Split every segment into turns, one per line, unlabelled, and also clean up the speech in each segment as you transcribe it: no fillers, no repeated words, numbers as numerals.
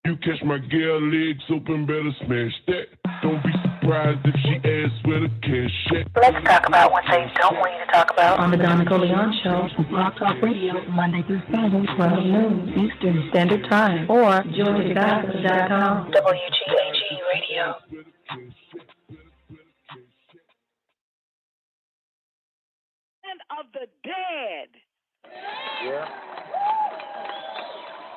You catch my girl legs open, better smash that. Don't be surprised if she asks where the cash at.
Let's talk about what they don't want you to talk about on the Nicoleone Show, Blog Talk Radio, Monday through Friday, 12 noon Eastern Standard Time, or jointhegospel.com. WGAG Radio.
Of the dead.
Yeah.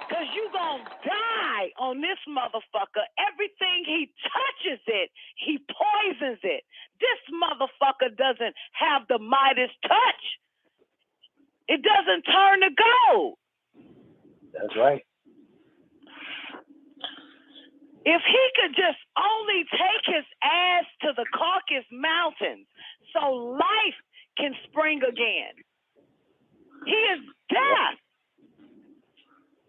Cause you gonna die on this motherfucker. Everything he touches it, he poisons it. This motherfucker doesn't have the Midas touch. It doesn't turn to gold.
That's right.
If he could just only take his ass to the Caucasus Mountains so life can spring again. He is death.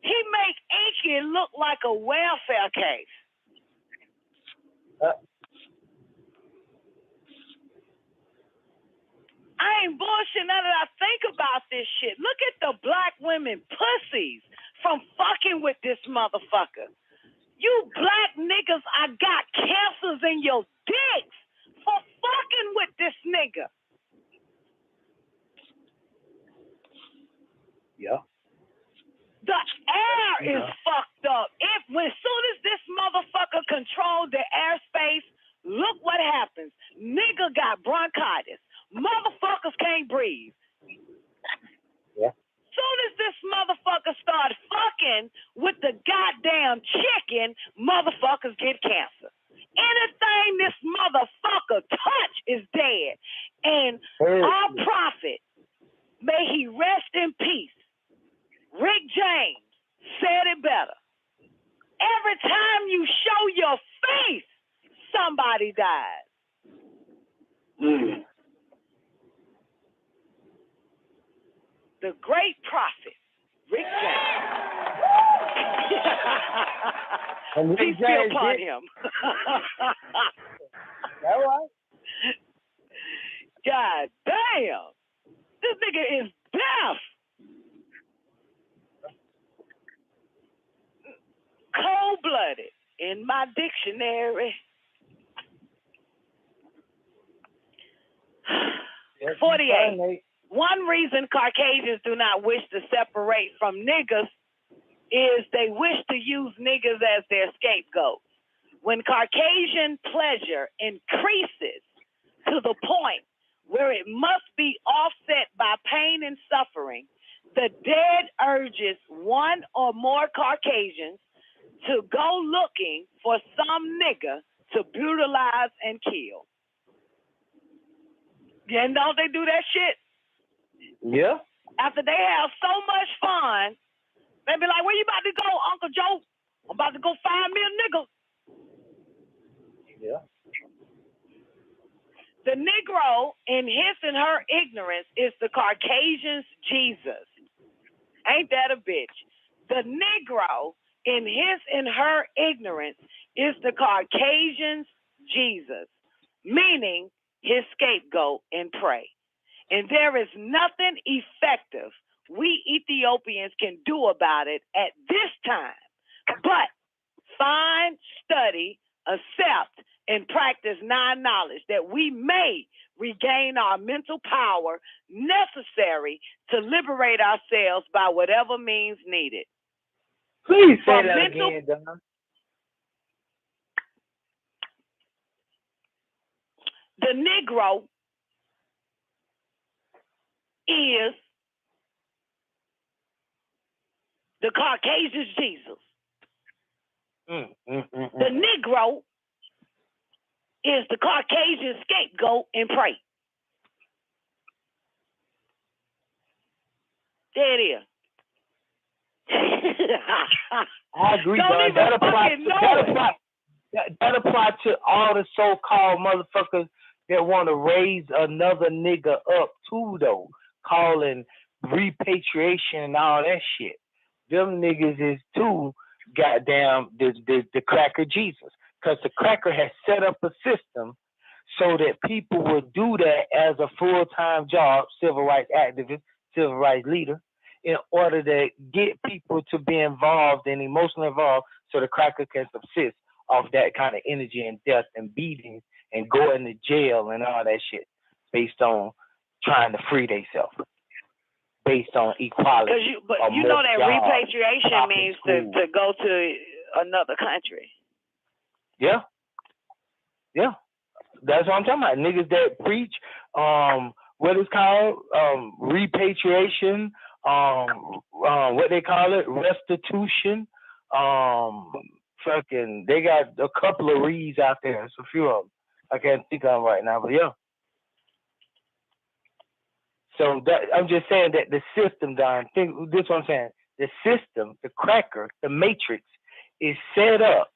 He make Inky look like a welfare case. I ain't bullshit now that I think about this shit. Look at the black women pussies from fucking with this motherfucker. You black niggas, I got cancers in your dicks for fucking with this nigga.
Yeah.
The air is fucked up. As soon as this motherfucker controlled the airspace, look what happens. Nigga got bronchitis. Motherfuckers can't breathe.
Yeah.
Soon as this motherfucker started fucking with the goddamn chicken, motherfuckers get cancer. Anything this motherfucker touch is dead. And our prophet, may he rest in peace, Rick James, said it better. Every time you show your face, somebody dies. The great prophet, Rick James. Peace be upon him.
All right.
God damn. This nigga is deaf. Cold-blooded in my dictionary. 48. One reason Caucasians do not wish to separate from niggas is they wish to use niggas as their scapegoats. When Caucasian pleasure increases to the point where it must be offset by pain and suffering, the dead urges one or more Caucasians to go looking for some nigga to brutalize and kill. Yeah, don't they do that shit?
Yeah.
After they have so much fun, they be like, where you about to go, Uncle Joe? I'm about to go find me a nigga.
Yeah.
The Negro, in his and her ignorance, is the Caucasian's Jesus. Ain't that a bitch? The Negro, in his and her ignorance, is the Caucasian's Jesus, meaning his scapegoat and prey. And there is nothing effective we Ethiopians can do about it at this time, but find, study, accept, and practice non-knowledge that we may regain our mental power necessary to liberate ourselves by whatever means needed.
Please say that again, Don.
The Negro is the Caucasian's Jesus. The Negro is the Caucasian scapegoat and prey. There it is.
I agree, Don. That applies to all the so-called motherfuckers that want to raise another nigga up too, though, calling repatriation and all that shit. Them niggas is too goddamn the cracker Jesus, because the cracker has set up a system so that people would do that as a full-time job, civil rights activist, civil rights leader, in order to get people to be involved and emotionally involved so the cracker can subsist off that kind of energy and death and beatings and going to jail and all that shit based on trying to free themselves, based on equality.
But you know that repatriation means to go to another country.
Yeah. Yeah. That's what I'm talking about. Niggas that preach what is called repatriation, what they call it, restitution. Fucking, they got a couple of reads out there. It's a few of them. I can't think of them right now, but yeah. So that, I'm just saying that the system, Don, think this is what I'm saying. The system, the cracker, the matrix is set up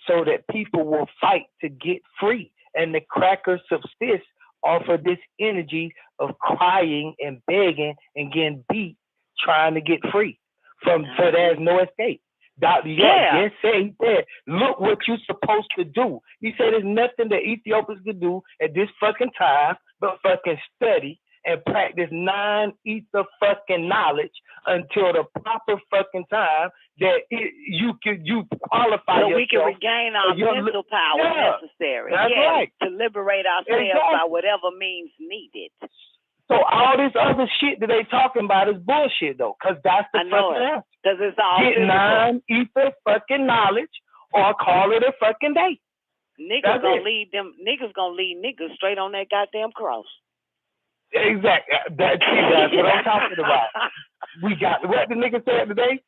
so that people will fight to get free. And the cracker subsists off of this energy of crying and begging and getting beat, trying to get free. So there's no escape. Dr. York just said, look what you're supposed to do. He said there's nothing that Ethiopians could do at this fucking time but fucking study and practice non-ether fucking knowledge until the proper fucking time that you qualify
so
yourself.
We can regain our mental power necessary.
That's right.
To liberate ourselves by whatever means needed.
So all this other shit that they talking about is bullshit though, because that's the fucking answer.
Because it's all
get non-ether fucking knowledge or call it a fucking day.
Niggas gonna lead niggas straight on that goddamn cross.
Exactly. That's what I'm talking about. We got what the nigga said today.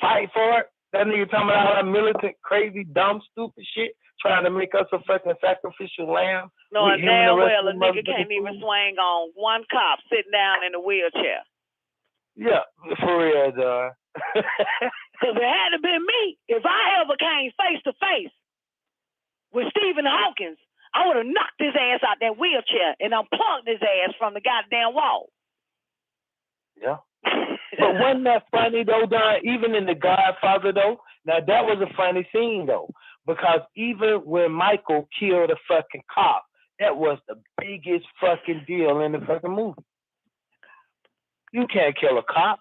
Fight for it. That nigga talking about all that militant, crazy, dumb, stupid shit, trying to make us a fucking sacrificial lamb.
No, and damn well a nigga can't even swing on one cop sitting down in a wheelchair.
Yeah, for real, dog.
Because it had to been me. If I ever came face to face with Stephen Hawkins, I would have knocked his ass out that wheelchair and unplugged his ass from the goddamn wall.
Yeah. But wasn't that funny though, Don? Even in The Godfather though, now that was a funny scene though, because even when Michael killed a fucking cop, that was the biggest fucking deal in the fucking movie. You can't kill a cop.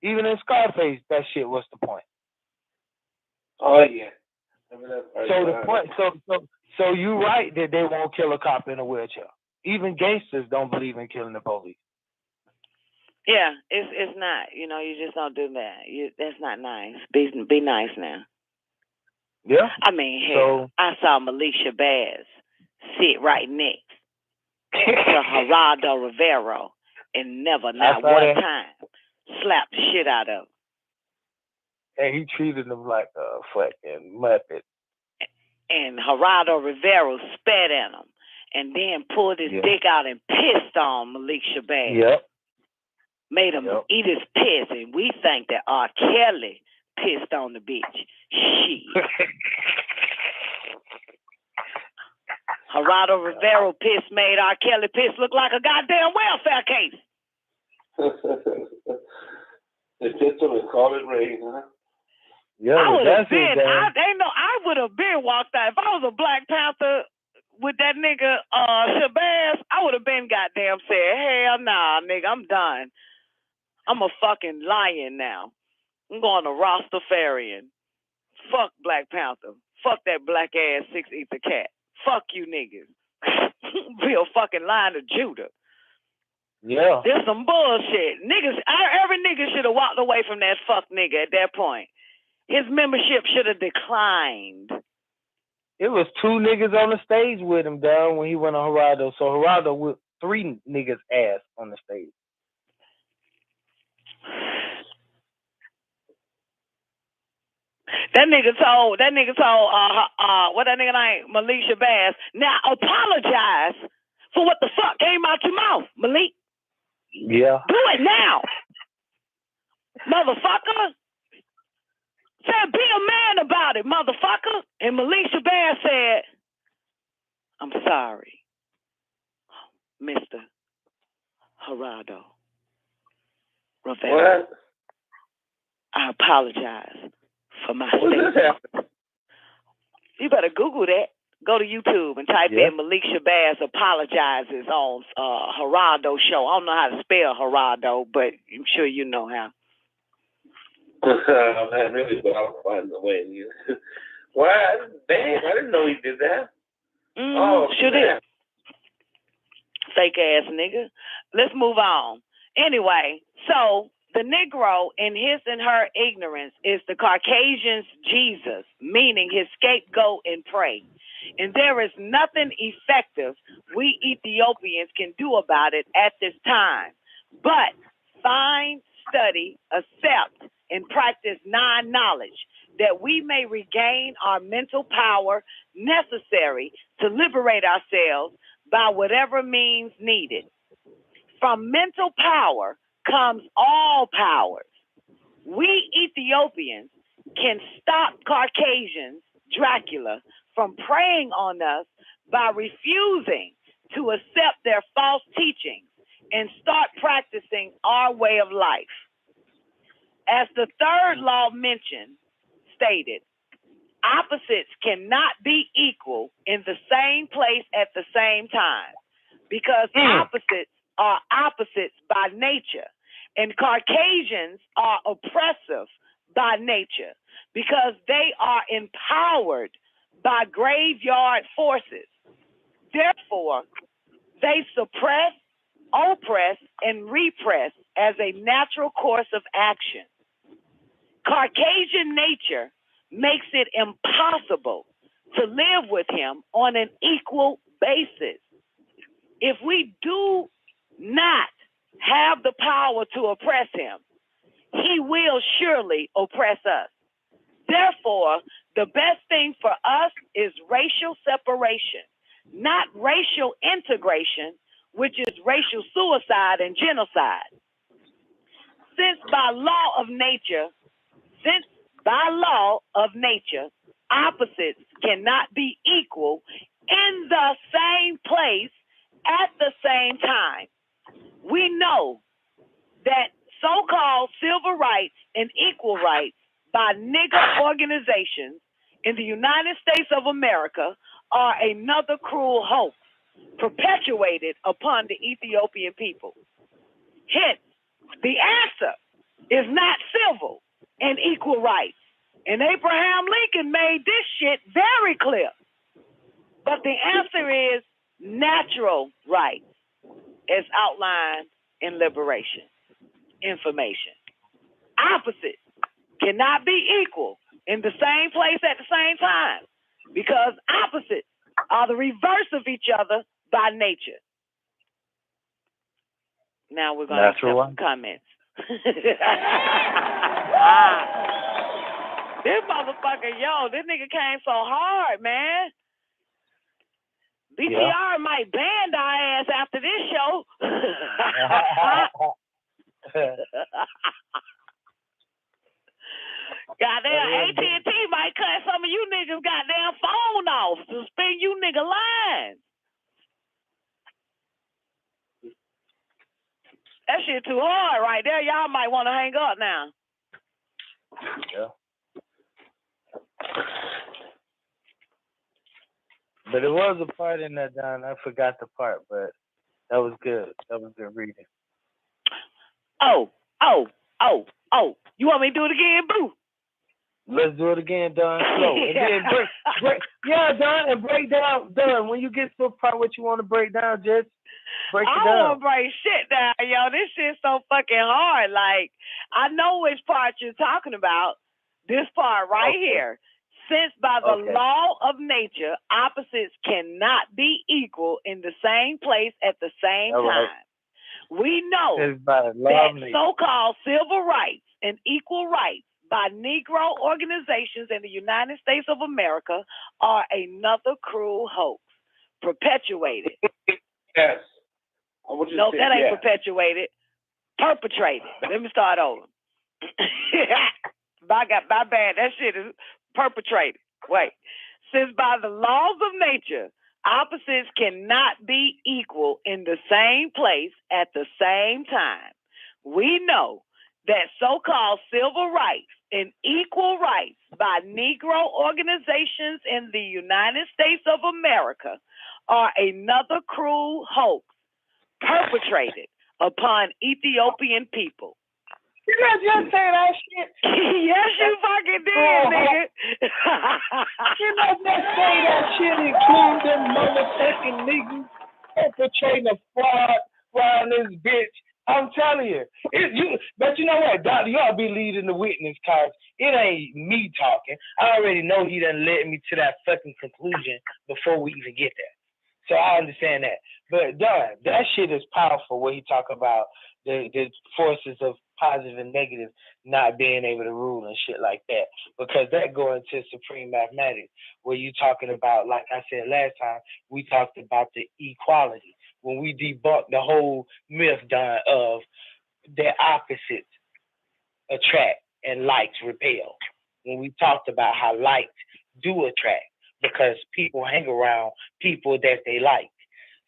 Even in Scarface, that shit was the point.
Oh yeah.
So the point, so you're right that they won't kill a cop in a wheelchair. Even gangsters don't believe in killing the police.
Yeah, it's not. You know, you just don't do that. That's not nice. Be nice now.
Yeah.
I mean, hell, I saw Militia Bass sit right next to Gerardo Rivero and never, not one time, slapped the shit out of him.
And he treated him like a fucking muppet.
And Gerardo Rivero spat at him and then pulled his dick out and pissed on Militia Bass.
Yep.
Made him eat his piss, and we think that R. Kelly pissed on the bitch. Shit. Gerardo Rivero piss made R. Kelly piss look like a goddamn welfare case.
They pissed him and called it rain, huh?
Yeah,
I would have been. I would have been walked out if I was a Black Panther with that nigga Shabazz. I would have been goddamn said, hell nah, nigga, I'm done. I'm a fucking lion now. I'm going to Rastafarian. Fuck Black Panther. Fuck that black ass 6 ether cat. Fuck you niggas. Be a fucking Lion of Judah.
Yeah.
There's some bullshit. Niggas, every nigga should have walked away from that fuck nigga at that point. His membership should have declined.
It was 2 niggas on the stage with him, dog, when he went on Gerardo. So Gerardo whipped 3 niggas' ass on the stage.
That nigga told what that nigga name, Militia Bass, now apologize for what the fuck came out your mouth, Malik.
Yeah.
Do it now. Motherfucker. Said be a man about it, motherfucker. And Militia Bass said, I'm sorry, Mr. Gerardo Rivera.
What?
I apologize for my statement. You better Google that. Go to YouTube and type in Malik Shabazz apologizes on Geraldo show. I don't know how to spell Geraldo, but I'm sure you know how.
I really will find the way. Why? Damn, I didn't know he did that.
Sure did. Fake ass nigga. Let's move on. Anyway, so the Negro in his and her ignorance is the Caucasian's Jesus, meaning his scapegoat and prey. And there is nothing effective we Ethiopians can do about it at this time, but find, study, accept, and practice non-knowledge that we may regain our mental power necessary to liberate ourselves by whatever means needed. From mental power comes all powers. We Ethiopians can stop Caucasians, Dracula, from preying on us by refusing to accept their false teachings and start practicing our way of life. As the third law mentioned, stated, opposites cannot be equal in the same place at the same time because opposites are opposites by nature, and Caucasians are oppressive by nature because they are empowered by graveyard forces. Therefore, they suppress, oppress, and repress as a natural course of action. Caucasian nature makes it impossible to live with him on an equal basis. If we do not have the power to oppress him, he will surely oppress us. Therefore, the best thing for us is racial separation, not racial integration, which is racial suicide and genocide. Since by law of nature, opposites cannot be equal in the same place at the same time, we know that so-called civil rights and equal rights by nigger organizations in the United States of America are another cruel hoax perpetuated upon the Ethiopian people. Hence, the answer is not civil and equal rights. And Abraham Lincoln made this shit very clear. But the answer is natural rights as outlined in liberation information. Opposites cannot be equal in the same place at the same time because opposites are the reverse of each other by nature. Now we're going to have some comments. This motherfucker, this nigga came so hard, man. BTR might ban our ass after this show. Goddamn, AT&T might cut some of you niggas goddamn phone off to spin you nigga lines. That shit too hard right there. Y'all might want to hang up now.
Yeah. But it was a part in that, Don. I forgot the part, but that was good. That was good reading.
Oh. You want me to do it again, boo?
Let's do it again, Don. Slow. And then break. Yeah, Don, and break down. Don, when you get to a part what you want to break down, just break it down.
I don't want to break shit down, yo. This shit's so fucking hard. Like, I know which part you're talking about. This part right here. Since by the law of nature, opposites cannot be equal in the same place at the same time. We know that so-called civil rights and equal rights by Negro organizations in the United States of America are another cruel hoax perpetuated.
Yes.
No, that ain't perpetuated. Perpetrated. Let me start over. My bad. That shit is perpetrated. Wait. Since by the laws of nature, opposites cannot be equal in the same place at the same time, we know that so-called civil rights and equal rights by Negro organizations in the United States of America are another cruel hoax perpetrated upon Ethiopian people.
You not just say that shit.
Yes, you fucking did, nigga.
You not just say that shit, include them motherfucking niggas perpetrating a fraud around this bitch. I'm telling you. But you know what, Doctor, you ought to be leading the witness, cause it ain't me talking. I already know he done led me to that fucking conclusion before we even get there. So I understand that. But Don, that shit is powerful when he talk about the forces of positive and negative not being able to rule and shit like that. Because that go into supreme mathematics, where you talking about, like I said last time, we talked about the equality. When we debunked the whole myth, Don, of their opposites attract and likes repel. When we talked about how likes do attract, because people hang around people that they like.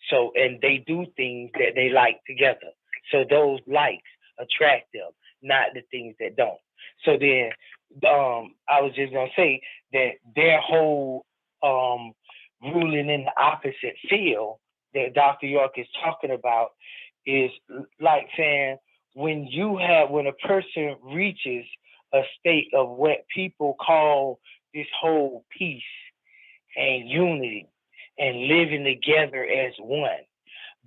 So, and they do things that they like together. So those likes attract them, not the things that don't. So then, I was just gonna say that their whole ruling in the opposite field that Dr. York is talking about is like saying when a person reaches a state of what people call this whole peace and unity and living together as one.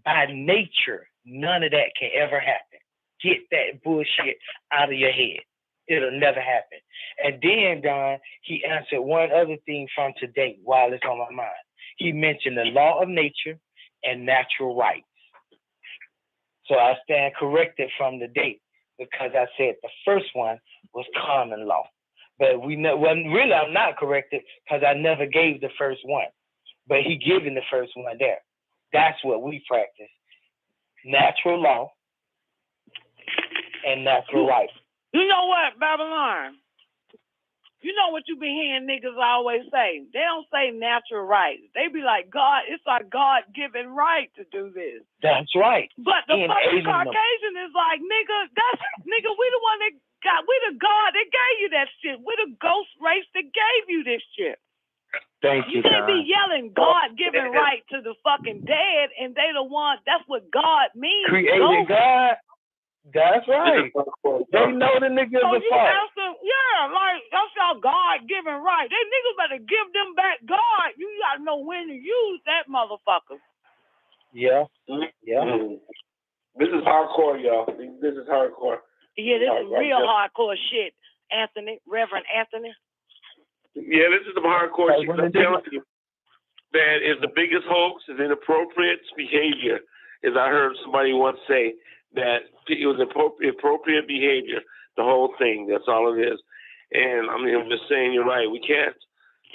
By nature, none of that can ever happen. Get that bullshit out of your head. It'll never happen. And then, Don, he answered one other thing from today while it's on my mind. He mentioned the law of nature and natural rights. So I stand corrected from the date because I said the first one was common law. But really, I'm not corrected because I never gave the first one. But he given the first one there. That's what we practice. Natural law and natural rights.
You know what, Babylon? You know what you be hearing niggas always say? They don't say natural rights. They be like, God, it's our God-given right to do this.
That's right.
But the fucking Caucasian is like, nigga, we the one that we the God that gave you that shit. We the ghost race that gave you this shit.
Thank you,
You can't be yelling God-given right to the fucking dead, and they the one, that's what God means.
Created God. That's right. They know the niggas
so
apart.
Like, that's y'all God-given right. They niggas better give them back God. You gotta know when to use that motherfucker.
Yeah. Yeah.
Mm-hmm. This is hardcore, y'all. This is hardcore.
Yeah, this is real hardcore shit, Anthony, Reverend Anthony.
Yeah, this is some hardcore shit. I'm telling you that is the biggest hoax is inappropriate behavior. As I heard somebody once say, that it was appropriate behavior, the whole thing. That's all it is. And I mean, I'm just saying you're right. We can't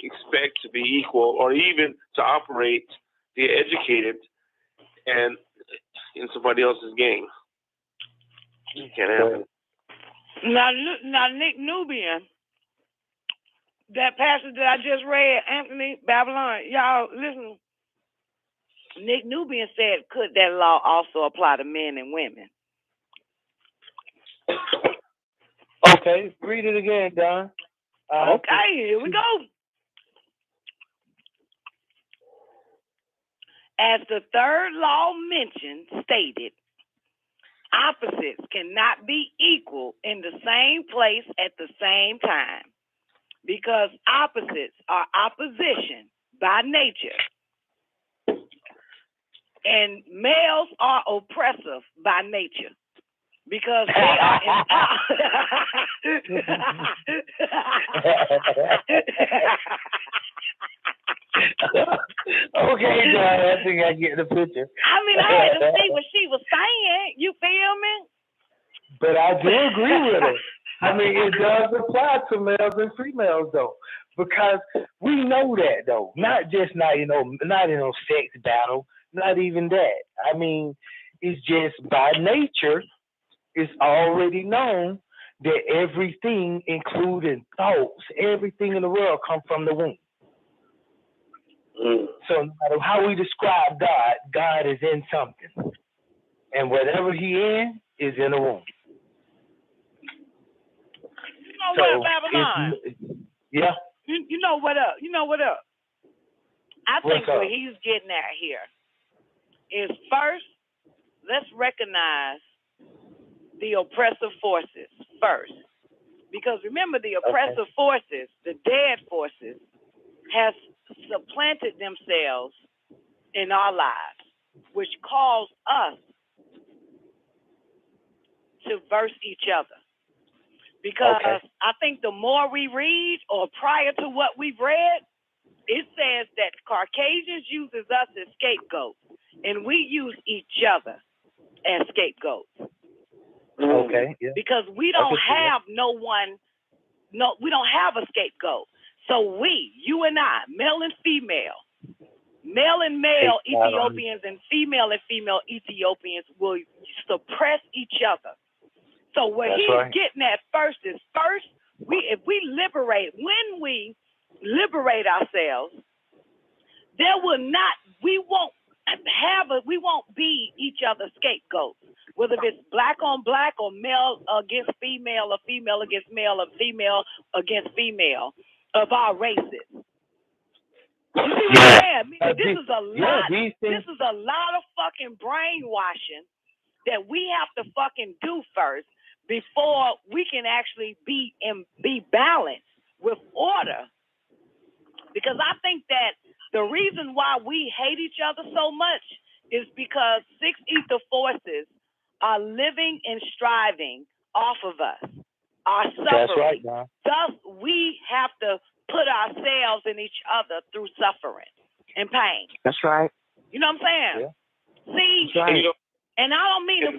expect to be equal or even to operate, be educated, and in somebody else's game. You can't have it.
Now, Nick Nubian, that passage that I just read, Anthony, Babylon, y'all listen. Nick Nubian said, could that law also apply to men and women?
Okay, read it again, Don.
Okay, here we go. As the third law mentioned, stated, opposites cannot be equal in the same place at the same time because opposites are opposition by nature. And males are oppressive by nature because they are
Okay, John, I think I get the picture.
I mean, I had to see what she was saying. You feel me?
But I do agree with her. I mean, it does apply to males and females, though, because we know that, though. Not in no sex battle. Not even that. I mean, it's just by nature, it's already known that everything, including thoughts, everything in the world comes from the womb. Mm. So no matter how we describe God, God is in something. And whatever he in is in the womb.
You know what, Babylon?
Yeah.
know what up? I think
What's
what
up?
he's getting at here is first, let's recognize the oppressive forces first. Because remember, the oppressive forces, the dead forces, has supplanted themselves in our lives, which caused us to verse each other. Because I think the more we read, or prior to what we've read, it says that Caucasians uses us as scapegoats, and we use each other as scapegoats.
Okay. Yeah.
Because we don't have we don't have a scapegoat. So we, you and I, male and male Ethiopians and female Ethiopians will suppress each other. So what he's getting at first is when we liberate ourselves, we won't be each other's scapegoats, whether it's black on black or male against female or female against male or female against female of our races. You see what I'm saying? This is a lot. This is a lot of fucking brainwashing that we have to fucking do first before we can actually be balanced with order. Because I think that the reason why we hate each other so much is because 6 ether forces are living and striving off of us, are suffering.
That's right, man.
Thus, we have to put ourselves in each other through suffering and pain.
That's right.
You know what I'm saying?
Yeah.
See,
That's right.
and I don't mean to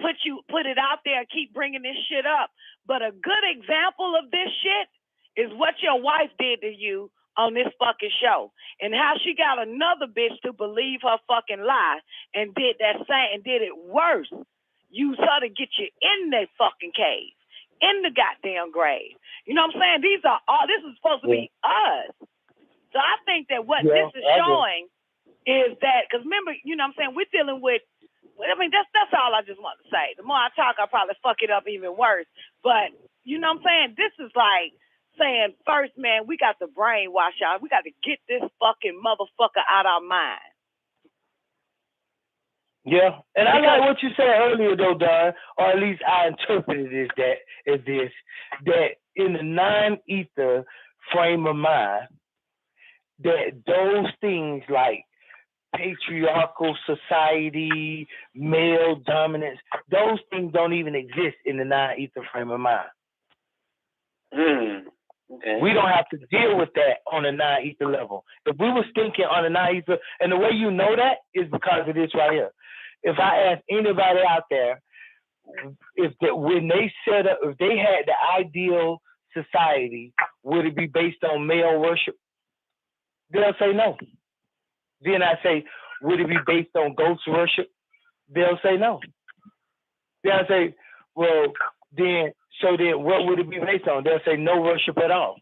put it out there and keep bringing this shit up, but a good example of this shit is what your wife did to you on this fucking show, and how she got another bitch to believe her fucking lie and did that same and did it worse. Use her to get you in that fucking cave, in the goddamn grave. You know what I'm saying? This is supposed to be us. So I think that what this is showing is that, because remember, you know what I'm saying, we're dealing with, that's all I just want to say. The more I talk, I'll probably fuck it up even worse. But, you know what I'm saying? This is like saying, first, man, we got to brainwash y'all. We got to get this fucking motherfucker out our mind.
Yeah, and I like what you said earlier, though, Don, or at least I interpreted it that in the non-ether frame of mind, that those things like patriarchal society, male dominance, those things don't even exist in the non-ether frame of mind.
Okay.
We don't have to deal with that on a non-ether level. If we was thinking on a non-ether, and the way you know that is because of this right here. If I ask anybody out there, when they set up, if they had the ideal society, would it be based on male worship? They'll say no. Then I say, would it be based on ghost worship? They'll say no. They'll say, well, then what would it be based on? They'll say no worship at all.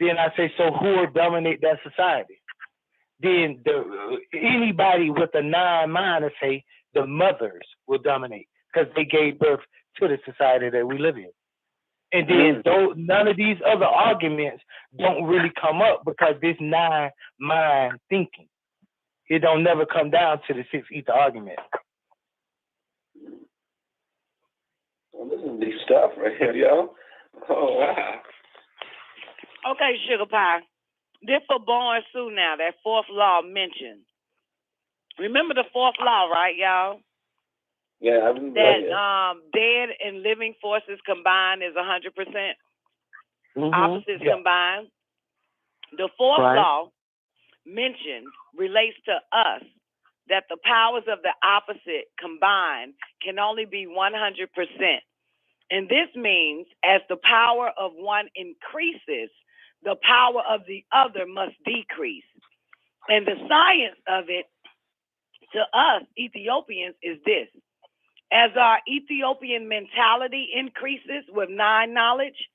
Then I say, so who will dominate that society? Then anybody with a non-mind will say the mothers will dominate because they gave birth to the society that we live in. And then none of these other arguments don't really come up because this non-mind thinking. It don't never come down to the 6 ether argument.
Well, this is big stuff right here, y'all. Oh, wow.
Okay, Sugar Pie. This for Born Sue now, that 4th law mentioned. Remember the 4th law, right, y'all?
Yeah, I remember
that. Dead and living forces combined is 100%. Opposites combined. The 4th law mentioned relates to us that the powers of the opposite combined can only be 100%. And this means as the power of one increases, the power of the other must decrease. And the science of it to us Ethiopians is this. As our Ethiopian mentality increases with 9 knowledge,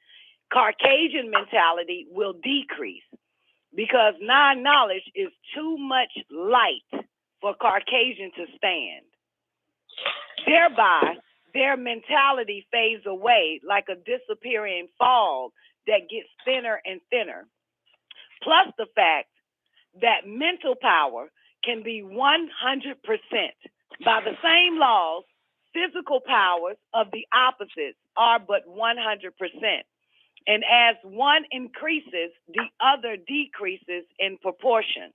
Caucasian mentality will decrease because 9 knowledge is too much light for Caucasian to stand. Thereby, their mentality fades away like a disappearing fog that gets thinner and thinner. plus the fact that mental power can be 100%. By the same laws, physical powers of the opposites are but 100%. And as one increases, the other decreases in proportion.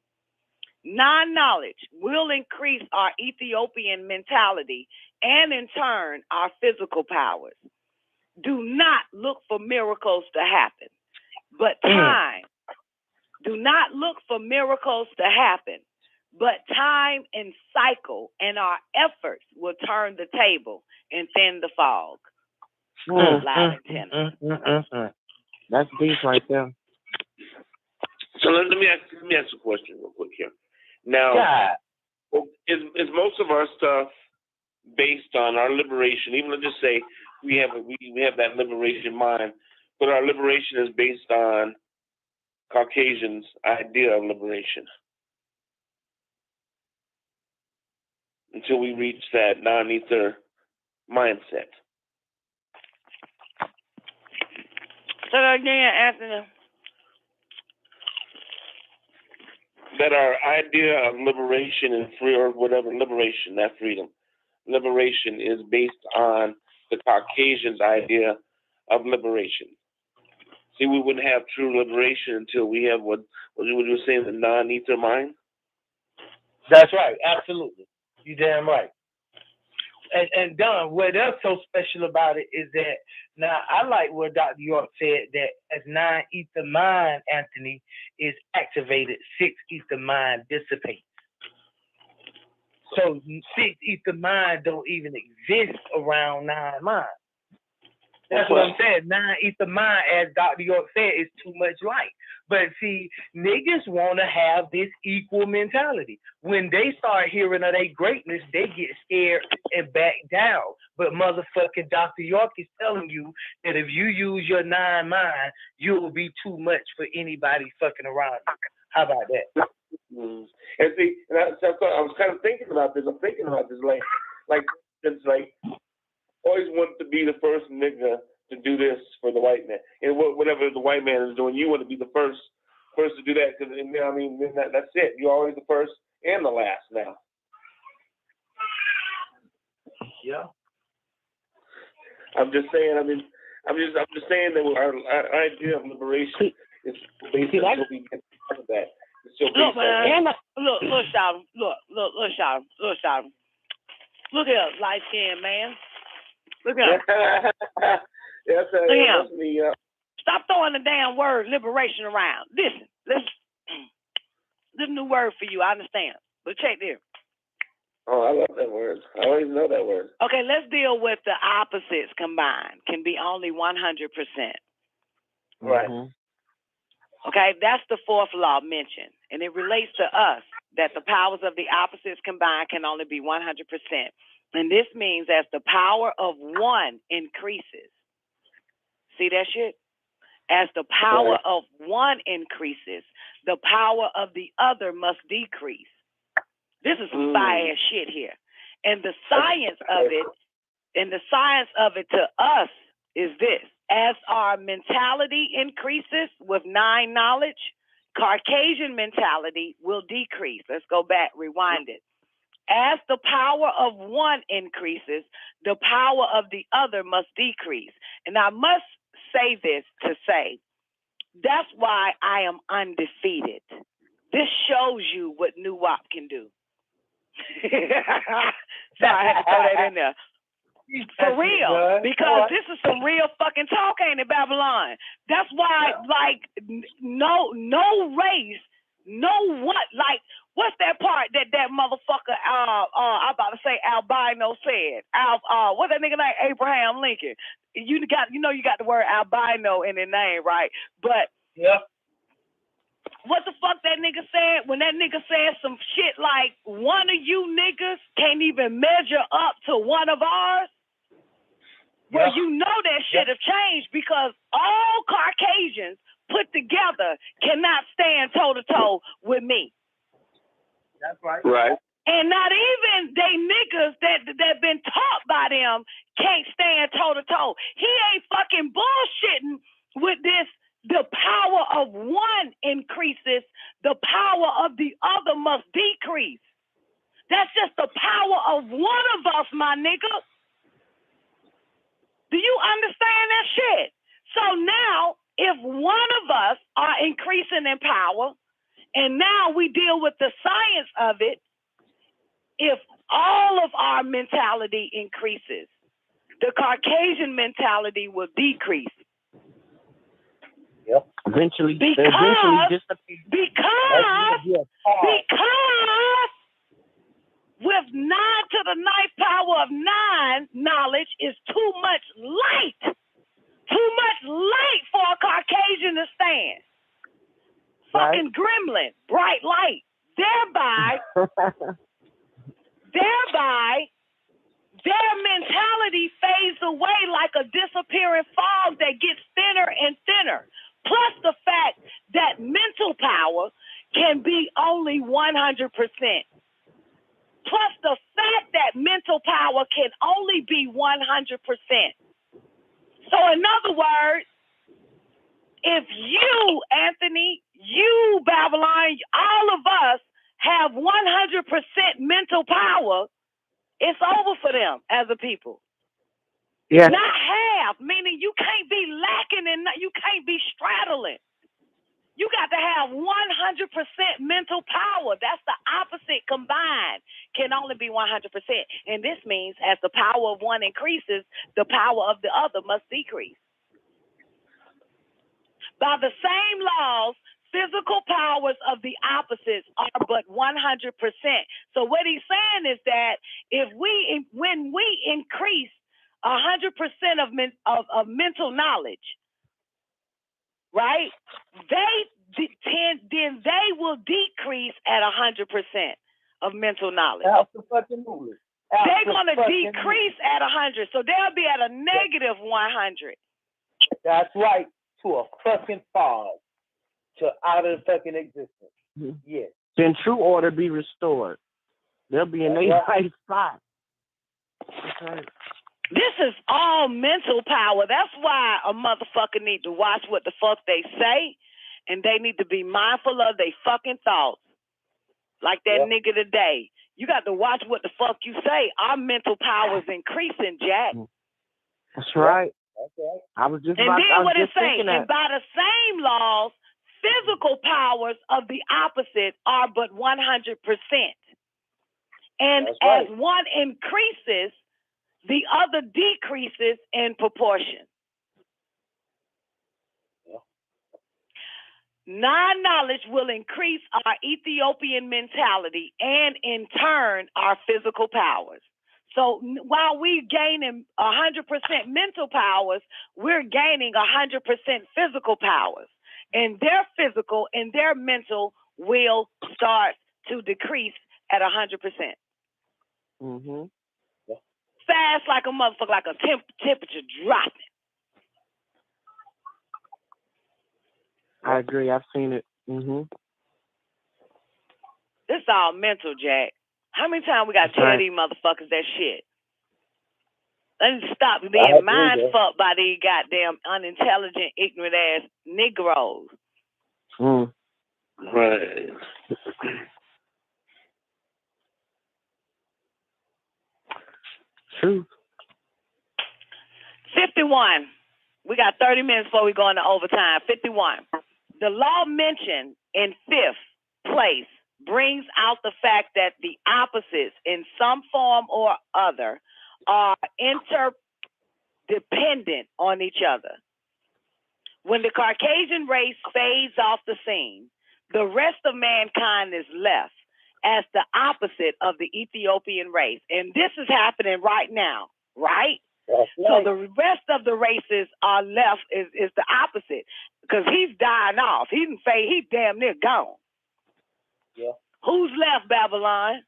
Non-knowledge will increase our Ethiopian mentality and in turn our physical powers. Do not look for miracles to happen, but time. Do not look for miracles to happen, but time and cycle and our efforts will turn the table and thin the fog. Loud and tenor.
That's deep right there.
So let me ask a question real quick here. Now, is most of our stuff based on our liberation? Even let's just say we have that liberation mind, but our liberation is based on Caucasians' idea of liberation until we reach that non-ether mindset.
So again, Anthony.
That our idea of liberation and free or whatever, liberation, not freedom, liberation is based on the Caucasians' idea of liberation. See, we wouldn't have true liberation until we have what you were saying, the non-ether mind.
That's right, absolutely. You damn right. And Don, what else so special about it is that now I like what Dr. York said, that as 9 ether mind, Anthony, is activated, 6 ether mind dissipates. So 6 ether mind don't even exist around 9 mind. That's what I'm saying. 9 ether mind, as Dr. York said, is too much light. But see, niggas want to have this equal mentality. When they start hearing of their greatness, they get scared and back down. But motherfucking Dr. York is telling you that if you use your 9 mind, you will be too much for anybody fucking around you. How about that?
And see, I was kind of thinking about this. I'm thinking about this like it's like always wanted to be the first nigga to do this for the white man, and whatever the white man is doing, you want to be the first to do that. Because I mean, that's it. You're always the first and the last now.
Yeah.
I'm just saying. I mean, I'm just saying that our idea of liberation is based on what we get out of that.
Look, man. Look, shout. Look here, light skinned man. Look at him.
That's me.
Stop throwing the damn word liberation around. Listen, this new word for you. I understand, but check this.
Oh, I love that word. I always know that word.
Okay, let's deal with the opposites combined. Can be only 100%.
Right.
Mm-hmm.
Okay, that's the fourth law mentioned, and it relates to us that the powers of the opposites combined can only be 100%. And this means as the power of one increases, see that shit? As the power of one increases, the power of the other must decrease. This is some fire shit here. And the science of it to us is this. As our mentality increases with 9 knowledge, Caucasian mentality will decrease. Let's go back, rewind it. As the power of one increases, the power of the other must decrease. And I must say this to say, that's why I am undefeated. This shows you what New WAP can do. So I had to throw that in there. For real, because this is some real fucking talk, ain't it, Babylon? That's why, like, no race, no what, like, what's that part that motherfucker, I'm about to say albino said? What's that nigga name? Abraham Lincoln. You got the word albino in their name, right? But
yeah.
What the fuck that nigga said? When that nigga said some shit like, one of you niggas can't even measure up to one of ours? Well, you know that shit have changed because all Caucasians put together cannot stand toe-to-toe with me.
That's right.
Right.
And not even they niggas that been taught by them can't stand toe-to-toe. He ain't fucking bullshitting with this. The power of one increase. increases, the power of the other must decrease. That's just the power of one of us, my nigga. Do you understand that shit? So now, if one of us are increasing in power, and now we deal with the science of it, if all of our mentality increases, the Caucasian mentality will decrease.
Yep. Eventually disappear.
Because with 9 to the 9th power of 9 knowledge is too much light. Too much light for a Caucasian to stand.
Right.
Fucking gremlin, bright light. Thereby, their mentality fades away like a disappearing fog that gets thinner and thinner. Plus the fact that mental power can be only 100%. Plus the fact that mental power can only be 100%. So in other words, if you, Anthony, you, Babylon, all of us have 100% mental power, it's over for them as a people.
Yeah.
Not half, meaning you can't be lacking and you can't be straddling. You got to have 100% mental power. That's the opposite combined. Can only be 100%. And this means as the power of one increases, the power of the other must decrease. By the same laws, physical powers of the opposites are but 100%. So what he's saying is that when we increase 100% of mental knowledge, right? Then they will decrease at 100% of mental knowledge. They're gonna decrease at 100, so they'll be at a negative 100.
That's right. To a fucking pause. To out of the fucking existence.
Mm-hmm.
Yes.
Then true order be restored. They'll be in their right spot. Okay.
This is all mental power. That's why a motherfucker need to watch what the fuck they say, and they need to be mindful of their fucking thoughts. Like that nigga today. You got to watch what the fuck you say. Our mental power is increasing, Jack.
That's right.
Okay.
I was just
and
about,
then
I was
what
just
it's saying,
thinking that.
and by the same laws, physical powers of the opposite are but 100%. And as one increases, the other decreases in proportion. Non-knowledge will increase our Ethiopian mentality and, in turn, our physical powers. So while we're gaining 100% mental powers, we're gaining 100% physical powers. And their physical and their mental will start to decrease at 100%.
Mm-hmm.
Fast like a motherfucker, like a temperature dropping.
I agree. I've seen it. Mm-hmm.
This all mental, Jack. How many times we got to tell these motherfuckers that shit? Let's stop being mind fucked by these goddamn unintelligent, ignorant ass Negroes.
Mm.
Right.
True.
51. We got 30 minutes before we go into overtime. 51. The law mentioned in 5th place brings out the fact that the opposites in some form or other are interdependent on each other. When the Caucasian race fades off the scene, the rest of mankind is left as the opposite of the Ethiopian race. And this is happening right now, right? So the rest of the races are left is the opposite, because he's dying off. He's damn near gone.
Yeah.
Who's left, Babylon?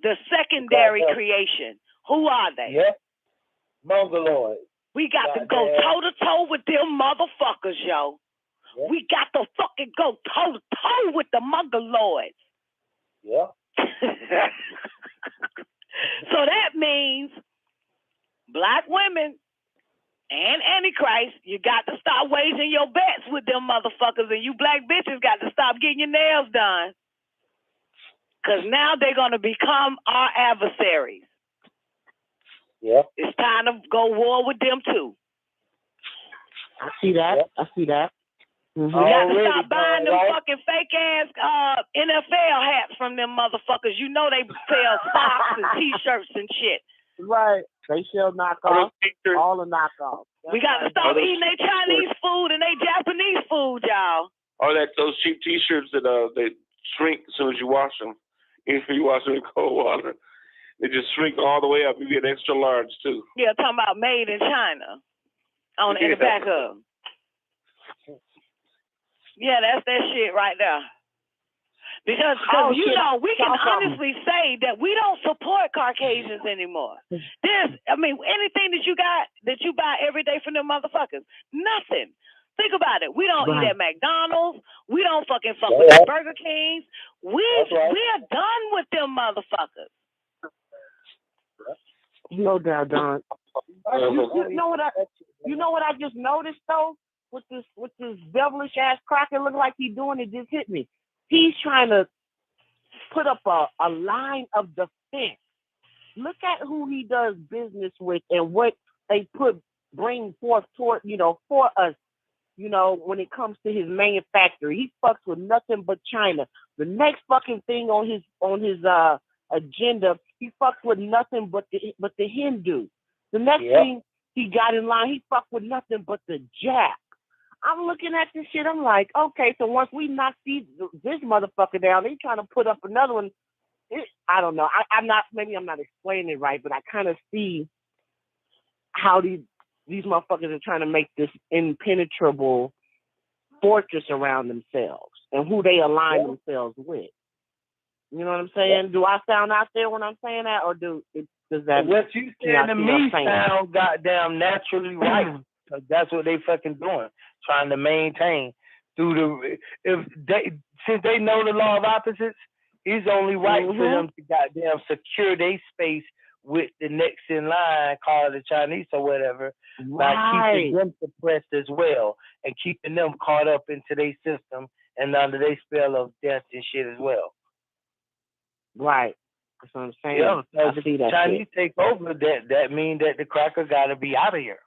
The secondary creation. Who are they?
Yeah. Mongoloid.
We got to go toe-to-toe with them motherfuckers, yo. Yeah. We got to fucking go toe-to-toe with the Mongoloids.
Yeah.
So that means Black women and Antichrist, you got to stop waging your bets with them motherfuckers, and you black bitches got to stop getting your nails done. Because now they're going to become our adversaries.
Yeah.
It's time to go war with them, too.
I see that. Yep. I see that.
We got to stop buying them fucking fake-ass NFL hats from them motherfuckers. You know they sell socks and T-shirts and shit.
Right. They sell knockoffs. All the knockoffs.
We got to stop eating their Chinese food and their Japanese food, y'all.
Or those cheap T-shirts that they shrink as soon as you wash them. If you wash them in cold water, they just shrink all the way up. You get extra large too.
Yeah, talking about made in China in the back of. Yeah, that's that shit right there. Because we can honestly say that we don't support Caucasians anymore. Anything that you got that you buy every day from them motherfuckers, nothing. Think about it. We don't eat at McDonald's. We don't fucking fuck with the Burger Kings. We're done with them motherfuckers.
No doubt, Don. You know what I just noticed though? With this devilish ass cracker, look like he's doing it. Just hit me. He's trying to put up a line of defense. Look at who he does business with and what they bring forth toward for us. When it comes to his manufacturing, he fucks with nothing but China. The next fucking thing on his agenda, he fucks with nothing but the Hindu. The next thing he got in line, he fucked with nothing but the Jap. I'm looking at this shit. I'm like, okay, so once we knock this motherfucker down, they trying to put up another one. I don't know. I'm not explaining it right, but I kind of see how these motherfuckers are trying to make this impenetrable fortress around themselves and who they align themselves with. You know what I'm saying? Do I sound out there when I'm saying that, or does that?
What you saying to me sound goddamn naturally right? Because that's what they fucking doing, trying to maintain since they know the law of opposites. It's only right for them to goddamn secure their space with the next in line, called the Chinese or whatever, by keeping them suppressed as well and keeping them caught up into their system and under their spell of death and shit as well.
Right. That's what I'm saying.
Yeah,
I see that
Chinese take over, that means that the cracker got to be out of here.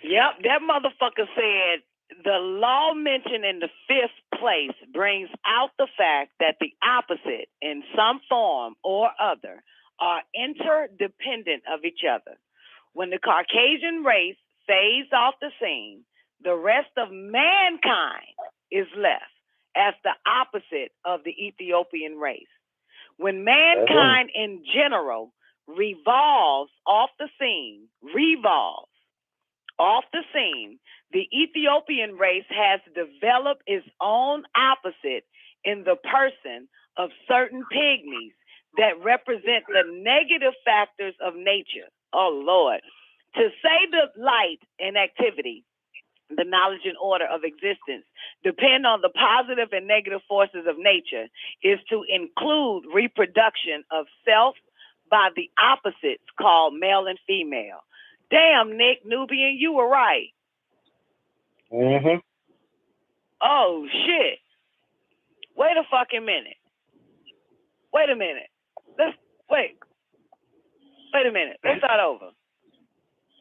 Yep, that motherfucker said the law mentioned in the 5th place brings out the fact that the opposite in some form or other are interdependent of each other. When the Caucasian race fades off the scene, the rest of mankind is left as the opposite of the Ethiopian race. When mankind in general revolves off the scene, the Ethiopian race has developed its own opposite in the person of certain pygmies that represent the negative factors of nature. Oh, Lord. To say the light and activity, the knowledge and order of existence, depend on the positive and negative forces of nature is to include reproduction of self by the opposites called male and female. Damn, Nick, Nubian, you were right. Oh, shit. Wait a fucking minute. Wait a minute. Wait a minute. Let's start over.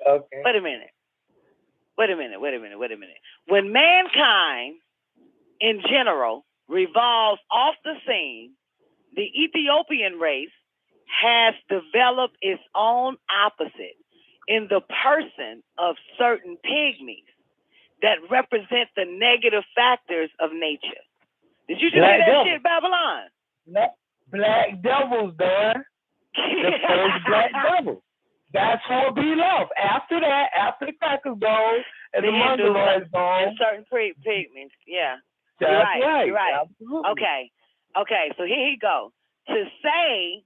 Okay.
Wait a minute. When mankind in general revolves off the scene, the Ethiopian race has developed its own opposite in the person of certain pygmies that represent the negative factors of nature. Did you just hear that shit, Babylon?
Black devils, man. The first black devil. That's what be left. After that, after the crackers go and the Mongoloids go,
and certain pygmies. Yeah.
That's right.
You're right.
Absolutely.
Okay. So here you go. To say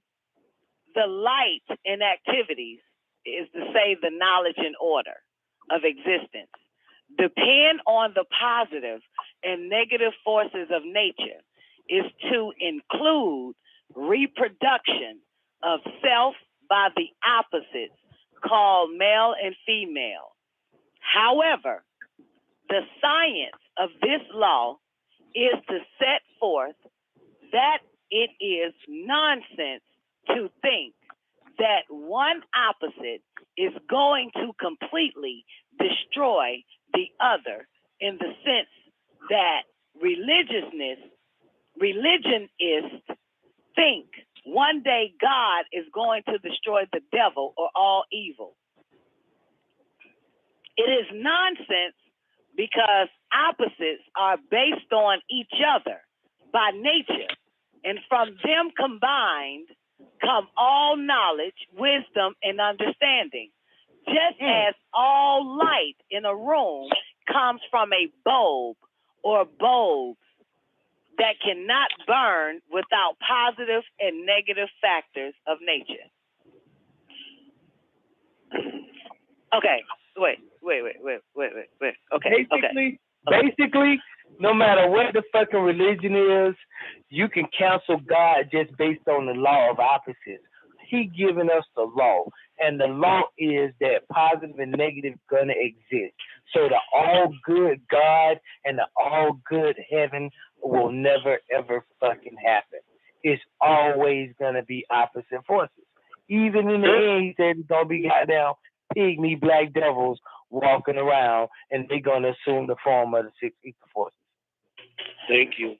the light in activities is to say the knowledge and order of existence. Depend on the positive and negative forces of nature is to include reproduction of self by the opposites called male and female. However, the science of this law is to set forth that it is nonsense to think that one opposite is going to completely destroy the other, in the sense that religionists think one day God is going to destroy the devil or all evil. It is nonsense because opposites are based on each other by nature, and from them combined come all knowledge, wisdom, and understanding. Just as all light in a room comes from a bulb or bulbs that cannot burn without positive and negative factors of nature. Okay, wait. Okay,
Basically, no matter what the fucking religion is, you can cancel God just based on the law of opposites. He giving us the law, and the law is that positive and negative gonna exist. So the all good God and the all good heaven will never ever fucking happen. It's always gonna be opposite forces. Even in the end, he said it's gonna be goddamn pygmy black devils walking around, and they're gonna assume the form of the six equal forces.
Thank you.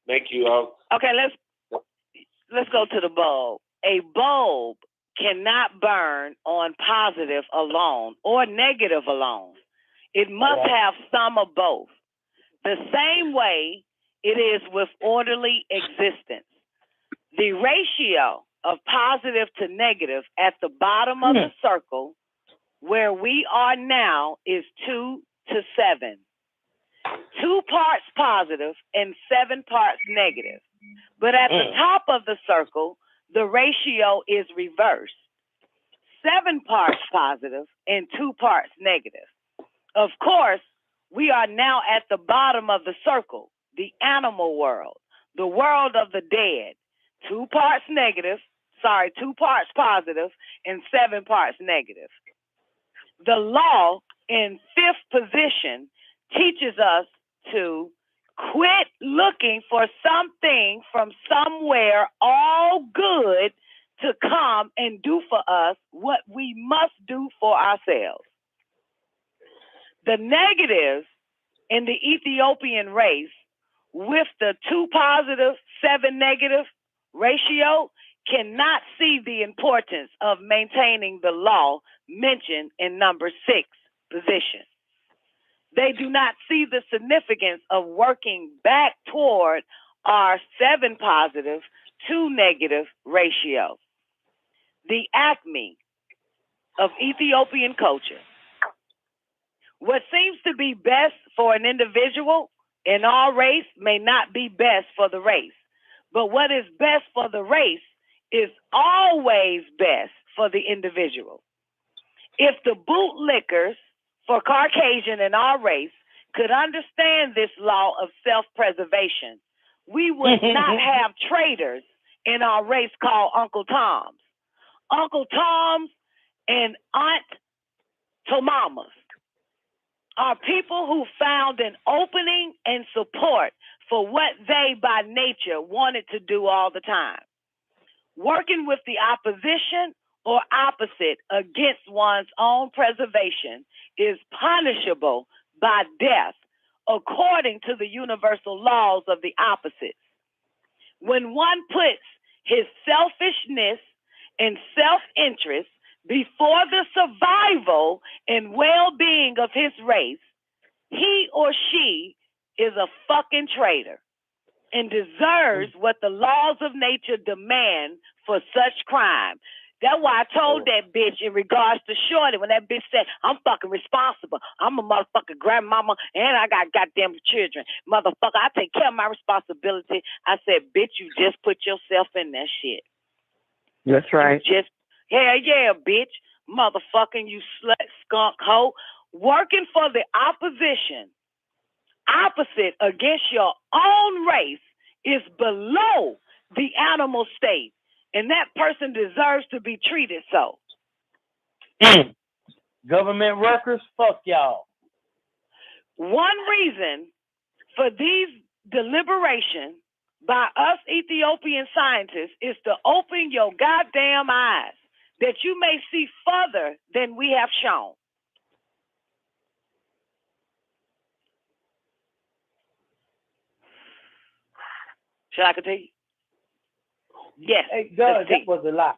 Okay, let's go to the bulb. A bulb cannot burn on positive alone or negative alone. It must have some of both. The same way it is with orderly existence. The ratio of positive to negative at the bottom of the circle where we are now is 2 to 7. 2 parts positive and 7 parts negative. But at the top of the circle, the ratio is reversed. 7 parts positive and 2 parts negative. Of course, we are now at the bottom of the circle, the animal world, the world of the dead. 2 parts positive and 7 parts negative. The law in 5th position teaches us to quit looking for something from somewhere all good to come and do for us what we must do for ourselves. The negatives in the Ethiopian race with the 2 positive, 7 negative ratio cannot see the importance of maintaining the law mentioned in number 6 position. They do not see the significance of working back toward our 7 positive, 2 negative ratio. The acme of Ethiopian culture. What seems to be best for an individual in our race may not be best for the race. But what is best for the race is always best for the individual. If the bootlickers for Caucasian in our race could understand this law of self-preservation, we would not have traitors in our race called Uncle Toms. Uncle Toms and Aunt Tomamas are people who found an opening and support for what they by nature wanted to do all the time. Working with the opposition or opposite against one's own preservation is punishable by death according to the universal laws of the opposites. When one puts his selfishness and self-interest before the survival and well-being of his race, he or she is a fucking traitor and deserves what the laws of nature demand for such crime. That's why I told that bitch in regards to Shorty when that bitch said, I'm fucking responsible. I'm a motherfucking grandmama and I got goddamn children. Motherfucker, I take care of my responsibility. I said, bitch, you just put yourself in that shit.
That's right.
Hell yeah, bitch. Motherfucking you slut, skunk, hoe. Working for the opposition, opposite against your own race, is below the animal state and that person deserves to be treated so.
Government workers, fuck y'all.
One reason for these deliberations by us Ethiopian scientists is to open your goddamn eyes that you may see further than we have shown. Should I continue? Yes.
Hey, God, that was a lot.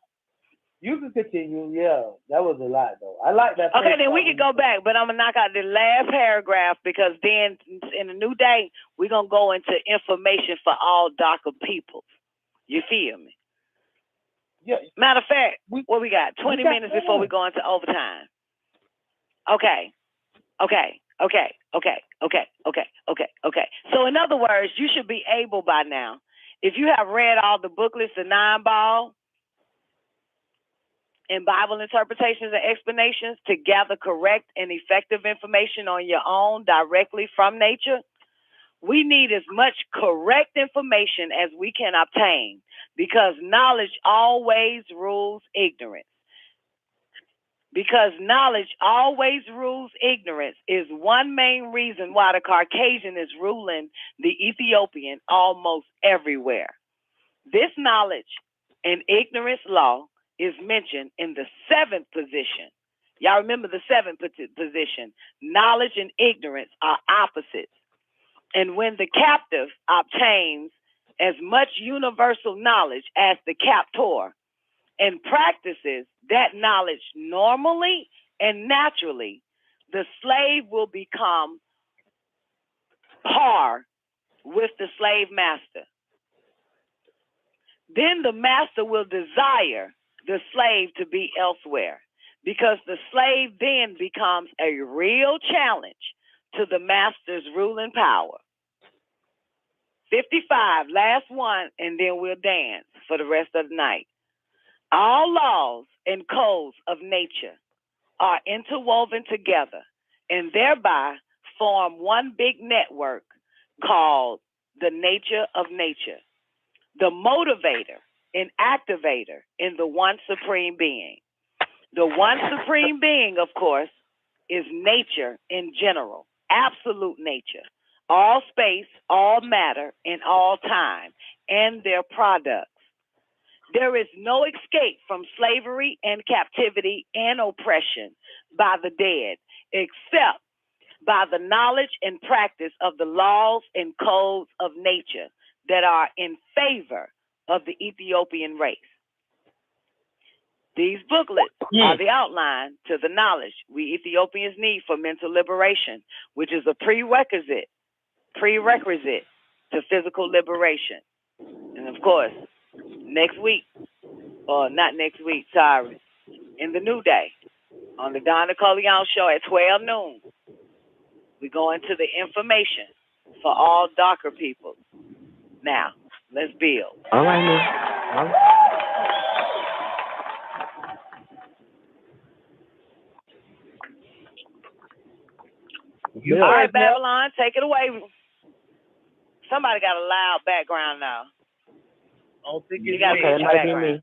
You can continue. Yeah, that was a lot, though. I like that.
Okay, then we can go back, but I'm going to knock out the last paragraph because then in a new day, we're going to go into information for all darker people. You feel me?
Yeah.
Matter of fact, what we got? 20 minutes before we go into overtime. Okay. So in other words, you should be able by now, if you have read all the booklets, the 9-ball, and Bible interpretations and explanations to gather correct and effective information on your own directly from nature, we need as much correct information as we can obtain because knowledge always rules ignorance. Because knowledge always rules ignorance is one main reason why the Caucasian is ruling the Ethiopian almost everywhere. This knowledge and ignorance law is mentioned in the 7th position. Y'all remember the 7th position. Knowledge and ignorance are opposites. And when the captive obtains as much universal knowledge as the captor and practices that knowledge normally and naturally, the slave will become par with the slave master. Then the master will desire the slave to be elsewhere because the slave then becomes a real challenge to the master's ruling power. 55, last one, and then we'll dance for the rest of the night. All laws and codes of nature are interwoven together and thereby form one big network called the nature of nature, the motivator and activator in the one supreme being. The one supreme being, of course, is nature in general, absolute nature, all space, all matter, and all time, and their products. There is no escape from slavery and captivity and oppression by the dead, except by the knowledge and practice of the laws and codes of nature that are in favor of the Ethiopian race. These booklets are the outline to the knowledge we Ethiopians need for mental liberation, which is a prerequisite to physical liberation. And of course, next week, or not next week, sorry, in the new day, on the Don Nicoleone show at 12 noon, we go into the information for all darker people. Now, let's build.
All right, man.
All right, Babylon, take it away. Somebody got a loud background now.
I don't think
it might be me.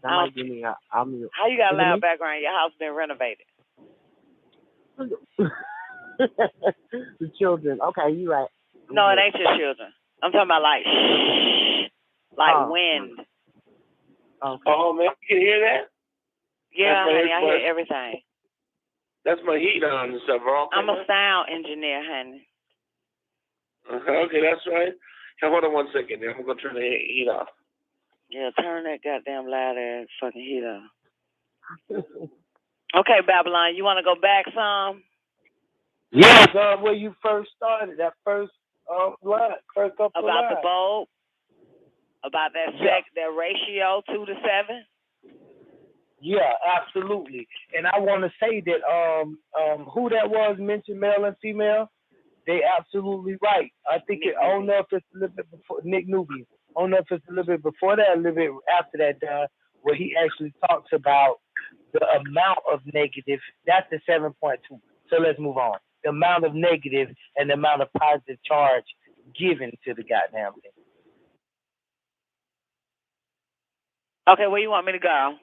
That might be me. I'll mute.
How you got a loud background? Your house been renovated.
The children. Okay, you right.
No, it ain't your children. I'm talking about like wind.
Okay.
Oh, man, you can hear that?
Yeah, honey, I hear everything.
That's my heat on and stuff. Okay,
I'm a sound engineer, honey.
Okay, that's right. Hey, hold on 1 second there. I'm going to turn the heat off.
Yeah, turn that goddamn loud ass fucking heat off. Okay, Babylon, you want to go back some?
Yes, where you first started, that first line, first couple of
About
lines.
the bulb? About that that ratio, 2 to 7?
Yeah, absolutely. And I want to say that who that was mentioned, male and female, they absolutely right. I think I don't know if it's a little bit before Nick Nubian. I don't know if it's a little bit before that, a little bit after that, where he actually talks about the amount of negative. That's the 7.2. So let's move on. The amount of negative and the amount of positive charge given to the goddamn thing.
Okay, where you want me to go?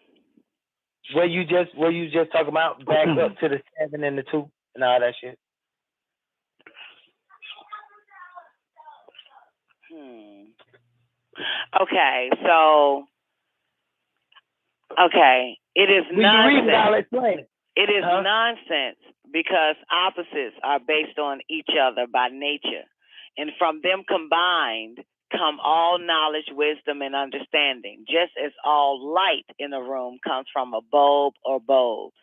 Where you just talking about back up to the 7 and the 2 and all that shit.
Okay, so it is nonsense. It is nonsense because opposites are based on each other by nature, and from them combined come all knowledge, wisdom, and understanding, just as all light in a room comes from a bulb or bulbs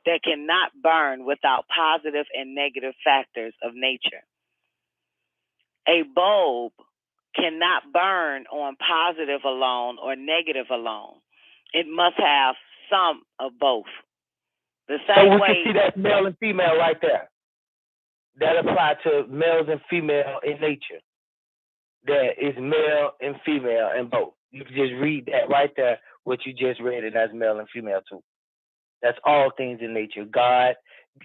that cannot burn without positive and negative factors of nature. A bulb cannot burn on positive alone or negative alone. It must have some of both. The same
so we
way,
can see that male and female right there. That apply to males and female in nature. That is male and female in both. You can just read that right there, what you just read, and that's male and female too. That's all things in nature. God,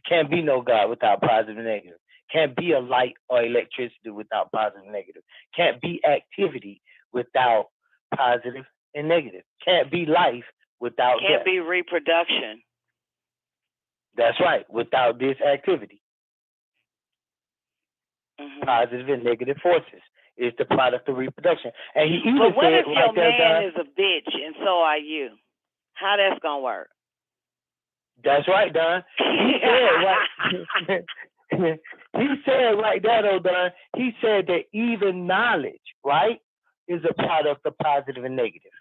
can't be no God without positive and negative. Can't be a light or electricity without positive and negative. Can't be activity without positive and negative. Can't be life without
can't
death.
be reproduction.
That's right, without this activity. Positive and negative forces is the product of reproduction. And he even
but what
said
if
right
your
there,
man is a bitch and so are you? How that's gonna work?
That's right, Don. He said right. He said right there, though, Don. He said that even knowledge, right, is a product of positive and negative.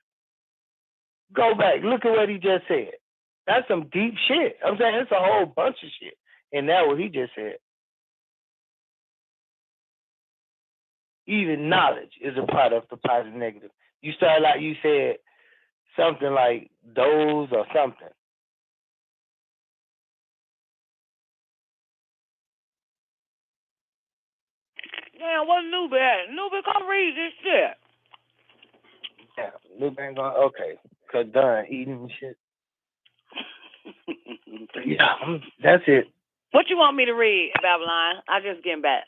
Go back, look at what he just said. That's some deep shit. I'm saying it's a whole bunch of shit, and that's what he just said. Even knowledge is a product of positive and negative. You started like you said something like those or something.
Yeah, what's Newbie at? Newbie, come read this shit.
Yeah, Newbie ain't going, okay. Because Don eating and shit. Yeah, that's it.
What you want me to read, Babylon? I just getting back.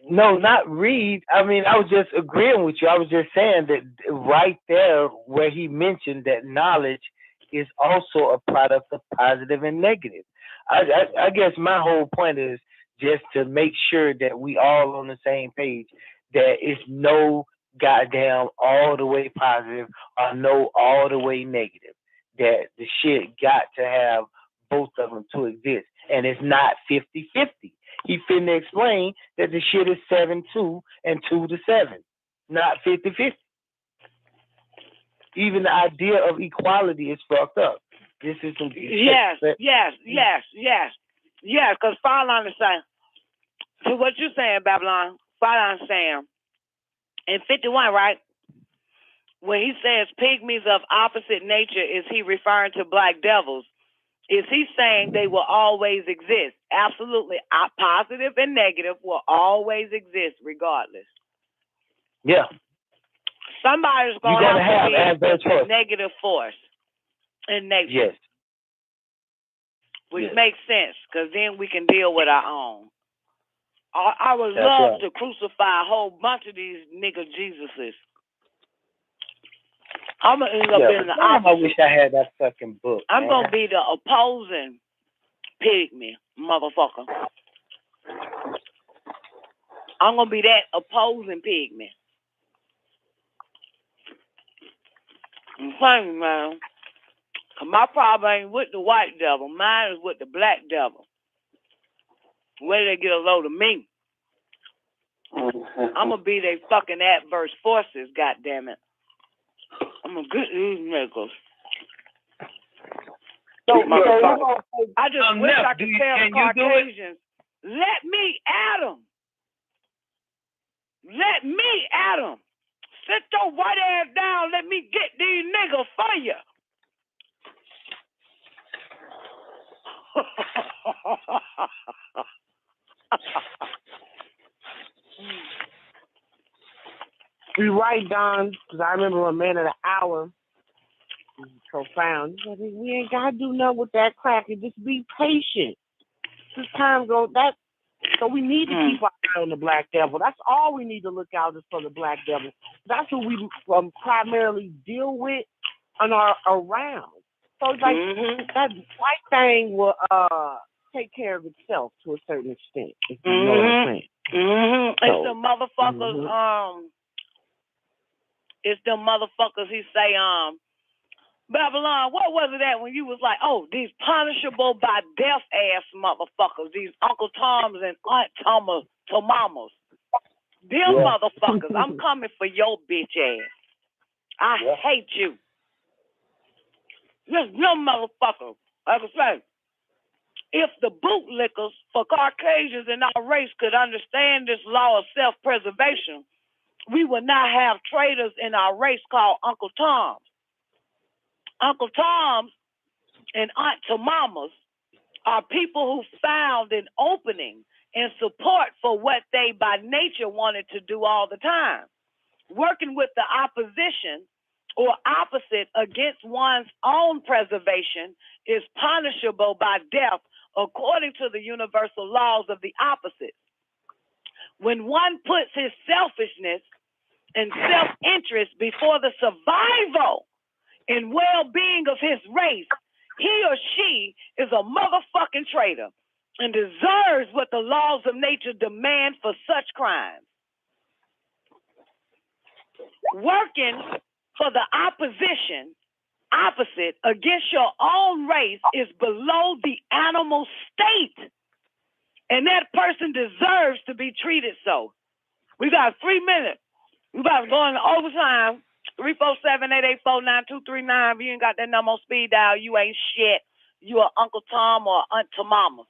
No, not read. I mean, I was just agreeing with you. I was just saying that right there where he mentioned that knowledge is also a product of positive and negative. I guess my whole point is just to make sure that we all on the same page, that it's no goddamn all the way positive or no all the way negative. That the shit got to have both of them to exist. And it's not 50-50. He finna explain that the shit is 7-2 and 2-7, not 50-50. Even the idea of equality is fucked up. This is some
yes, because follow understand. So what you saying, Babylon? Follow understand. In 51, right? When he says pygmies of opposite nature, is he referring to black devils? Is he saying they will always exist? Absolutely. Positive and negative will always exist regardless.
Yeah.
Somebody's going to have a negative force in nature.
Yes.
Which makes sense, because then we can deal with our own. I would love to crucify a whole bunch of these nigga Jesuses. I'm going to end up in the opposite.
I wish I had that fucking book.
I'm going to be the opposing pygmy, motherfucker. I'm going to be that opposing pygmy. I'm telling you, man. My problem ain't with the white devil. Mine is with the black devil. Where they get a load of me. I'm going to be their fucking adverse forces, goddammit. I'm going to get these niggas. I just wish I could tell the Caucasians, let me at them. Let me at them. Sit your white ass down. Let me get these niggas for you.
You're right, Don, because I remember a man of the hour. Profound. We ain't got to do nothing with that crack. And just be patient. This time goes that. So we need to keep our eye on the black devil. That's all we need to look out is for the black devil. That's who we primarily deal with and are around. So it's like that white thing will take care of itself to a certain extent. If you know what I'm saying.
It's the motherfuckers. It's the motherfuckers. He say, Babylon, what was it that when you was like, oh, these punishable by death ass motherfuckers, these Uncle Toms and Aunt Tomamas. Them motherfuckers, I'm coming for your bitch ass. I hate you. Just them motherfuckers. Like I say, if the bootlickers for Caucasians in our race could understand this law of self-preservation, we would not have traitors in our race called Uncle Toms. Uncle Toms and Aunt Tomamas are people who found an opening and support for what they by nature wanted to do all the time. Working with the opposition or opposite against one's own preservation is punishable by death according to the universal laws of the opposite. When one puts his selfishness and self-interest before the survival and well-being of his race, he or she is a motherfucking traitor and deserves what the laws of nature demand for such crimes. Working for the opposite against your own race is below the animal state, and that person deserves to be treated so. We got 3 minutes. We about to go into overtime. 347-884-9239. If you ain't got that number on speed dial, you ain't shit. You are Uncle Tom or Aunt Tomama.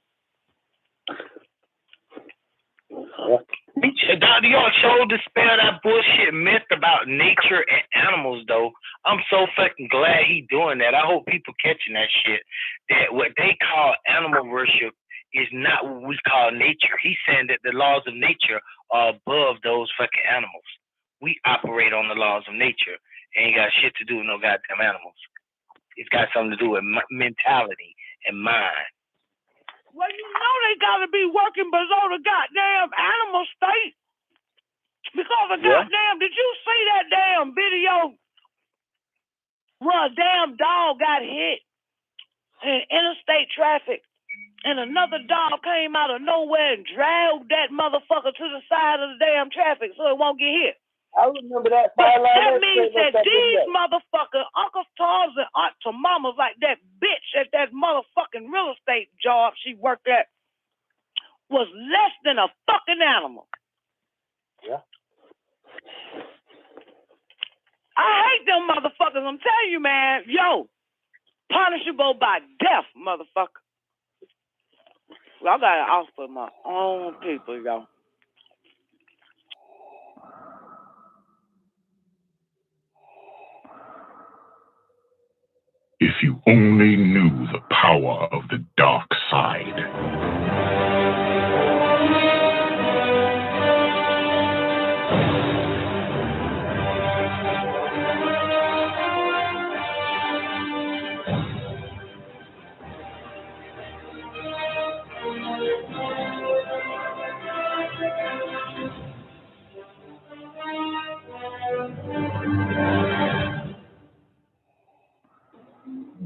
Dr. York showed dispel that bullshit myth about nature and animals, though. I'm so fucking glad he doing that. I hope people catching that shit. That what they call animal worship is not what we call nature. He's saying that the laws of nature are above those fucking animals. We operate on the laws of nature. Ain't got shit to do with no goddamn animals. It's got something to do with mentality and mind.
Well, you know they gotta be working below the goddamn animal state. Because of goddamn, did you see that damn video where a damn dog got hit in interstate traffic and another dog came out of nowhere and dragged that motherfucker to the side of the damn traffic so it won't get hit?
I remember that.
That means that these motherfuckers, Uncle Toms and Aunt Tomamas, like that bitch at that motherfucking real estate job she worked at, was less than a fucking animal.
Yeah.
I hate them motherfuckers. I'm telling you, man. Yo, punishable by death, motherfucker. Well, I got it off for my own people, yo.
If you only knew the power of the dark side.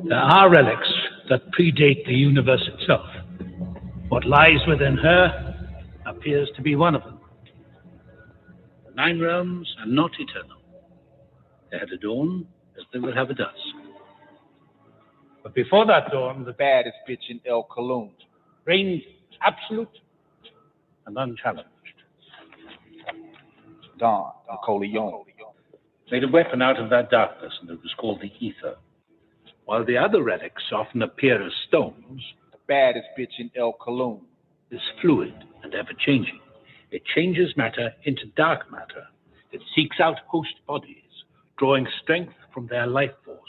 There are relics that predate the universe itself. What lies within her appears to be one of them. The 9 realms are not eternal. They had a dawn as they will have a dusk. But before that dawn, the baddest bitch in El Cologne reigned absolute and unchallenged. Nicoleone made a weapon out of that darkness, and it was called the ether. While the other relics often appear as stones, the baddest bitch in El Cologne is fluid and ever-changing. It changes matter into dark matter. It seeks out host bodies, drawing strength from their life force.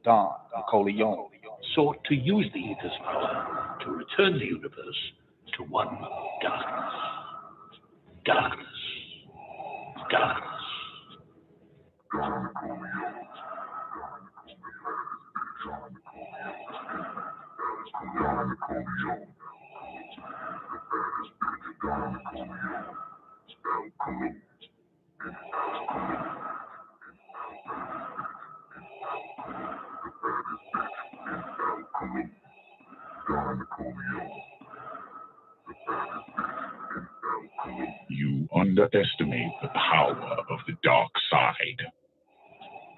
Nicoleone sought to use the ether's power to return the universe to one darkness. Darkness. Darkness.
Nicoleone. Don Nicoleone. The baddest bitch in El Cologne. You underestimate the power of the dark side.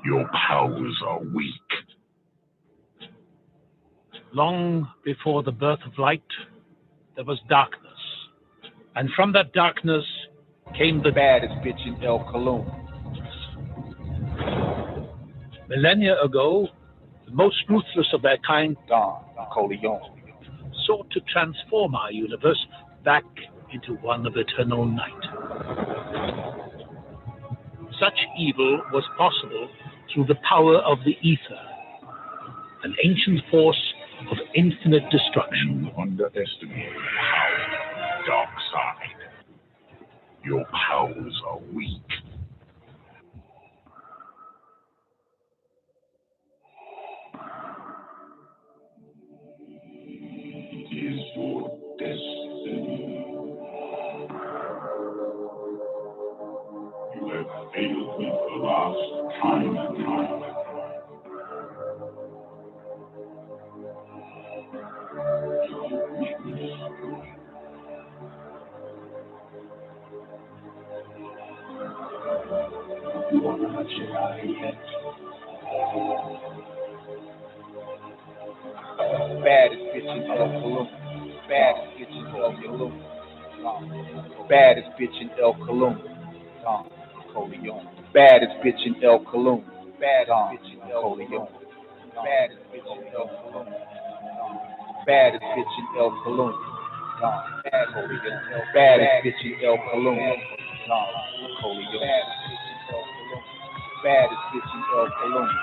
Your powers are weak.
Long before the birth of light, there was darkness. And from that darkness came the
baddest bitch in El Cologne.
Millennia ago, the most ruthless of their kind,
Don Nicoleone,
sought to transform our universe back into one of eternal night. Such evil was possible through the power of the ether, an ancient force of infinite destruction.
You underestimate the power of the dark side. Your powers are weak. It is your destiny. You have failed me the last time and time. You are not Jedi yet.
Baddest bitch in El Cologne. Baddest bitch in El Cologne. Baddest bitch in El Cologne. Don Nicoleone. Baddest bitch in El Cologne. Baddest bitch in El Cologne. Baddest bitch in El Cologne. Baddest bitch in El Cologne. Baddest bitch in El Cologne. Don Nicoleone. Baddest bitch in El Cologne.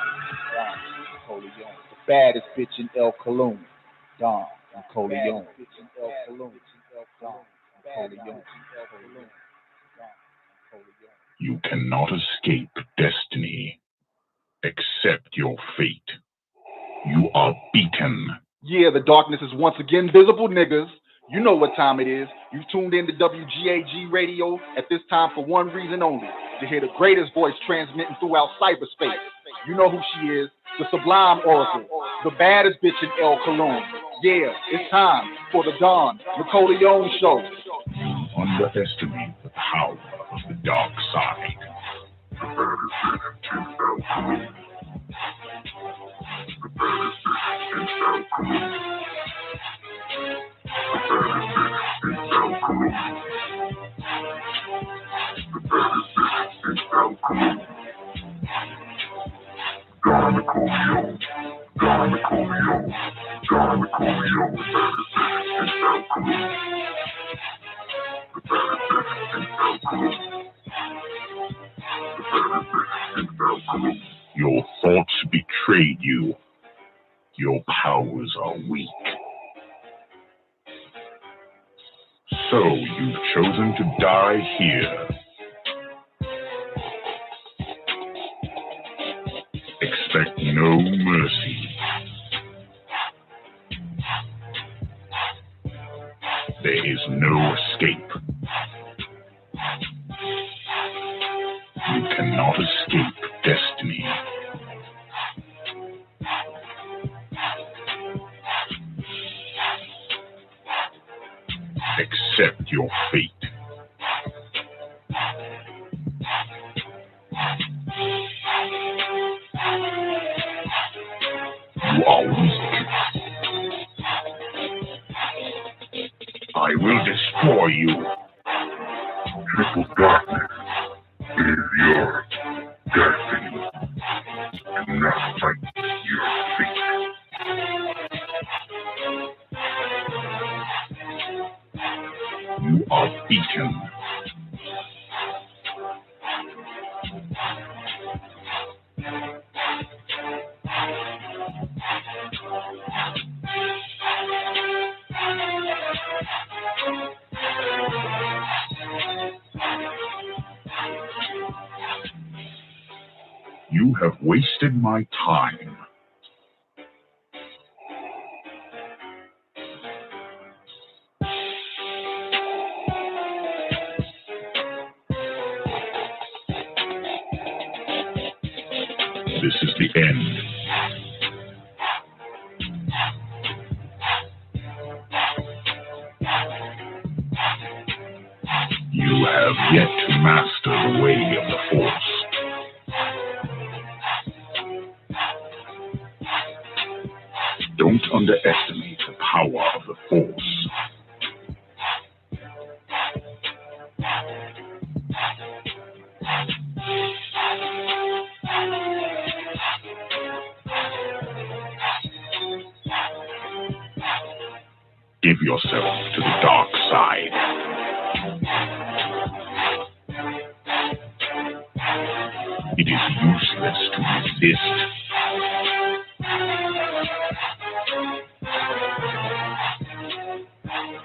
Don Nicoleone. Baddest bitch in El Cologne. Don Nicoleone.
You cannot escape destiny. Accept your fate. You are beaten.
Yeah, the darkness is once again visible, niggas. You know what time it is. You tuned in to WGAG Radio at this time for one reason only, to hear the greatest voice transmitting throughout cyberspace. You know who she is, the Sublime Oracle, the baddest bitch in El Cologne. Yeah, it's time for the Don Nicoleone Show.
You underestimate the power of the dark side. The baddest bitch in El Cologne. The baddest bitch in El Cologne. The baddest bitch in El Cologne. The baddest bitch in El Cologne. Don Nicoleone. Don Nicoleone. Don Nicoleone. The baddest bitch in El Cologne. The baddest bitch in El Cologne. The baddest bitch in El Cologne. Your thoughts betrayed you. Your powers are weak. So you've chosen to die here. Expect no mercy. There is no escape. You cannot escape destiny. Accept your fate. You are weak. I will destroy you. Triple darkness is your destiny. Do not fight your fate. You are beaten. You have wasted my time. This is the end. You have yet to master the way of the Force. Don't underestimate the power of the Force. Give yourself to the dark side. It is useless to resist.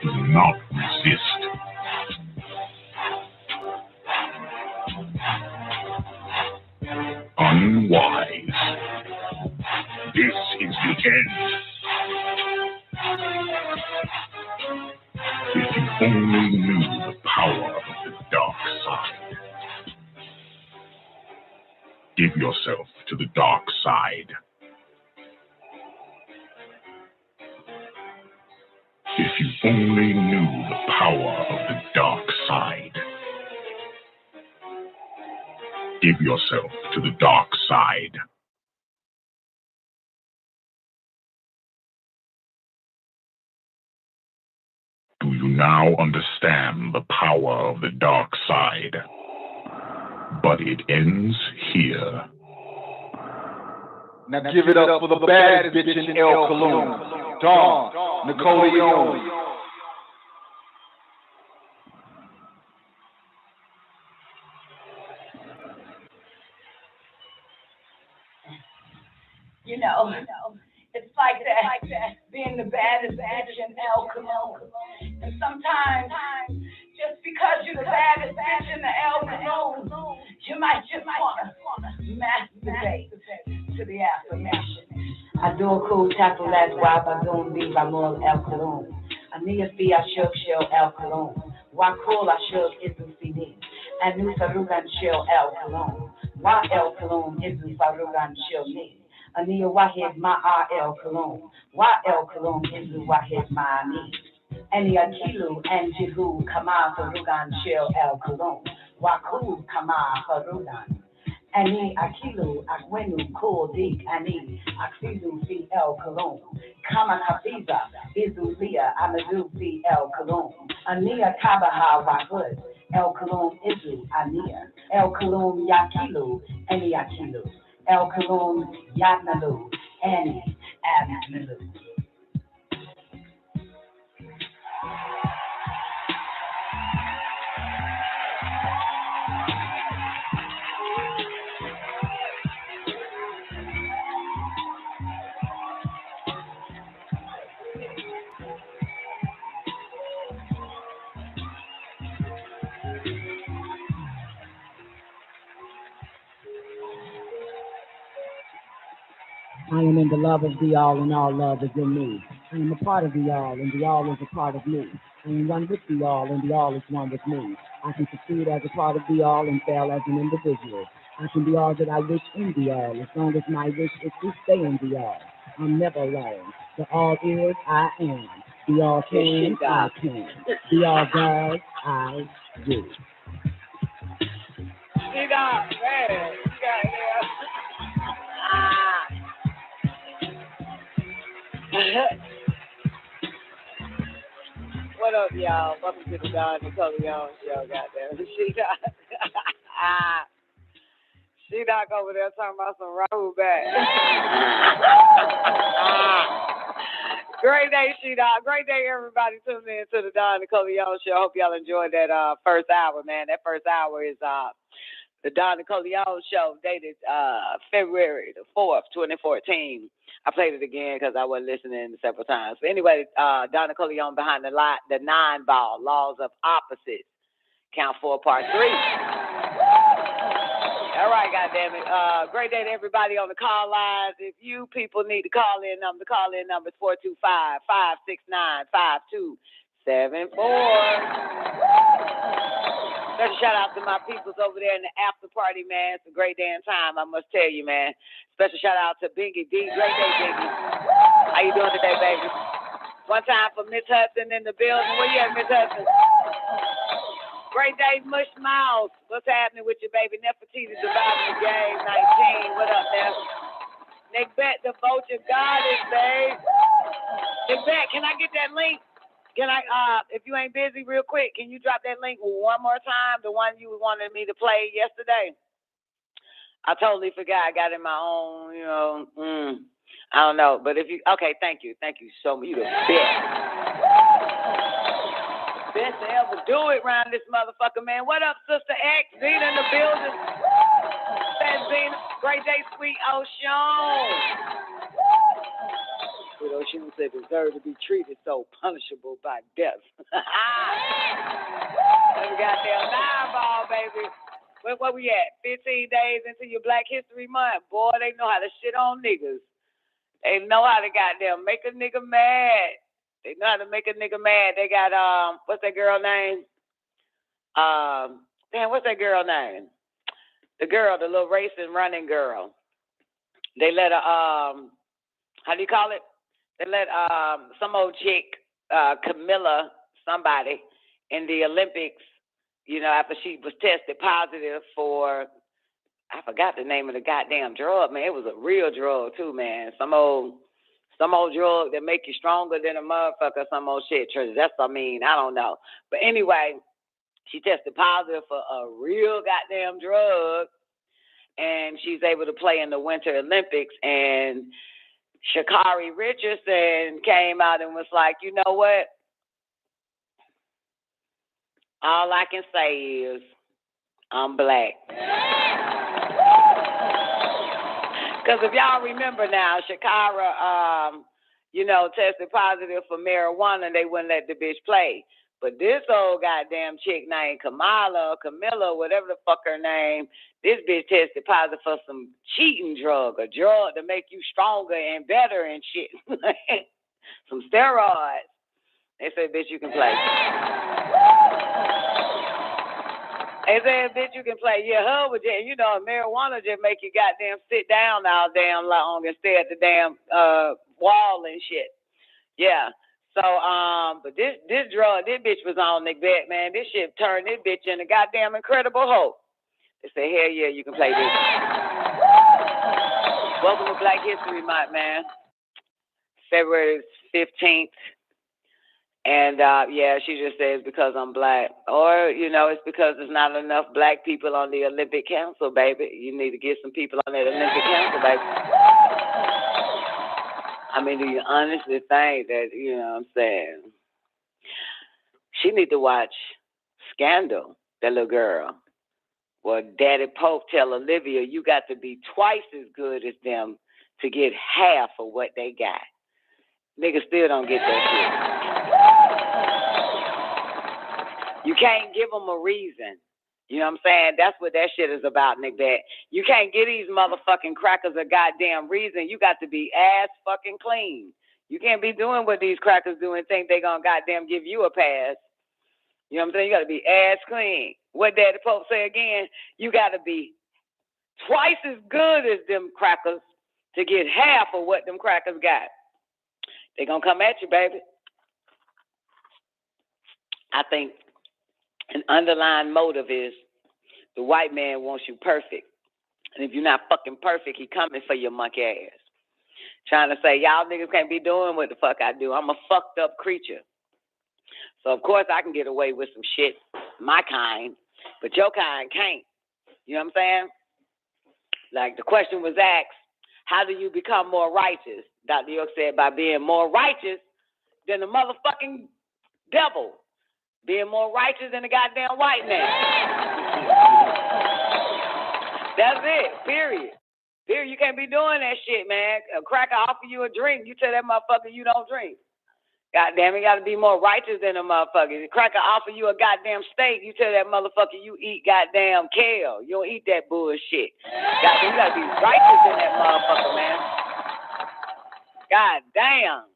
Do not resist. Unwise. This is the end. If you only knew the power of the dark side. Give yourself to the dark side. If you only knew the power of the dark side. Give yourself to the dark side. Do you now understand the power of the dark side? But it ends here.
Now give it up for the baddest bitch in El Cologne, Dawn, Nicoleone.
You know, it's like that, being the baddest bitch in El Cologne. And sometimes, just because you're the baddest bitch in the El Cologne, you might just want to masturbate to the affirmation. I do a cool tackle that's why I don't be by more El Cologne. I need a fee, I shook shell El Cologne. Why cool, I shook is the CD. And new Sarugan shell El Cologne. Why El Cologne is the Sarugan shell me. Ania Wahid Ma El Cologne. Why El Cologne is the Wahid Ma me. Ania Kilu and Jihu Kama Sarugan shell El Cologne. Waku Kama Sarugan. Ani Akilu Akwenu Kul Dik Ani Aksizu Fi El Cologne. Kama Kafiza Izu Lia Amadu Fi El Cologne. Ania Kabaha Wahud. El Cologne Izu Ania. El Cologne Yakilu Ani Akilu. El Cologne Yatnalu Ani Abnalu.
I am in the love of the all, and all love is in me. I am a part of the all, and the all is a part of me. I am one with the all, and the all is one with me. I can succeed as a part of the all and fail as an individual. I can be all that I wish in the all, as long as my wish is to stay in the all. I'm never alone. The all is, I am. The all can, I can. The all does, I do.
You got, man, you got What up, y'all? Welcome to the Don Nicoleone show, goddamn. She knock over there talking about some Rahul back. Great day, She-Dog. Great day, everybody tuning in to the Don Nicoleone show. Hope y'all enjoyed that first hour, man. That first hour is the Don Nicoleone show, dated February the 4th, 2014. I played it again because I wasn't listening several times. But anyway, Don Nicoleone behind the 9-ball, Laws of Opposites. Count 4, part 3. All right, goddammit. Great day to everybody on the call lines. If you people need to call in number, the call in number is 425-569-5274. Special shout out to my peoples over there in the after party, man. It's a great damn time, I must tell you, man. Special shout out to Bingy D. Great day, Bingy. How you doing today, baby? One time for Miss Hudson in the building. Where you at, Miss Hudson? Great Day, Mush Mouse. What's happening with you, baby? Nefertiti surviving the game, 19. What up, Nef? Nick Bet, the Vulture Goddess, babe. Nick Bet, can I get that link? Can I, if you ain't busy real quick, can you drop that link one more time? The one you wanted me to play yesterday? I totally forgot. I got in my own, I don't know. But if you, okay, thank you. Thank you so much. You the best. Best to ever do it around this motherfucker, man. What up, Sister X? Zena in the building. That's Zena. Great Day, Sweet Ocean. Sweet Ocean said deserve to be treated so punishable by death. That's a goddamn 9-ball, baby. Where we at? 15 days into your Black History Month. Boy, they know how to shit on niggas. They know how to goddamn make a nigga mad. They know how to make a nigga mad. They got, what's that girl name? What's that girl name? The girl, the little racing running girl. They let how do you call it? They let some old chick, Camilla, somebody, in the Olympics, after she was tested positive for, I forgot the name of the goddamn drug, man. It was a real drug, too, man. Some old drug that make you stronger than a motherfucker, some old shit. That's what I mean. I don't know. But anyway, she tested positive for a real goddamn drug, and she's able to play in the Winter Olympics. And Sha'Carri Richardson came out and was like, you know what? All I can say is I'm black. Because if y'all remember now, Sha'Carri, tested positive for marijuana, and they wouldn't let the bitch play. But this old goddamn chick named Camilla, whatever the fuck her name, this bitch tested positive for some cheating drug, a drug to make you stronger and better and shit. Some steroids. They said, bitch, you can play. They said, bitch, you can play. Yeah, her with that, marijuana just make you goddamn sit down all damn long and stare at the damn wall and shit. Yeah. So, but this drug, this bitch was on Nick Bet, man. This shit turned this bitch into goddamn Incredible Hulk. They say, hell yeah, you can play this. Welcome to Black History Month, man. February 15th. And, she just says because I'm black. Or, it's because there's not enough black people on the Olympic Council, baby. You need to get some people on that Olympic Council, baby. I mean, do you honestly think that, what I'm saying? She need to watch Scandal, that little girl. Well, Daddy Pope tell Olivia, you got to be twice as good as them to get half of what they got. Niggas still don't get that shit. You can't give them a reason. You know what I'm saying? That's what that shit is about, Nick Bet. You can't give these motherfucking crackers a goddamn reason. You got to be ass fucking clean. You can't be doing what these crackers do and think they gonna goddamn give you a pass. You know what I'm saying? You gotta be ass clean. What Daddy Pope say again? You gotta be twice as good as them crackers to get half of what them crackers got. They gonna come at you, baby. I think an underlying motive is the white man wants you perfect. And if you're not fucking perfect, he coming for your monkey ass. Trying to say, y'all niggas can't be doing what the fuck I do. I'm a fucked up creature. So, of course, I can get away with some shit, my kind, but your kind can't. You know what I'm saying? Like the question was asked, how do you become more righteous? Dr. York said, by being more righteous than the motherfucking devil. Being more righteous than the goddamn white man. That's it, period. Period. You can't be doing that shit, man. A cracker offer you a drink, you tell that motherfucker you don't drink. Goddamn, you gotta be more righteous than a motherfucker. The cracker offer you a goddamn steak, you tell that motherfucker you eat goddamn kale. You don't eat that bullshit. Goddamn, you gotta be righteous in that motherfucker, man. Goddamn.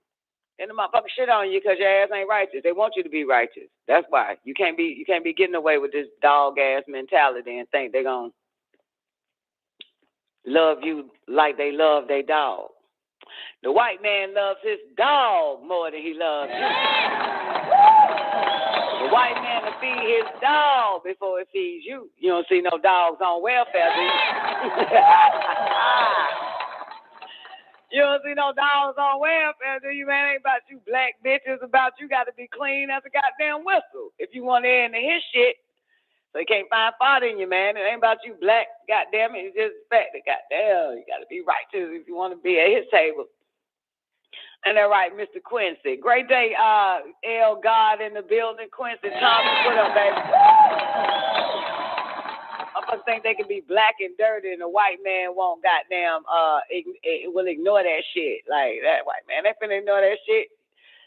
Then the motherfucker shit on you because your ass ain't righteous. They want you to be righteous. That's why. You can't be getting away with this dog ass mentality and think they're gonna love you like they love their dog. The white man loves his dog more than he loves you. The white man to feed his dog before it feeds you. You don't see no dogs on welfare, do you? You don't see no dogs on welfare, do you, man? Ain't about you black bitches. About you got to be clean as a goddamn whistle if you want to end his shit. So you can't find fault in you, man. It ain't about you black, goddamn it. It's just the fact that, goddamn, you got to be righteous if you want to be at his table. And they're right, Mr. Quincy. Great day, L. God in the building. Quincy Thomas, what up, baby? Motherfuckers think they can be black and dirty and the white man won't goddamn, will ignore that shit. Like, that white man, they finna ignore that shit.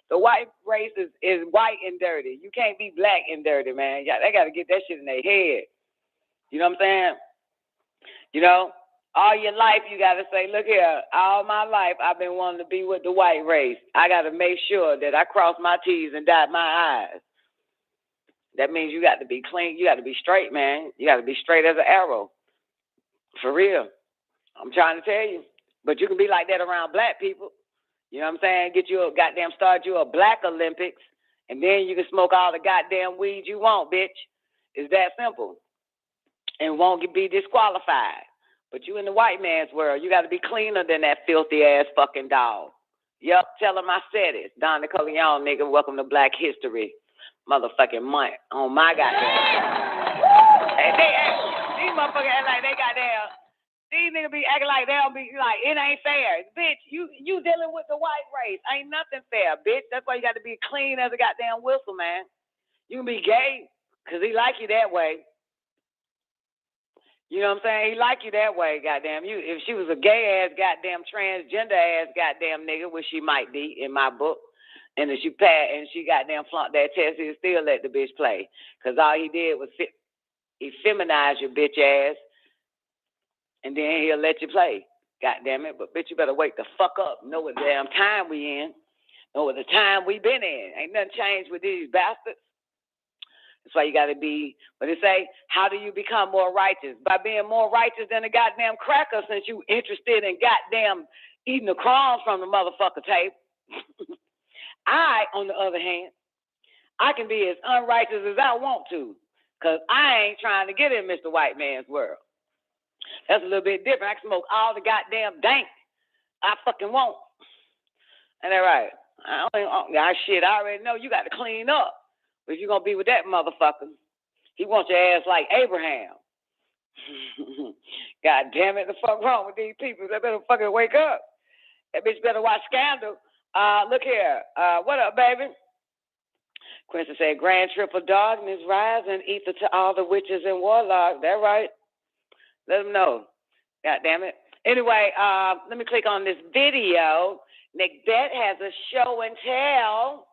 The white race is white and dirty. You can't be black and dirty, man. They got to get that shit in their head. You know what I'm saying? You know? All your life, you got to say, look here, all my life, I've been wanting to be with the white race. I got to make sure that I cross my T's and dot my I's. That means you got to be clean. You got to be straight, man. You got to be straight as an arrow. For real. I'm trying to tell you. But you can be like that around black people. You know what I'm saying? Get you start you a black Olympics, and then you can smoke all the goddamn weed you want, bitch. It's that simple. And won't be disqualified. But you in the white man's world, you got to be cleaner than that filthy ass fucking dog. Yup, tell him I said it. Don Nicoleone, nigga, welcome to Black History motherfucking month on my goddamn. Hey, these motherfuckers act like they goddamn. These niggas be acting like they don't be like, it ain't fair. Bitch, you dealing with the white race. Ain't nothing fair, bitch. That's why you got to be clean as a goddamn whistle, man. You can be gay because he like you that way. You know what I'm saying? He like you that way, goddamn. If she was a gay ass, goddamn transgender ass, goddamn nigga, which she might be in my book, and if she passed and she goddamn flunked that test, he'll still let the bitch play, cause all he did was he feminized your bitch ass, and then he'll let you play. Goddamn it! But bitch, you better wake the fuck up. Know what damn time we in. Know what the time we been in. Ain't nothing changed with these bastards. That's why you got to be, what they say, how do you become more righteous? By being more righteous than a goddamn cracker, since you interested in goddamn eating the crumbs from the motherfucker tape. I, on the other hand, I can be as unrighteous as I want to, because I ain't trying to get in Mr. White Man's world. That's a little bit different. I can smoke all the goddamn dank I fucking want. Ain't that right? I already know you got to clean up. If you're going to be with that motherfucker, he wants your ass like Abraham. God damn it, the fuck wrong with these people? They better fucking wake up. That bitch better watch Scandal. Look here. What up, baby? Quincy said, grand triple darkness rising, ether to all the witches and warlocks. That right? Let them know. God damn it. Anyway, let me click on this video. Nickbet has a show and tell.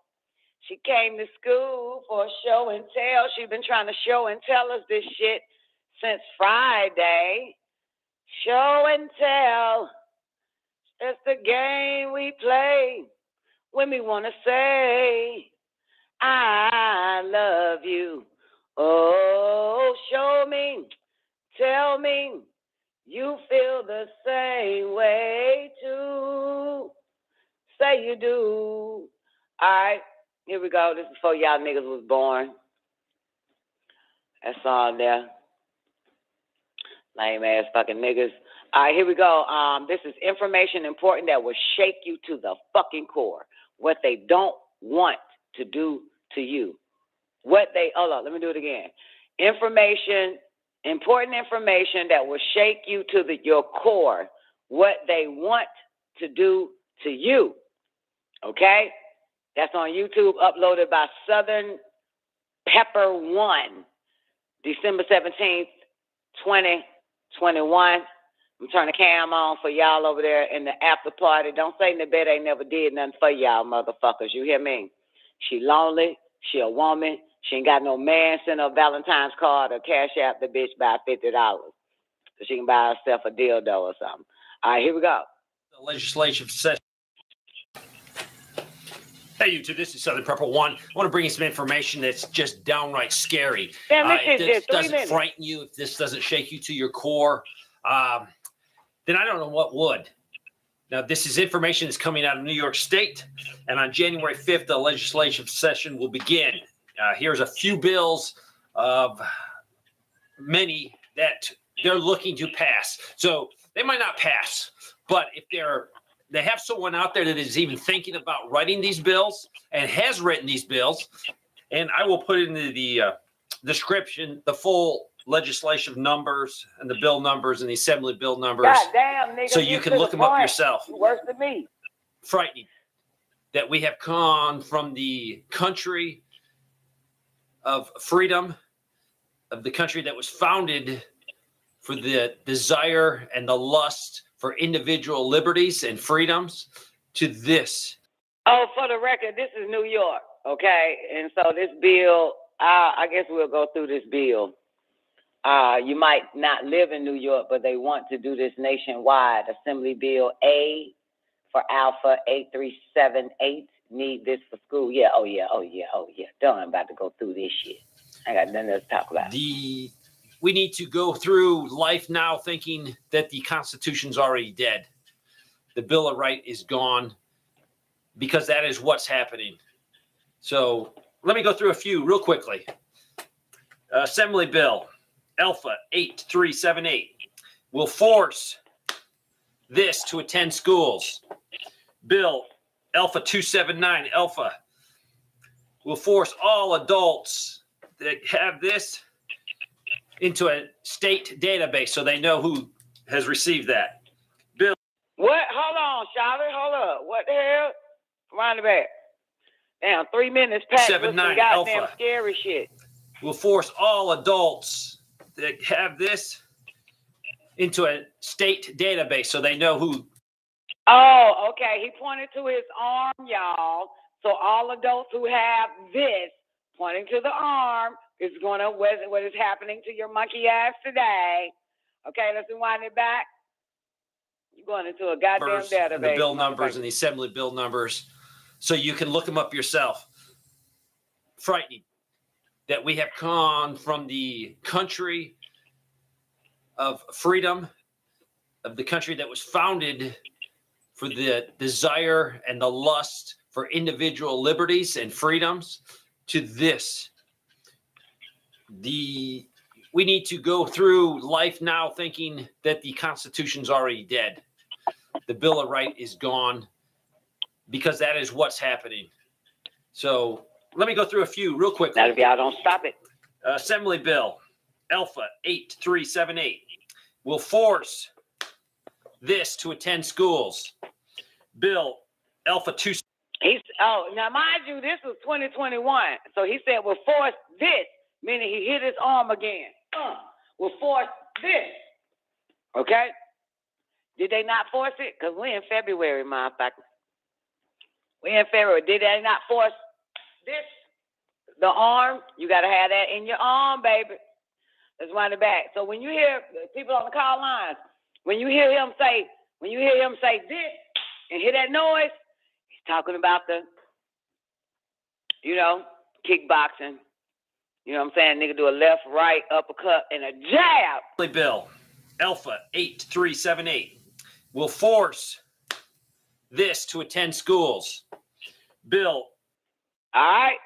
She came to school for a show and tell. She's been trying to show and tell us this shit since Friday. Show and tell. It's the game we play when we want to say, I love you. Oh, show me, tell me, you feel the same way too. Say you do. All right. Here we go. This is before y'all niggas was born. That's all there. Lame ass fucking niggas. All right, here we go. This is information important that will shake you to the fucking core. What they don't want to do to you. Hold on, let me do it again. Important information that will shake you to your core. What they want to do to you. Okay? That's on YouTube, uploaded by Southern Pepper 1, December 17th, 2021. I'm turning the cam on for y'all over there in the after party. Don't say Nibet ain't never did nothing for y'all motherfuckers. You hear me? She lonely. She a woman. She ain't got no man. Send her a Valentine's card or cash out the bitch by $50 so she can buy herself a dildo or something. All right, here we go.
The legislative session. Hey, YouTube, this is Southern Pepper 1. I want to bring you some information that's just downright scary. If this doesn't frighten you, if this doesn't shake you to your core, then I don't know what would. Now, this is information that's coming out of New York State, and on January 5th, the legislative session will begin. Here's a few bills of many that they're looking to pass. So they might not pass, but if they have someone out there that is even thinking about writing these bills and has written these bills, and I will put into the description the full legislative numbers and the bill numbers and the assembly bill numbers.
God damn, nigga.
So you can look them up yourself.
Worse than me.
Frightening that we have gone from the country of freedom, of the country that was founded for the desire and the lust for individual liberties and freedoms, to this.
Oh, for the record, this is New York, okay? And so this bill, I guess we'll go through this bill. You might not live in New York, but they want to do this nationwide. Assembly Bill A for Alpha 8378. Need this for school. Yeah, oh yeah. Done. About to go through this shit. I got nothing else to talk about.
We need to go through life now thinking that the Constitution's already dead. The Bill of Rights is gone, because that is what's happening. So let me go through a few real quickly. Assembly Bill Alpha 8378 will force this to attend schools. Bill Alpha 279 Alpha will force all adults that have this into a state database so they know who has received that. Bill.
What? Hold on, Charlotte. Hold up. What the hell? Round the back. Damn, 3 minutes past.
79
goddamn
Alpha
scary shit.
will force all adults that have this into a state database so they know who.
Oh, okay. He pointed to his arm, y'all. So all adults who have this pointing to the arm is going to, what is happening to your monkey ass today. Okay, let's rewind it back. You're going into a goddamn database.
The bill numbers and the assembly bill numbers, so you can look them up yourself. Frightening that we have gone from the country of freedom, of the country that was founded for the desire and the lust for individual liberties and freedoms, to this. We need to go through life now thinking that the Constitution's already dead. The Bill of Rights is gone, because that is what's happening. So let me go through a few real quickly.
That'll be, I don't stop it.
Assembly Bill Alpha 8378 will force this to attend schools. Bill Alpha 2.
Now mind you, this was 2021. So he said we'll force this, meaning he hit his arm again. We'll force this. Okay? Did they not force it? Because we're in February, motherfucker. We're in February. Did they not force this? The arm? You got to have that in your arm, baby. Let's wind it back. So when you hear people on the call lines, when you hear him say this and hear that noise, he's talking about the, kickboxing. You know what I'm saying? Nigga do a left, right, uppercut, and a jab.
Bill Alpha 8378 will force this to attend schools. Bill.
All right.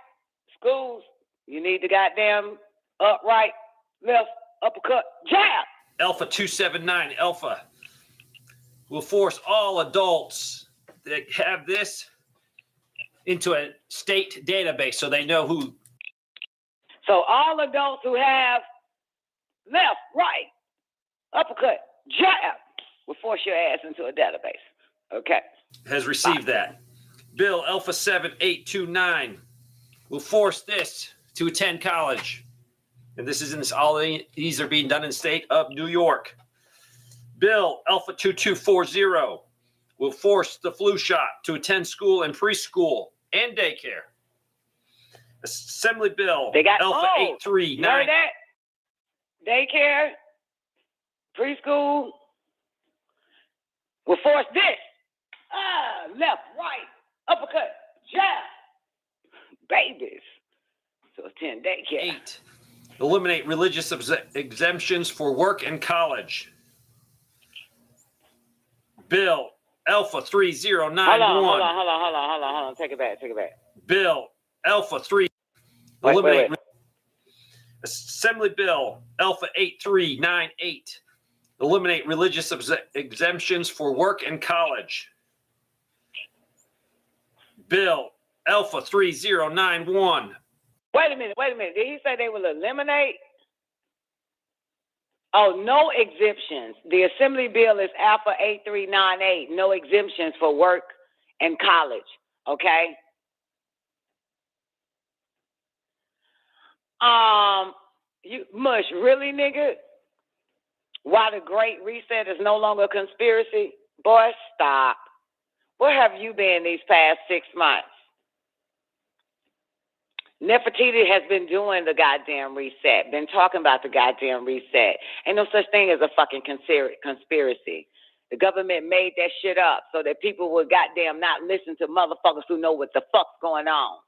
Schools, you need the goddamn upright, left, uppercut, jab.
Alpha 279 Alpha will force all adults that have this into a state database so they know who.
So all adults who have left, right, uppercut, jab will force your ass into a database. Okay.
Has received that. Bill Alpha 7829 will force this to attend college. And this is all these are being done in the state of New York. Bill Alpha 2240 will force the flu shot to attend school and preschool and daycare. Assembly Bill Alpha 839.
You heard that? Daycare, preschool will force this. Left, right, uppercut, jab. Babies. So attend daycare.
8. Eliminate religious exemptions for work and college. Bill Alpha 3091.
Hold on. Take it back.
Bill Alpha 3. Eliminate Assembly Bill Alpha 8398. Eliminate religious exemptions for work and college. Bill Alpha 3091.
Wait a minute. Did he say they will eliminate? Oh, no exemptions. The Assembly Bill is Alpha 8398. No exemptions for work and college. Okay? You mush, really, nigga? Why the Great Reset is no longer a conspiracy? Boy, stop. Where have you been these past 6 months? Nefertiti has been doing the goddamn reset, been talking about the goddamn reset. Ain't no such thing as a fucking conspiracy. The government made that shit up so that people would goddamn not listen to motherfuckers who know what the fuck's going on.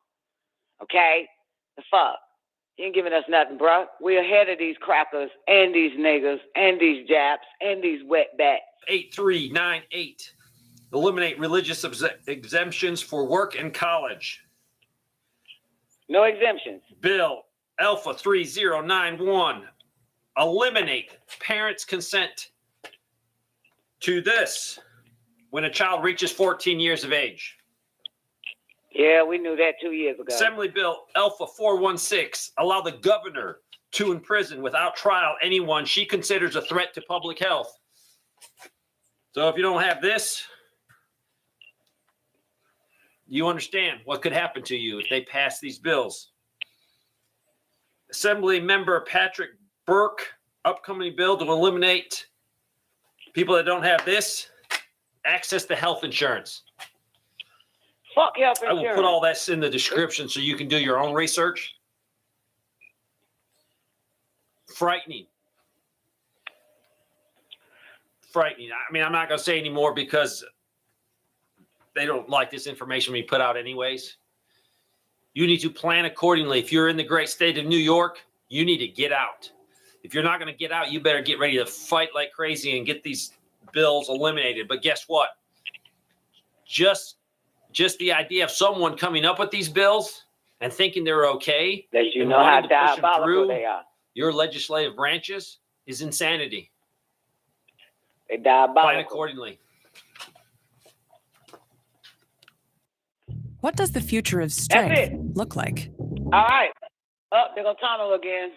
Okay? The fuck? You ain't giving us nothing, bruh. We're ahead of these crackers and these niggas and these Japs and these wetbacks.
8398. Eliminate religious exemptions for work and college.
No exemptions.
Bill Alpha 3091. Eliminate parents' consent to this when a child reaches 14 years of age.
Yeah, we knew that 2 years ago.
Assembly Bill Alpha 416. Allow the governor to imprison without trial anyone she considers a threat to public health. So if you don't have this, you understand what could happen to you if they pass these bills. Assembly Member Patrick Burke, upcoming bill to eliminate people that don't have this, access to health insurance.
Fuck health insurance.
I will put all that in the description so you can do your own research. Frightening. I mean, I'm not going to say anymore because they don't like this information we put out anyways. You need to plan accordingly. If you're in the great state of New York, you need to get out. If you're not going to get out, you better get ready to fight like crazy and get these bills eliminated. But guess what? Just the idea of someone coming up with these bills and thinking they're okay,
that you know how diabolical they are.
Your legislative branches is insanity.
They diabolical.
Plan accordingly.
What does the future of strength look like?
All right. Up, there go Tunnel again.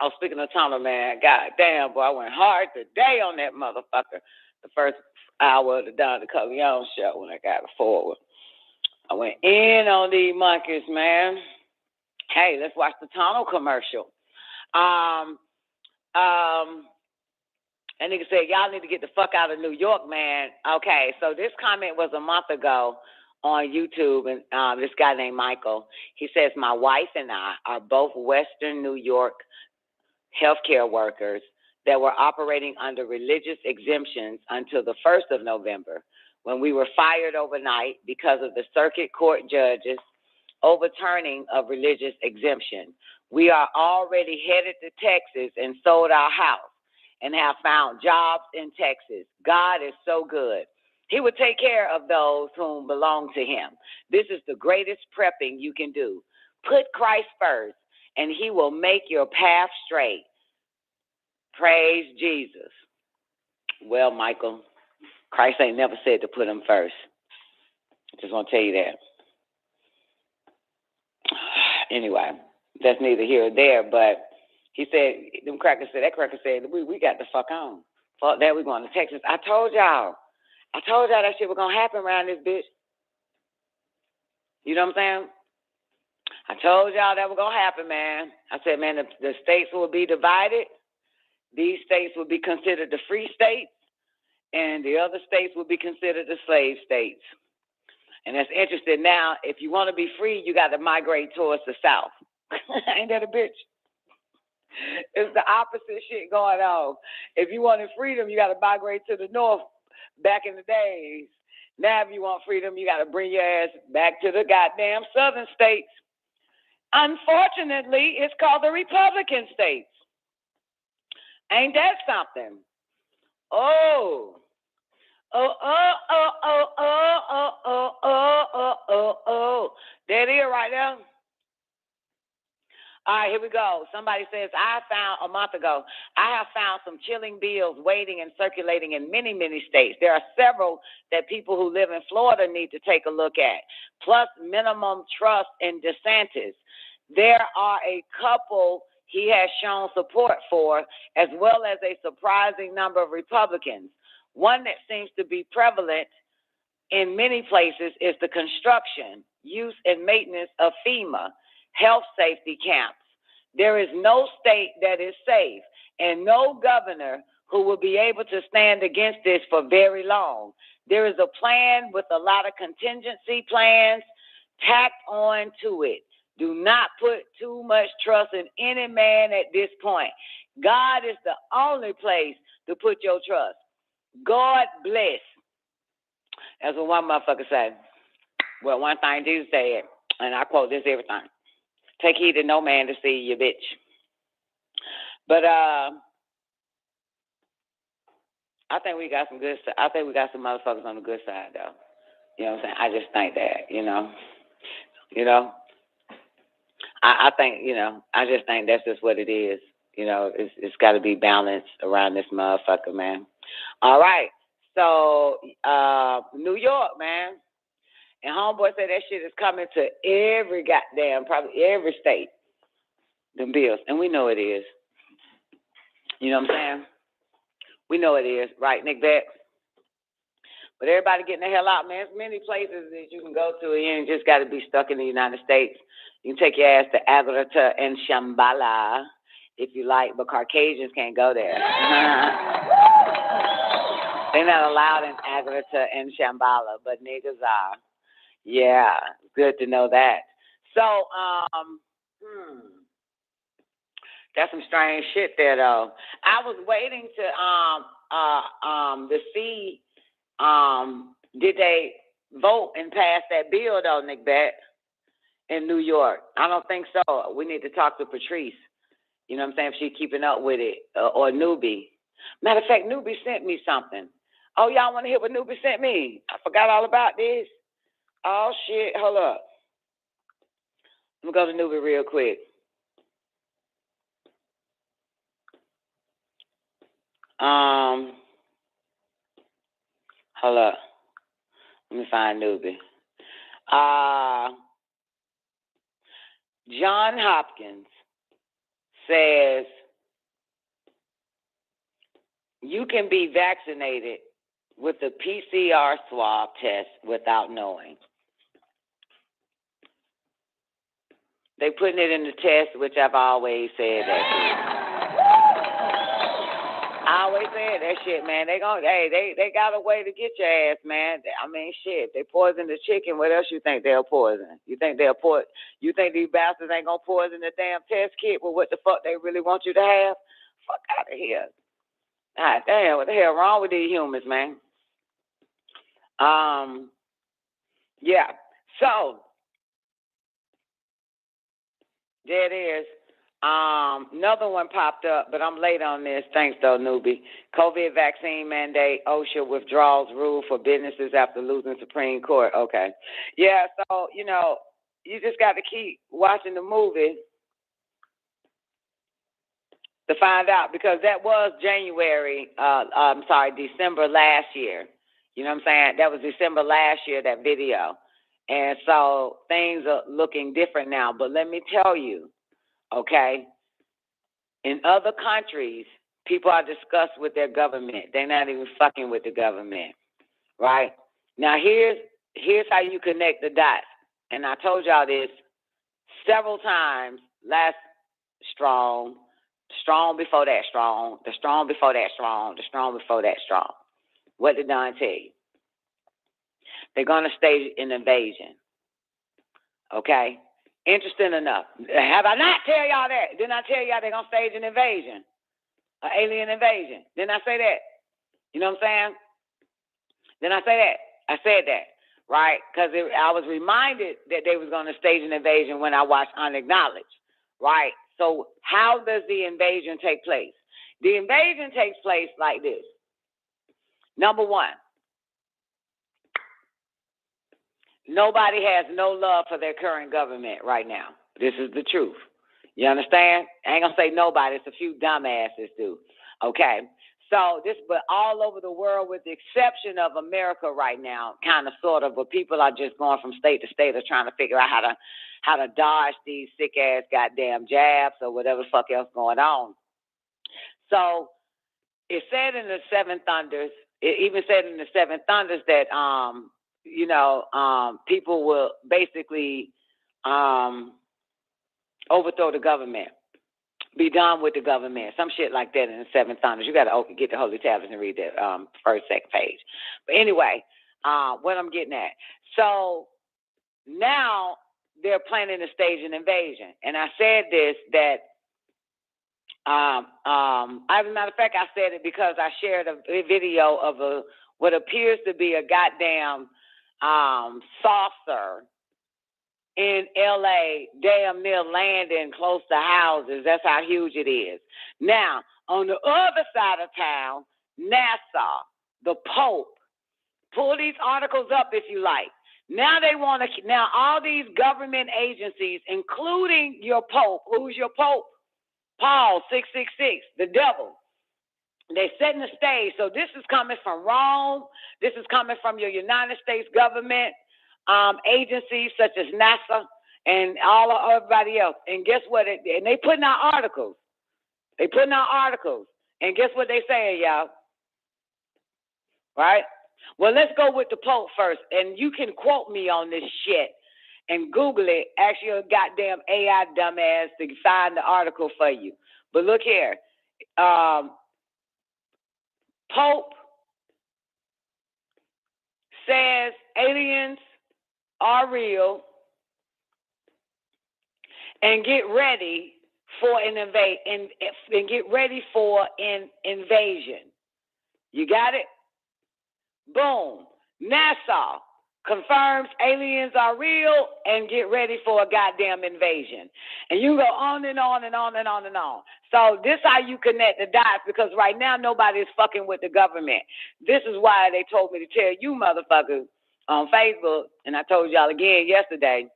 Oh, speaking of Tunnel, man, god damn, boy, I went hard today on that motherfucker. The first hour of the Don Nicoleone show when I got forward. I went in on these monkeys, man. Hey, let's watch the Tunnel commercial. And nigga said, y'all need to get the fuck out of New York, man. Okay, so this comment was a month ago on YouTube, and this guy named Michael. He says, my wife and I are both Western New York healthcare workers that were operating under religious exemptions until the 1st of November, when we were fired overnight because of the circuit court judges overturning of religious exemption. We are already headed to Texas and sold our house and have found jobs in Texas. God is so good. He will take care of those whom belong to him. This is the greatest prepping you can do. Put Christ first, and he will make your path straight. Praise Jesus. Well, Michael, Christ ain't never said to put him first. Just want to tell you that. Anyway, that's neither here or there, but he said, that cracker said, we got the fuck on. Fuck that, we going to Texas. I told y'all that shit was going to happen around this bitch. You know what I'm saying? I told y'all that was going to happen, man. I said, man, the states will be divided. These states will be considered the free states, and the other states will be considered the slave states. And that's interesting. Now, if you want to be free, you got to migrate towards the South. Ain't that a bitch? It's the opposite shit going on. If you wanted freedom, you got to migrate to the North back in the days. Now, if you want freedom, you got to bring your ass back to the goddamn southern states. Unfortunately, it's called the Republican states. Ain't that something? Oh. There it is right now.
All right, here we go. Somebody says, a month ago, I have found some chilling bills waiting and circulating in many, many states. There are several that people who live in Florida need to take a look at, plus minimum trust in DeSantis. There are a couple he has shown support for, as well as a surprising number of Republicans. One that seems to be prevalent in many places is the construction, use, and maintenance of FEMA health safety camps. There is no state that is safe and no governor who will be able to stand against this for very long. There is a plan with a lot of contingency plans tacked on to it. Do not put too much trust in any man at this point. God is the only place to put your trust. God bless. That's what one motherfucker said. Well, one thing Jesus said, and I quote this every time. Take heed to no man to see you, bitch. But I think we got some good. I think we got some motherfuckers on the good side, though. You know what I'm saying? I just think that, you know. I think, I just think that's just what it is. It's got to be balanced around this motherfucker, man. All right. So New York, man. And homeboy said that shit is coming to every goddamn, probably every state, them bills. And we know it is. You know what I'm saying? We know it is. Right, Nick Beck? But everybody getting the hell out, man. There's many places that you can go to. And you ain't just got to be stuck in the United States. You can take your ass to Agartha and Shambhala if you like, but Caucasians can't go there. They're not allowed in Agartha and Shambhala, but niggas are. Yeah, good to know that. So, that's some strange shit there, though. I was waiting to see, did they vote and pass that bill, though, Nick Beck, in New York? I don't think so. We need to talk to Patrice. You know what I'm saying? If she's keeping up with it, or Newbie. Matter of fact, Newbie sent me something. Oh, y'all want to hear what Newbie sent me? I forgot all about this. Oh, shit. Hold up. Let me go to Newbie real quick. Hold up. Let me find Newbie. John Hopkins says you can be vaccinated with a PCR swab test without knowing. They putting it in the test, which I've always said that shit. I always said that shit, man. They got a way to get your ass, man. I mean, shit. They poison the chicken. What else you think they'll poison? You think You think these bastards ain't gonna poison the damn test kit with what the fuck they really want you to have? Fuck out of here. God damn, what the hell wrong with these humans, man? Yeah. So there it is. Another one popped up, but I'm late on this. Thanks, though, Newbie. COVID vaccine mandate. OSHA withdraws rule for businesses after losing Supreme Court. Okay. Yeah, so, you just got to keep watching the movie to find out, because that was December last year. You know what I'm saying? That was December last year, that video. And so things are looking different now. But let me tell you, okay, in other countries, people are disgusted with their government. They're not even fucking with the government, right? Now, here's how you connect the dots. And I told y'all this several times last strong before that strong, the strong before that strong, the strong before that strong. What did Don tell you? They're going to stage an invasion, okay? Interesting enough. Have I not tell y'all that? Didn't I tell y'all they're going to stage an invasion? An alien invasion. Didn't I say that? You know what I'm saying? Didn't I say that? I said that, right? Because I was reminded that they was going to stage an invasion when I watched Unacknowledged, right? So how does the invasion take place? The invasion takes place like this. Number one, nobody has no love for their current government right now. This is the truth. You understand? I ain't gonna say nobody. It's a few dumbasses do. Okay. So this, but all over the world, with the exception of America right now, kind of, sort of, but people are just going from state to state or trying to figure out how to dodge these sick ass goddamn jabs or whatever the fuck else going on. So it said in the Seven Thunders, it even said in the Seven Thunders that people will basically overthrow the government. Be done with the government, some shit like that in the Seven Thunders. You got to get the Holy Tablets and read that first, second page. But anyway, what I'm getting at. So now they're planning to stage an invasion. And I said this, that, as a matter of fact, I said it because I shared a video of what appears to be a goddamn saucer in LA, damn near landing close to houses. That's how huge it is. Now, on the other side of town, NASA, the Pope, pull these articles up if you like. Now they want to, now all these government agencies, including your Pope, who's your Pope? Paul 666, the devil. They're setting the stage. So this is coming from Rome. This is coming from your United States government. Agencies such as NASA and everybody else. And guess what? And they putting out articles. And guess what they saying, y'all? Right? Well, let's go with the Pope first. And you can quote me on this shit and Google it. Ask your goddamn AI dumbass to find the article for you. But look here. Pope says aliens are real, and get ready for an invasion. You got it? Boom. NASA confirms aliens are real and get ready for a goddamn invasion. And you go on and on and on and on and on. So this how you connect the dots, because right now nobody is fucking with the government. This is why they told me to tell you motherfuckers on Facebook, and I told y'all again yesterday,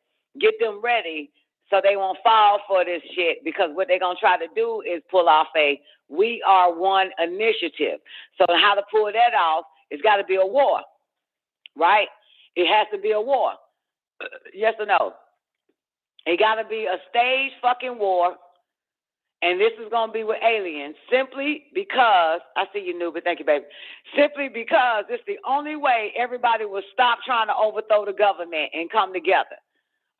get them ready so they won't fall for this shit, because what they're going to try to do is pull off a We Are One initiative. So how to pull that off, it's got to be a war, right? It has to be a war. Yes or no? It got to be a staged fucking war, and this is going to be with aliens, simply because, I see you, Newbie, thank you, baby. Simply because it's the only way everybody will stop trying to overthrow the government and come together,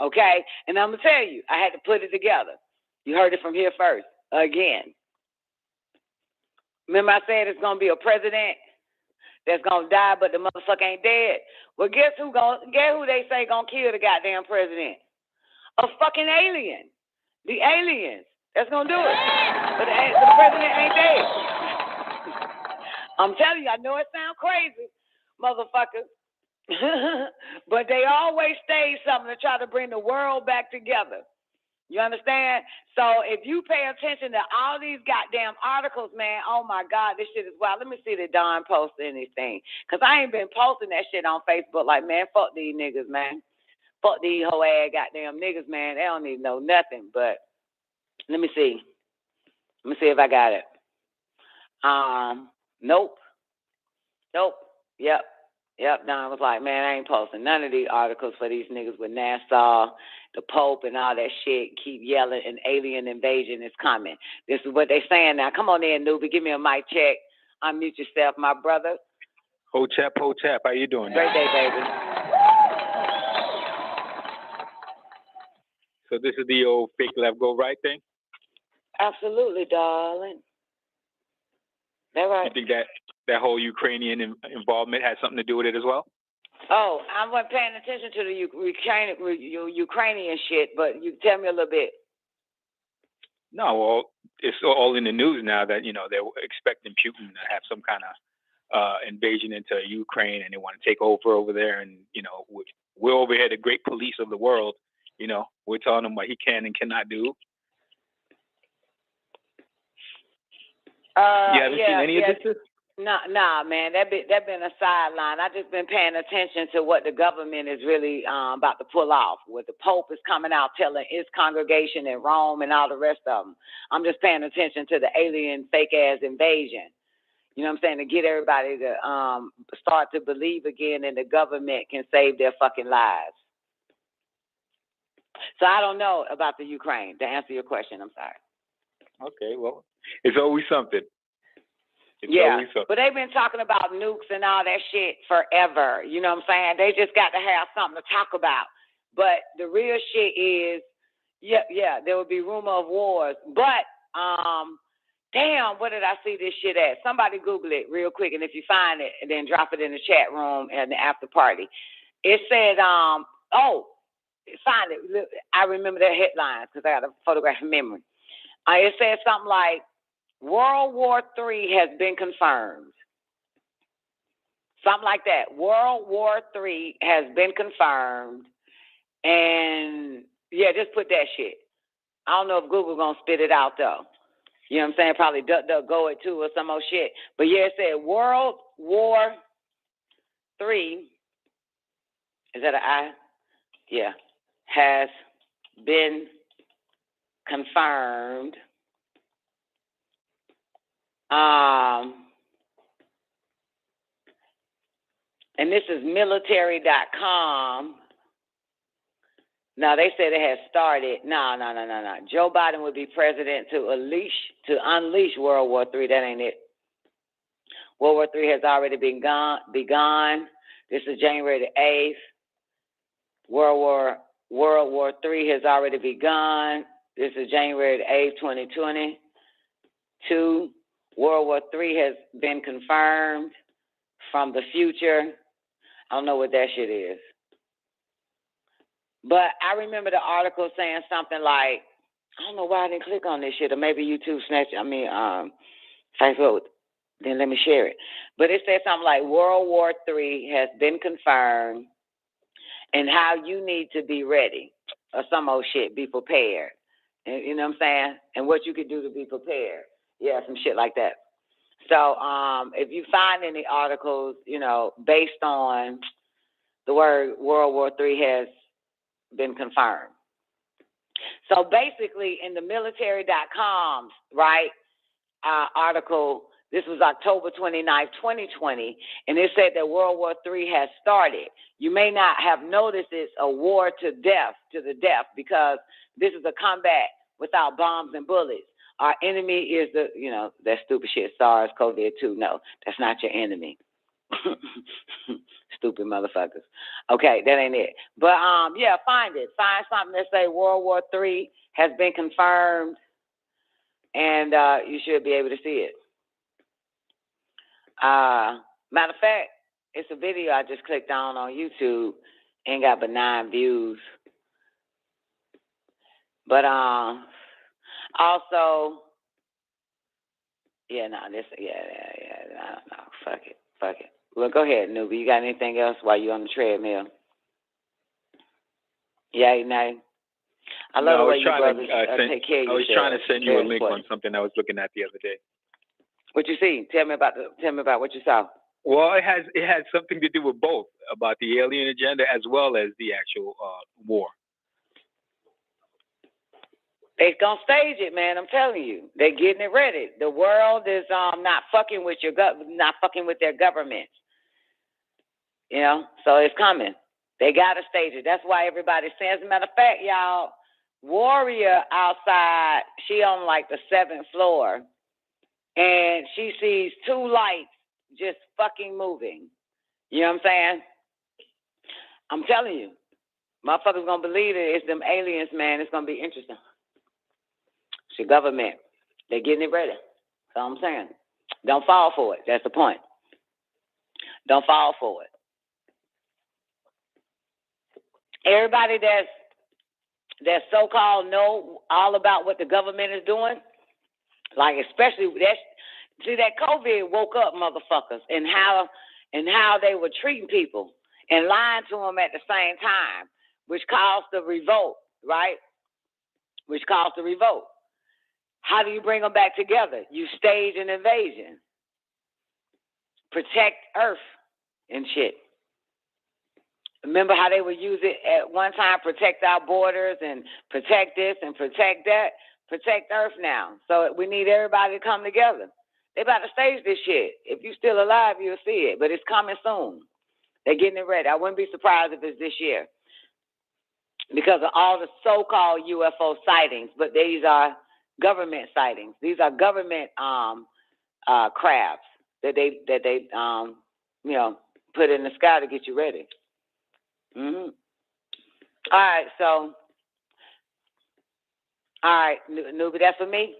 okay? And I'm going to tell you, I had to put it together. You heard it from here first, again. Remember I said it's going to be a president that's going to die, but the motherfucker ain't dead? Well, guess who they say going to kill the goddamn president? A fucking alien. The aliens. That's going to do it. But the president ain't dead. I'm telling you, I know it sounds crazy, motherfuckers. But they always stage something to try to bring the world back together. You understand? So if you pay attention to all these goddamn articles, man, oh my God, this shit is wild. Let me see that Don posted anything. Because I ain't been posting that shit on Facebook like, man, fuck these niggas, man. Fuck these hoe ass goddamn niggas, man. They don't even know nothing. But let me see. Let me see if I got it. Nope. Yep, Don was like, man, I ain't posting none of these articles for these niggas with NASA, the Pope, and all that shit. Keep yelling, an alien invasion is coming. This is what they saying now. Come on in, newbie. Give me a mic check. Unmute yourself, my brother.
Ho chap. How you doing?
Great day, baby.
So this is the old fake left, go right thing?
Absolutely, darling. That right.
You think that whole Ukrainian involvement has something to do with it as well?
Oh, I wasn't paying attention to the Ukrainian shit, but you tell me a little bit.
No, well, it's all in the news now that, they're expecting Putin to have some kind of invasion into Ukraine, and they want to take over there. And, we're over here, the great police of the world. We're telling him what he can and cannot do. You haven't seen any of this?
Nah, man, that been a sideline. I just been paying attention to what the government is really about to pull off. What the Pope is coming out telling his congregation in Rome and all the rest of them. I'm just paying attention to the alien fake ass invasion. You know what I'm saying? To get everybody to start to believe again, and the government can save their fucking lives. So I don't know about the Ukraine. To answer your question, I'm sorry.
Okay, well, it's always something.
But they've been talking about nukes and all that shit forever. You know what I'm saying? They just got to have something to talk about. But the real shit is, there would be rumor of wars. But, damn, where did I see this shit at? Somebody Google it real quick, and if you find it, and then drop it in the chat room and the after party. It said, find it. I remember that headlines because I got a photographic memory. It said something like, World War III has been confirmed. Something like that. World War III has been confirmed. And, just put that shit. I don't know if Google's going to spit it out, though. You know what I'm saying? Probably DuckDuckGo it, too, or some old shit. But, it said World War III, is that an I? Yeah. Has been confirmed. And this is military.com. Now, they said it has started. No. Joe Biden would be president to unleash World War III. That ain't it. World War III has already begun. This is January the 8th. World War III has already begun. This is January the 8th, 2022. World War III has been confirmed from the future. I don't know what that shit is. But I remember the article saying something like, I don't know why I didn't click on this shit, or maybe YouTube Facebook, then let me share it. But it said something like World War III has been confirmed and how you need to be ready, or some old shit, be prepared. And, you know what I'm saying? And what you could do to be prepared. Yeah, some shit like that. So if you find any articles, based on the word World War III has been confirmed. So basically in the military.com, right, article, this was October 29th, 2020, and it said that World War III has started. You may not have noticed it's a war to the death, because this is a combat without bombs and bullets. Our enemy is that stupid shit, SARS, COVID-2. No, that's not your enemy. Stupid motherfuckers. Okay, that ain't it. But, find it. Find something that say World War III has been confirmed, and you should be able to see it. Matter of fact, it's a video I just clicked on YouTube. Ain't got but 9 views. But, also, fuck it. Well, go ahead, newbie. You got anything else while you're on the treadmill? Yeah, no. I love the way you brothers take care of yourself.
I was trying to send you a link on something I was looking at the other day.
What you see? Tell me about what you saw.
Well, it has something to do with both, about the alien agenda as well as the actual war.
They're going to stage it, man. I'm telling you. They're getting it ready. The world is not fucking with their government. So it's coming. They got to stage it. That's why everybody says, as a matter of fact, y'all, Warrior outside, she on like the 7th floor, and she sees 2 lights just fucking moving. You know what I'm saying? I'm telling you. Motherfuckers going to believe it. It's them aliens, man. It's going to be interesting. It's your government. They're getting it ready. That's all I'm saying. Don't fall for it. That's the point. Don't fall for it. Everybody that's so-called know all about what the government is doing, like especially that COVID woke up motherfuckers and how they were treating people and lying to them at the same time, which caused the revolt, right? Which caused the revolt. How do you bring them back together? You stage an invasion. protect Earth and shit. Remember how they would use it at one time, protect our borders and protect this and protect that? Protect Earth now. So we need everybody to come together. They about to stage this shit. If you're still alive, you'll see it. But it's coming soon. They're getting it ready. I wouldn't be surprised if it's this year because of all the so-called UFO sightings. But these are government sightings. These are government crafts that they put in the sky to get you ready. Mm-hmm. All right, newbie, that's for me.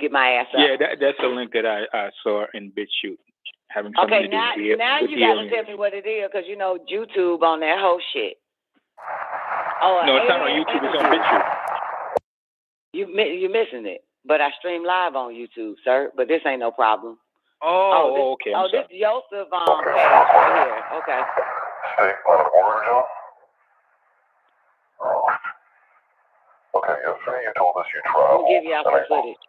Get my ass up.
Yeah, that's a link that I saw in BitChute. Having something to do
now
with
you got to tell me what it is, because you know YouTube on that whole shit. Oh,
no, it's not on YouTube. It's on BitChute.
You're missing it, but I stream live on YouTube, sir. But this ain't no problem.
Okay.
This is Joseph page right here. Okay.
State line of origin. Okay, yesterday you told us you traveled.
I'll give you out some footage.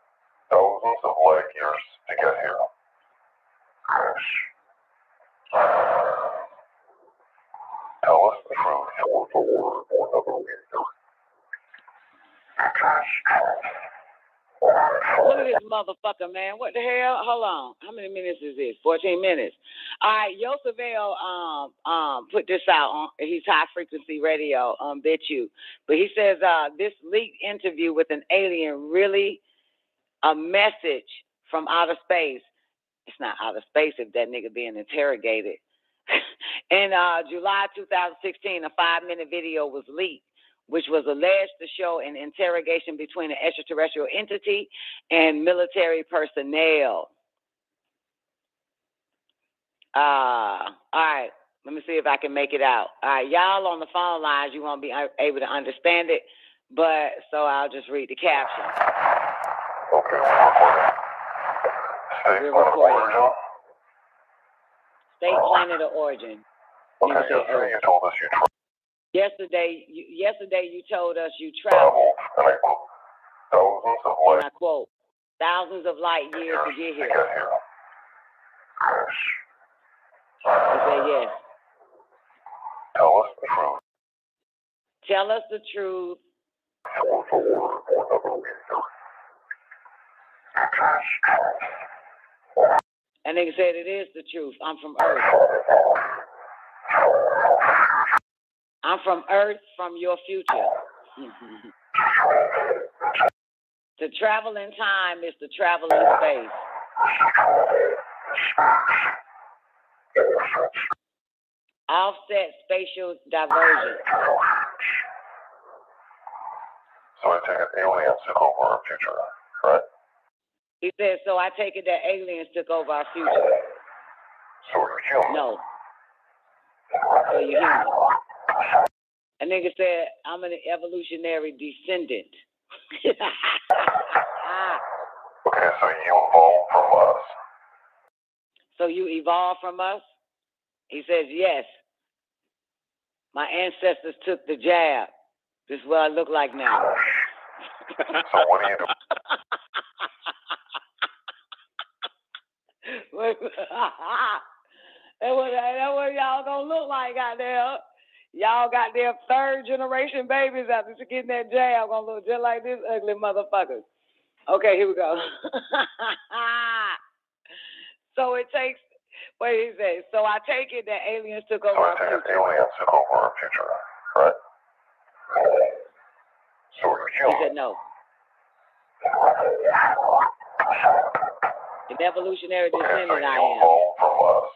Thousands of light years to get here. Tell us the truth, word for word, or another reason.
Look at this motherfucker, man. What the hell? Hold on. How many minutes is this? 14 minutes. All right, Yoseville put this out on his high frequency radio on BitChute. But he says this leaked interview with an alien really a message from outer space. It's not outer space if that nigga being interrogated. In July 2016, a 5-minute video was leaked, which was alleged to show an interrogation between an extraterrestrial entity and military personnel. All right, let me see if I can make it out. All right, y'all on the phone lines, you won't be able to understand it, but so I'll just read the caption.
Okay, we're recording.
State planet of origin.
Okay, yesterday you told us you traveled.
Yesterday you told us you traveled.
Thousands of light.
And I quote, thousands of light years to get here. He said yes.
Tell us the truth.
Tell us the truth.
Word for word, or another reason.
And they said it is the truth. I'm from Earth. I'm from Earth, from your future. To travel in time is to travel in space. Offset spatial diversion.
So I take it aliens took over our future, right?
He said, so I take it that aliens took over our future.
So you're human?
No. So you're human. A nigga said, I'm an evolutionary descendant.
Okay, so you evolved from us.
So you evolved from us? He says, yes. My ancestors took the jab. This is what I look like now.
So what do you do?
That's what y'all gonna look like out there. Y'all got their 3rd generation babies after getting that jab gonna look just like this ugly motherfuckers. Okay, here we go. So it takes, what did he say? So I take it that aliens took over our future.
So I take it aliens took over our future, right? So you're human?
He said no. An evolutionary descendant I am.
From us.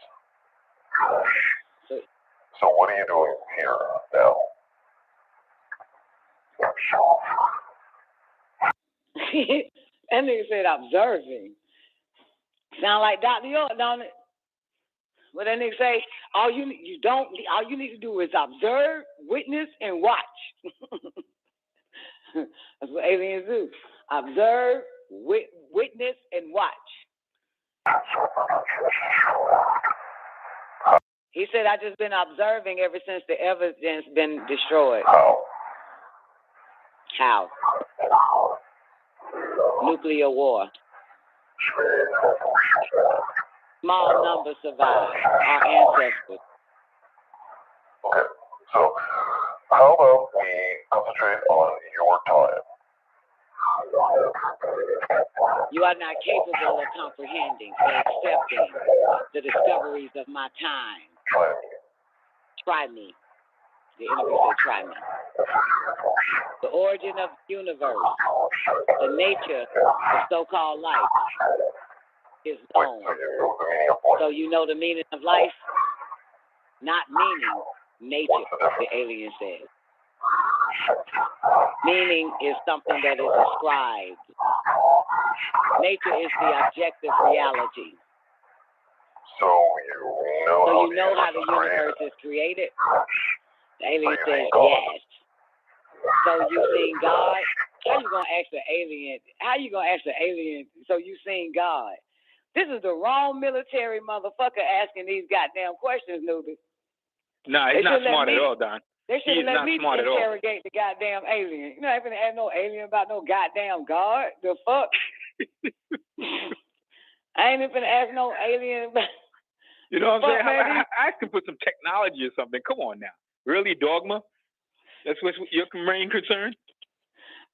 So what are you doing here now?
That nigga said observing. Sound like Dr. York, don't it? What that nigga say? All you need to do is observe, witness, and watch. That's what aliens do. Observe, witness, and watch. He said, I just been observing ever since the evidence been destroyed. How? Nuclear war. Small numbers survive, our ancestors.
Okay, so how about we concentrate on your time?
You are not capable of comprehending or accepting the discoveries of my time. Try me. The interview said, try me. The origin of the universe, the nature of so-called life is known. So you know the meaning of life? Not meaning, nature, the alien says. Meaning is something that is ascribed. Nature is the objective reality.
So you know
how the universe is created? The alien says yes. So you seen God? How you gonna ask the alien? How you gonna ask the alien? So you seen God? This is the wrong military motherfucker asking these goddamn questions, newbie.
No, he's not smart at all, Don.
They should have let me interrogate the goddamn alien. You know, I ain't finna ask no alien about no goddamn God. The fuck? I ain't even finna ask no alien about.
You know what I'm saying? I can put some technology or something. Come on now. Really, dogma? That's what's your main concern?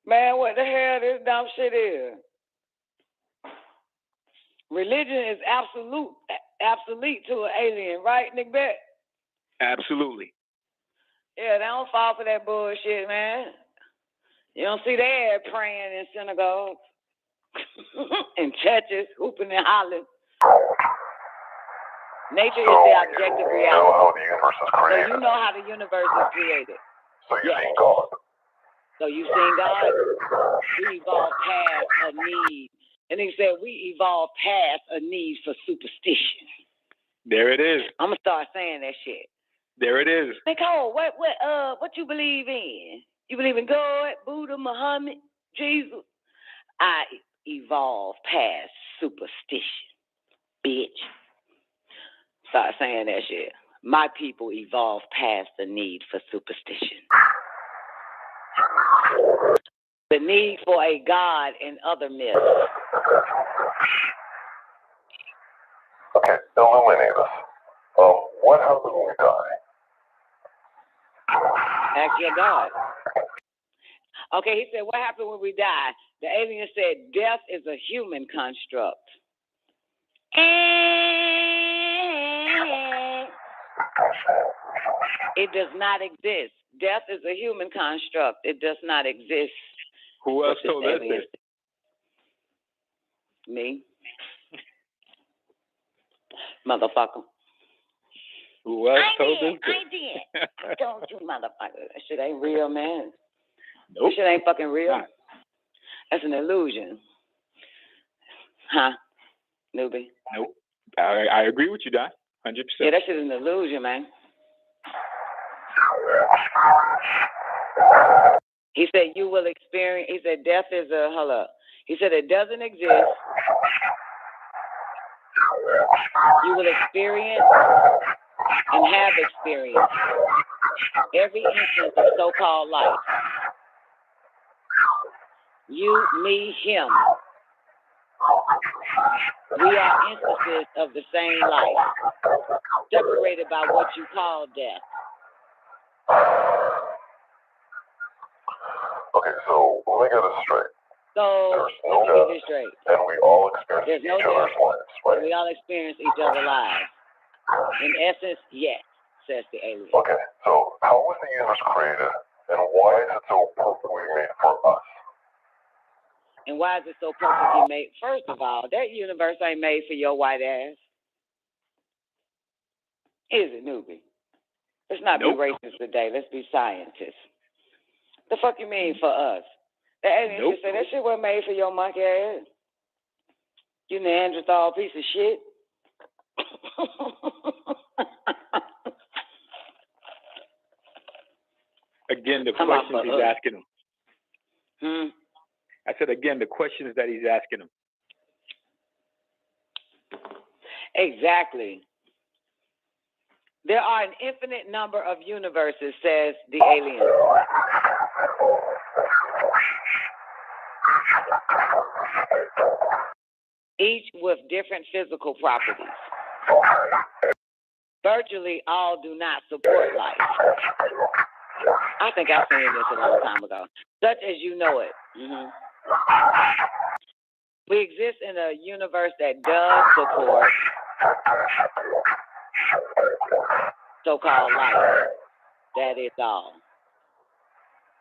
Man, what the hell this dumb shit is? Religion is obsolete to an alien, right, Nick Bet?
Absolutely.
Yeah, they don't fall for that bullshit, man. You don't see their praying in synagogues, in churches, hooping and hollering. Nature is the objective reality. So you know how the universe is created.
So you seen God.
So you seen God? We evolved past a need. And he said we evolved past a need for superstition.
There it is.
I'm gonna start saying that shit.
There it is.
Nicole, what you believe in? You believe in God, Buddha, Muhammad, Jesus? I evolved past superstition, bitch. Start saying that shit. My people evolved past the need for superstition. The need for a God and other myths.
Okay, illuminate us. What happens when we die?
Ask your God. Okay, he said, what happens when we die? The alien said, death is a human construct. It does not exist. Death is a human construct. It does not exist.
Who else told us this?
Me. Motherfucker.
Who else told us this?
I did. Don't you motherfucker. That shit ain't real, man.
Nope.
That shit ain't fucking real. That's an illusion. Huh? Newbie?
Nope. I agree with you, Don. 100%.
Yeah, that shit is an illusion, man. He said you will experience, he said death is hold up. He said it doesn't exist. You will experience and have experienced every instance of so-called life. You, me, him. We are instances of the same life, separated by what you call death.
Okay, so let me get this straight.
So,
there's
let
no
me get this straight.
And we all experience
There's no
each other's lives, right?
We all experience each other's lives. In essence, yes, says the alien.
Okay, so how was the universe created, and why is it so perfectly made for us?
And why is it so perfectly made? First of all, that universe ain't made for your white ass. Is it, newbie? Let's not be racist today. Let's be scientists. The fuck you mean for us? The alien should say that shit wasn't made for your monkey ass. You Neanderthal piece of shit.
Again, the questions he's asking him.
I
said again, the questions that he's asking him.
Exactly. There are an infinite number of universes, says the alien. Each with different physical properties. Virtually all do not support life. I think I said this a long time ago. Such as you know it. Mm-hmm. We exist in a universe that does support so-called life. That is all.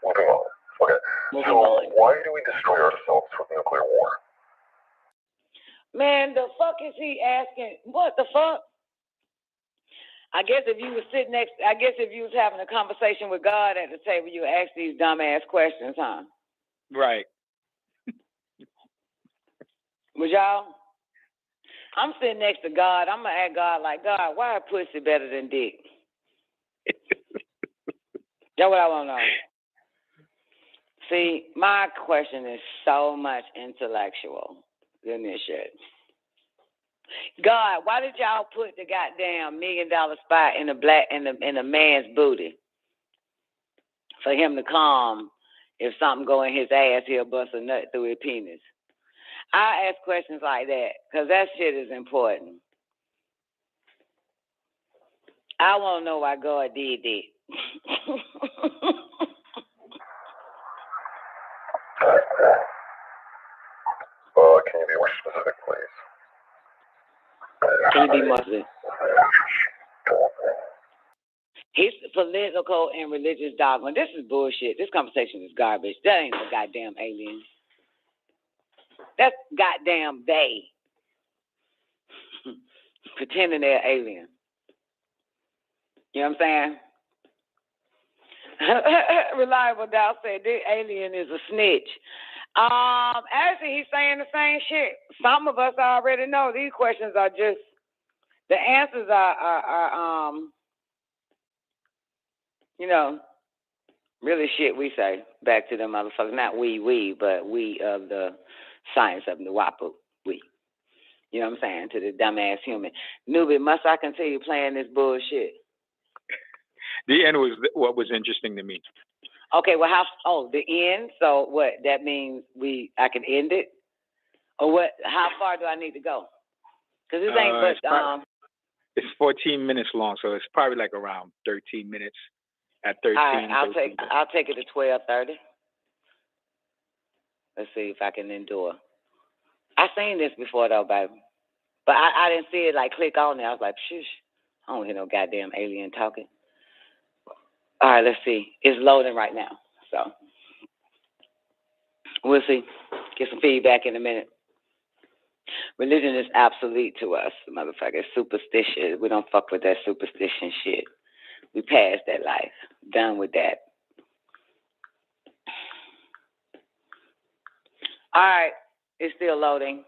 Moving on. Okay.
Moving on.
Why do we destroy ourselves with nuclear war?
Man, the fuck is he asking? What the fuck? I guess if you was having a conversation with God at the table, you would ask these dumbass questions, huh?
Right.
Was y'all? I'm sitting next to God. I'm gonna ask God like, God, why is pussy better than dick? That's what I want to know. See, my question is so much intellectual than this shit. God, why did y'all put the goddamn $1 million spot in a man's booty for him to come? If something go in his ass, he'll bust a nut through his penis. I ask questions like that because that shit is important. I want to know why God did that.
Can you be more specific, please?
Can you be more specific? His political and religious dogma. This is bullshit. This conversation is garbage. That ain't no goddamn alien. That's goddamn they. Pretending they're alien. You know what I'm saying? Reliable Doubt said this alien is a snitch. Actually, he's saying the same shit. Some of us already know these questions are just, the answers are you know, really shit we say back to them motherfuckers. Not we, but we of the science of the WAPU, we. You know what I'm saying? To the dumbass human. Newbie, must I continue playing this bullshit?
The end was what was interesting to me.
Okay, well, the end? So what, that means I can end it? Or what, how far do I need to go? Because this ain't but,
it's 14 minutes long, so it's probably like around 13 minutes. At 13,
all right, I'll take it to 12:30. Let's see if I can endure. I seen this before though, baby, but I didn't see it like click on there. I was like, shush, I don't hear no goddamn alien talking. All right, let's see. It's loading right now, so we'll see. Get some feedback in a minute. Religion is obsolete to us, motherfuckers. Superstition. We don't fuck with that superstition shit. We passed that life. Done with that. All right. It's still loading.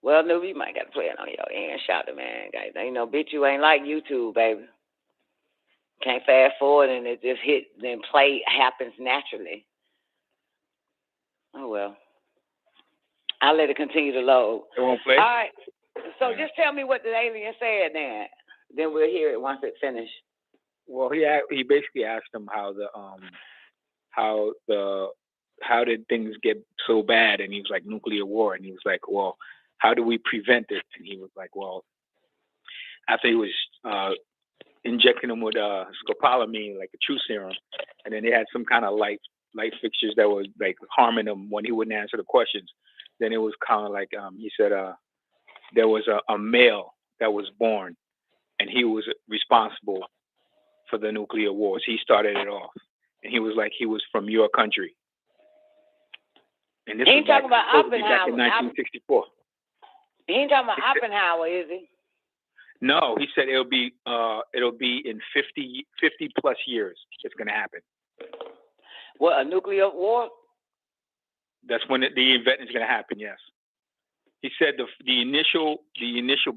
Well, Newbie, you might got to play it on your end. Shout out, man. Guys, you know, bitch, you ain't like YouTube, baby. Can't fast forward and it just hit, then play happens naturally. Oh, well. I'll let it continue to load.
It won't play?
All right. So just tell me what the alien said then. Then we'll hear it once it finished.
Well, he basically asked him how did things get so bad, and he was like nuclear war, and he was like, well, how do we prevent it? And he was like, well, after he was injecting him with scopolamine, like a true serum, and then they had some kind of light fixtures that was like harming him when he wouldn't answer the questions. Then it was kind of like he said there was a male that was born, and he was responsible for the nuclear wars. He started it off, and he was like he was from your country. And this was
talking about Oppenheimer.
Back in 1964.
He ain't talking about Oppenheimer, is he?
No, he said it'll be in 50 plus years. It's going to happen.
What, a nuclear war?
That's when the event is going to happen. Yes. He said the initial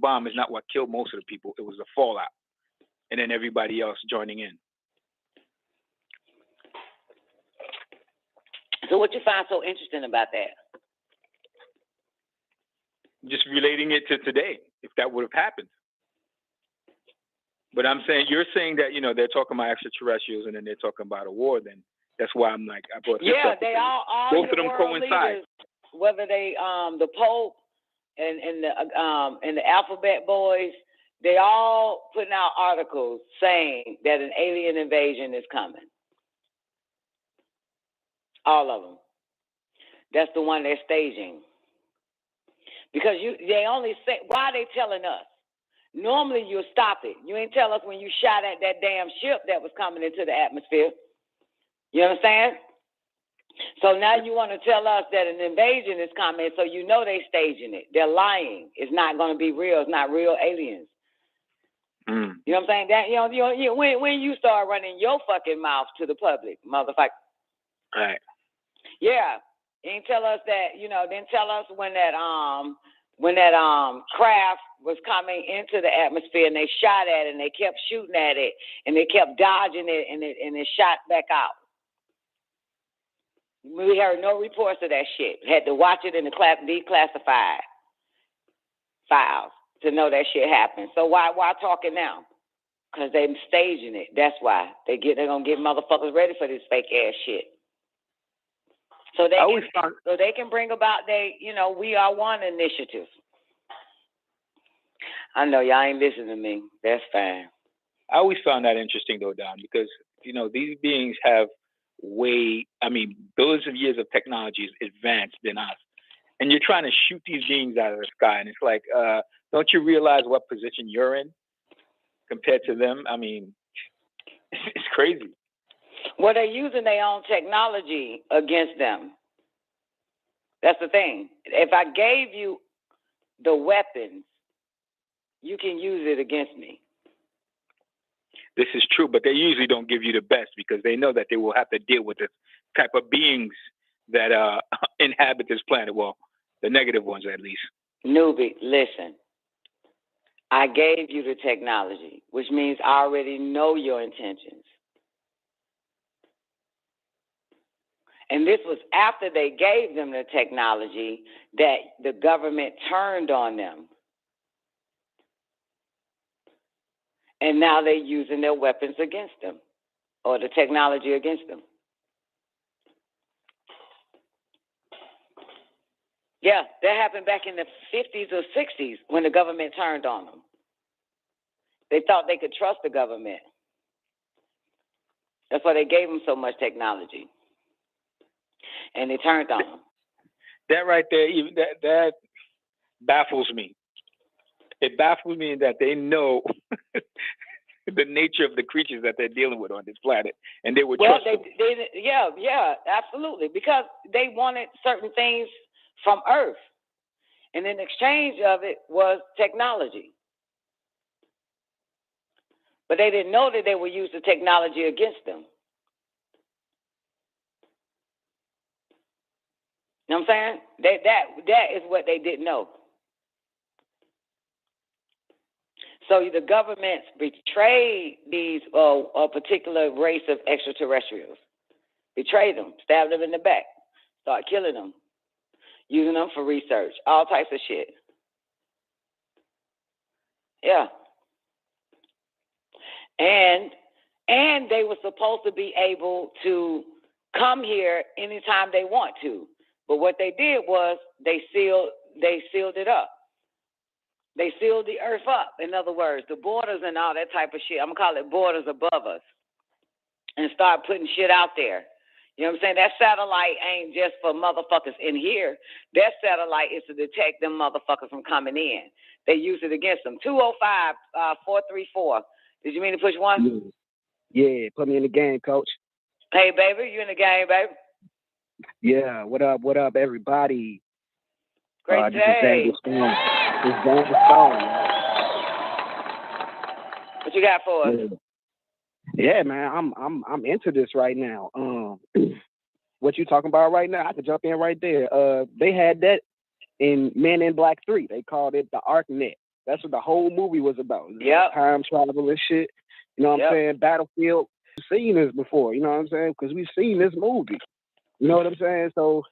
bomb is not what killed most of the people. It was the fallout, and then everybody else joining in.
So what you find so interesting about that?
Just relating it to today, if that would have happened. But I'm saying, you're saying that, they're talking about extraterrestrials and then they're talking about a war, then that's why I'm like, I brought this up.
They all
both of them coincide.
Leaders, whether they, the Pope and the Alphabet Boys, they all putting out articles saying that an alien invasion is coming. All of them. That's the one they're staging. Because they only say, why are they telling us? Normally you'll stop it. You ain't tell us when you shot at that damn ship that was coming into the atmosphere. You understand? So now you want to tell us that an invasion is coming, so you know they staging it. They're lying. It's not going to be real. It's not real aliens. You know what I'm saying? That when you start running your fucking mouth to the public, motherfucker.
Right.
Yeah. You ain't tell us that. Then tell us when that craft was coming into the atmosphere and they shot at it and they kept shooting at it and they kept dodging it and it shot back out. We heard no reports of that shit. Had to watch it in the declassified files to know that shit happened. So why talking now? Because they're staging it. That's why. They're going to get motherfuckers ready for this fake ass shit. So they can bring about We Are One initiative. I know y'all ain't listening to me. That's fine.
I always found that interesting though, Don, because these beings have billions of years of technology is advanced than us, and you're trying to shoot these beings out of the sky, and it's like, don't you realize what position you're in compared to them? I mean, it's crazy.
Well, they're using their own technology against them. That's the thing. If I gave you the weapons, you can use it against me.
This is true, but they usually don't give you the best because they know that they will have to deal with the type of beings that inhabit this planet. Well, the negative ones, at least.
Newbie, listen. I gave you the technology, which means I already know your intentions. And this was after they gave them the technology that the government turned on them. And now they're using their weapons against them, or the technology against them. Yeah, that happened back in the 50s or 60s when the government turned on them. They thought they could trust the government. That's why they gave them so much technology. And they turned on them.
That right there, even that baffles me. It baffles me that they know the nature of the creatures that they're dealing with on this planet, and they would trust them.
Yeah, absolutely, because they wanted certain things from Earth, and in exchange of it was technology. But they didn't know that they would use the technology against them. You know what I'm saying? That is what they didn't know. So the governments betrayed these a particular race of extraterrestrials. Betrayed them, stabbed them in the back, start killing them, using them for research, all types of shit. Yeah. And they were supposed to be able to come here anytime they want to. But what they did was they sealed it up. They sealed the earth up. In other words, the borders and all that type of shit. I'm going to call it borders above us. And start putting shit out there. You know what I'm saying? That satellite ain't just for motherfuckers in here. That satellite is to detect them motherfuckers from coming in. They use it against them. 205-434. Did you mean to push one?
Yeah, put me in the game, coach.
Hey, baby, you in the game, baby?
Yeah, what up, everybody?
Great day.
This is Daniel Stone.
What you got for us?
Yeah, man, I'm into this right now. What you talking about right now? I could jump in right there. They had that in Men in Black 3. They called it the ArcNet. That's what the whole movie was about.
Yeah.
Time travel and shit. You know what I'm saying? Battlefield. We've seen this before. You know what I'm saying? Because we've seen this movie. You know what I'm saying? So,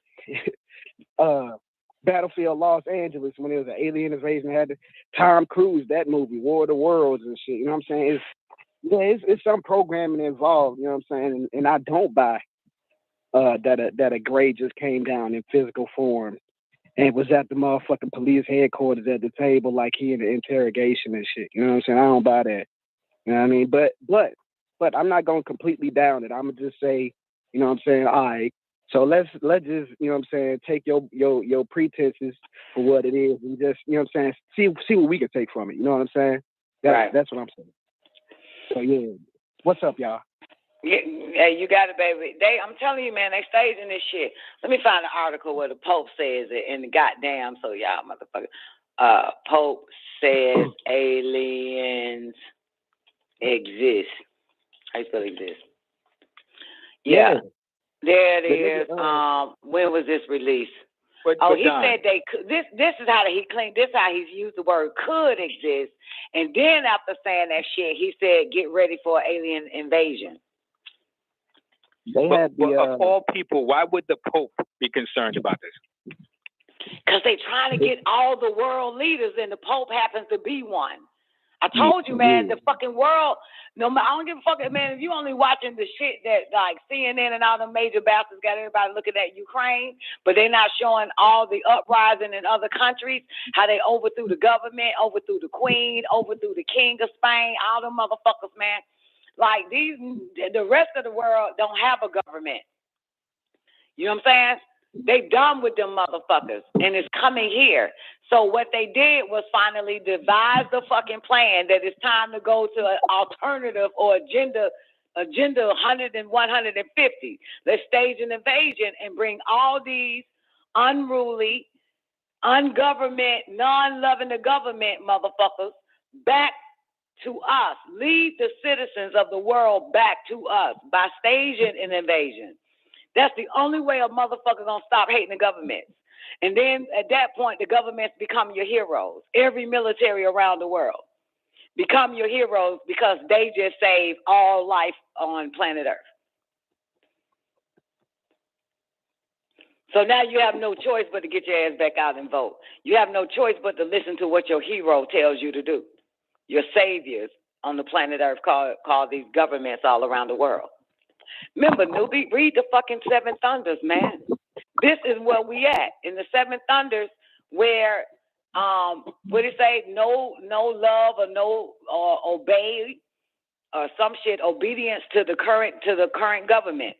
Battlefield Los Angeles, when it was an alien invasion, had Tom Cruise, that movie, War of the Worlds and shit. You know what I'm saying? It's some programming involved. You know what I'm saying? And I don't buy that a gray just came down in physical form and was at the motherfucking police headquarters at the table like he in the interrogation and shit. You know what I'm saying? I don't buy that. You know what I mean? But I'm not gonna completely down it. I'm gonna just say, you know what I'm saying? All right. So let's just, you know what I'm saying, take your pretenses for what it is and just, you know what I'm saying, see what we can take from it. You know what I'm saying? That's what I'm saying. So yeah. What's up, y'all?
Yeah, you got it, baby. I'm telling you, man, they staging this shit. Let me find an article where the Pope says it in the goddamn, so y'all motherfucker. Pope says aliens exist. How you spell exist? Yeah. There it is. When was this released? He said they could. This is how he claimed. This is how he's used the word could exist. And then after saying that shit, he said, "Get ready for alien invasion."
Of all people, why would the Pope be concerned about this?
Because they're trying to get all the world leaders, and the Pope happens to be one. I told you, man, the fucking world. No, I don't give a fuck, man. If you only watching the shit that like CNN and all the major bastards got everybody looking at Ukraine, but they're not showing all the uprising in other countries, how they overthrew the government, overthrew the Queen, overthrew the King of Spain, all them motherfuckers, man. Like the rest of the world don't have a government. You know what I'm saying? They done with them motherfuckers, and it's coming here. So what they did was finally devise the fucking plan that it's time to go to an alternative or agenda 100 and 150. Let's stage an invasion and bring all these unruly, ungovernment, non-loving the government motherfuckers back to us. Lead the citizens of the world back to us by staging an invasion. That's the only way a motherfucker gonna stop hating the government. And then at that point, the governments become your heroes. Every military around the world become your heroes because they just save all life on planet Earth. So now you have no choice but to get your ass back out and vote. You have no choice but to listen to what your hero tells you to do. Your saviors on the planet Earth call these governments all around the world. Remember, newbie, read the fucking Seven Thunders, man. This is where we at in the Seven Thunders, where what do you say? No love or no obey or some shit. Obedience to the current government.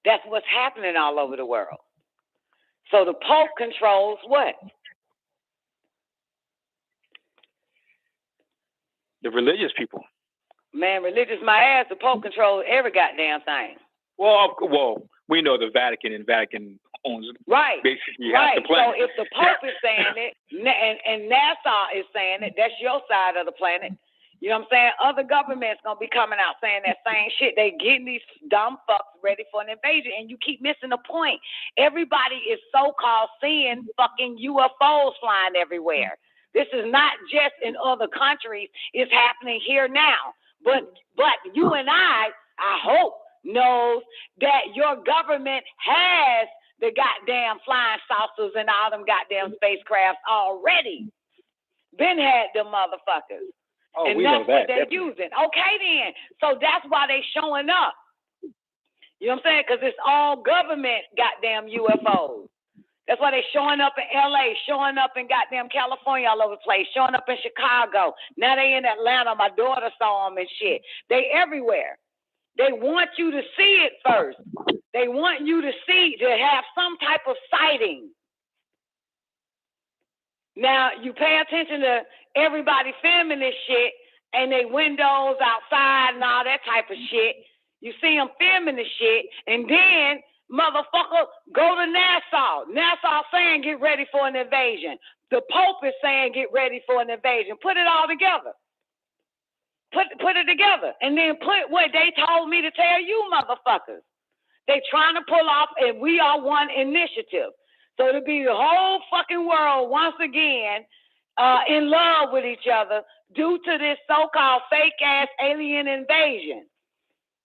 That's what's happening all over the world. So the Pope controls what?
The religious people.
Man, religious my ass. The Pope controls every goddamn thing.
Well, we know the Vatican, and Vatican owns basically half the planet.
So if the Pope is saying it, and NASA is saying it, that's your side of the planet. You know what I'm saying? Other governments gonna be coming out saying that same shit. They getting these dumb fucks ready for an invasion, and you keep missing the point. Everybody is so-called seeing fucking UFOs flying everywhere. This is not just in other countries. It's happening here now. But you and I hope, knows that your government has the goddamn flying saucers and all them goddamn spacecrafts already. Been had them motherfuckers.
Oh,
and
we
that's
know that.
what they're using. Okay, then. So that's why they showing up. You know what I'm saying? Because it's all government goddamn UFOs. That's why they showing up in LA, showing up in goddamn California all over the place, showing up in Chicago. Now they in Atlanta. My daughter saw them and shit. They everywhere. They want you to see it first. They want you to have some type of sighting. Now, you pay attention to everybody filming this shit and they windows outside and all that type of shit. You see them filming the shit, and then motherfucker, go to Nassau. Nassau saying get ready for an invasion. The Pope is saying get ready for an invasion. Put it all together. Put it together. And then put what they told me to tell you motherfuckers. They trying to pull off and we are one initiative. So to be the whole fucking world once again in love with each other due to this so-called fake-ass alien invasion.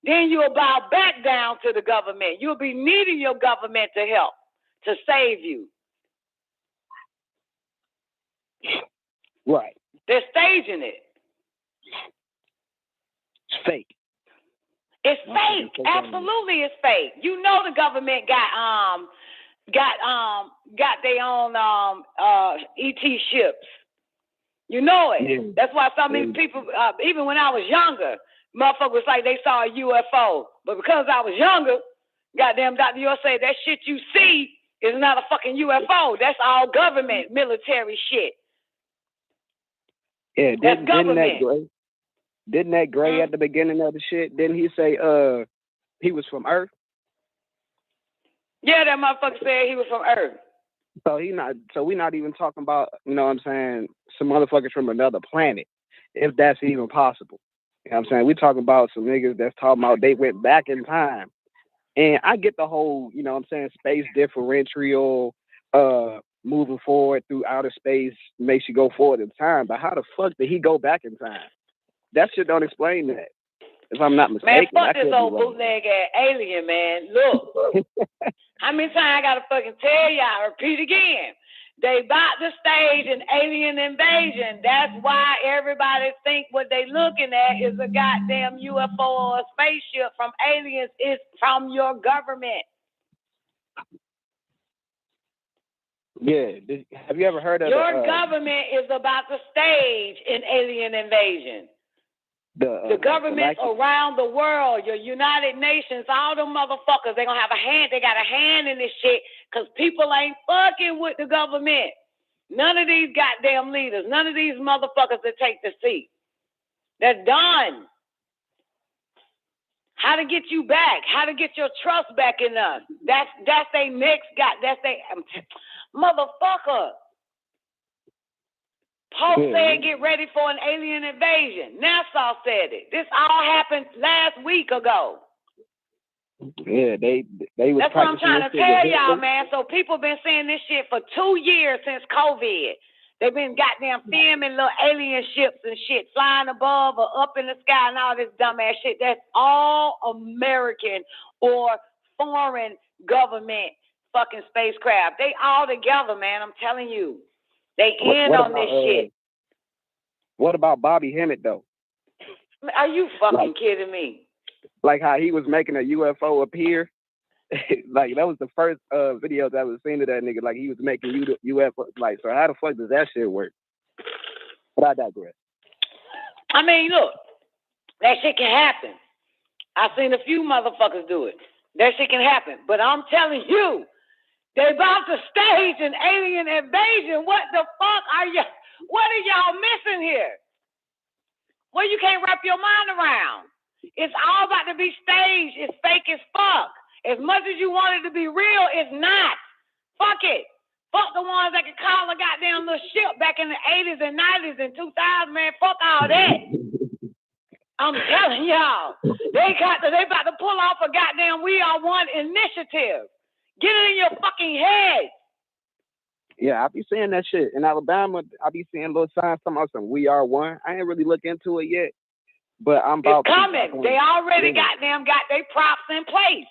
Then you'll bow back down to the government. You'll be needing your government to help, to save you.
Right.
They're staging it.
It's fake.
It's fake. Absolutely it's fake. You know the government got got their own ET ships. You know it. Yeah. That's why so many people, even when I was younger, motherfuckers like they saw a UFO. But because I was younger, goddamn Dr. York say that shit you see is not a fucking UFO. That's all government, military shit.
Yeah, didn't that Gray at the beginning of the shit? Didn't he say he was from Earth?
Yeah, that motherfucker said he was from Earth.
So we're not even talking about, you know what I'm saying, some motherfuckers from another planet, if that's even possible. You know what I'm saying? We're talking about some niggas that's talking about they went back in time. And I get the whole, you know what I'm saying, space differential, moving forward through outer space makes you go forward in time. But how the fuck did he go back in time? That shit don't explain that. If I'm not mistaken.
Man, fuck this old bootleg ass alien, man. Look. How many times I gotta fucking tell y'all, repeat again. They about to stage an alien invasion. That's why everybody think what they looking at is a goddamn UFO or a spaceship from aliens. It's from your government.
Yeah. Have you ever heard of
your government is about to stage an alien invasion. The governments around the world, your United Nations, all them motherfuckers, they gonna have a hand. They got a hand in this shit because people ain't fucking with the government. None of these goddamn leaders, none of these motherfuckers that take the seat. They're done. How to get you back? How to get your trust back in us? That's they next motherfucker. Pope said get ready for an alien invasion. NASA said it. This all happened last week ago.
Yeah, they was.
That's what I'm trying to tell y'all, man. So people been saying this shit for 2 years since COVID. They've been goddamn filming little alien ships and shit flying above or up in the sky and all this dumbass shit. That's all American or foreign government fucking spacecraft. They all together, man. I'm telling you. They in on this shit.
What about Bobby Hemmett, though?
Are you fucking kidding me?
Like how he was making a UFO appear. Like, that was the first video that I was seeing of that nigga. Like, he was making UFO. Like, so how the fuck does that shit work? But I digress.
I mean, look. That shit can happen. I've seen a few motherfuckers do it. That shit can happen. But I'm telling you, they about to stage an alien invasion. What the fuck are y'all missing here? Well, you can't wrap your mind around. It's all about to be staged. It's fake as fuck. As much as you want it to be real, it's not. Fuck it. Fuck the ones that can call a goddamn little ship back in the 80s and 90s and 2000, man. Fuck all that. I'm telling y'all. They about to pull off a goddamn We Are One initiative. Get it in your fucking head.
Yeah, I be seeing that shit. In Alabama, I be seeing little signs talking about some We Are One. I ain't really look into it yet. But I'm about
it's coming. They already got their props in place.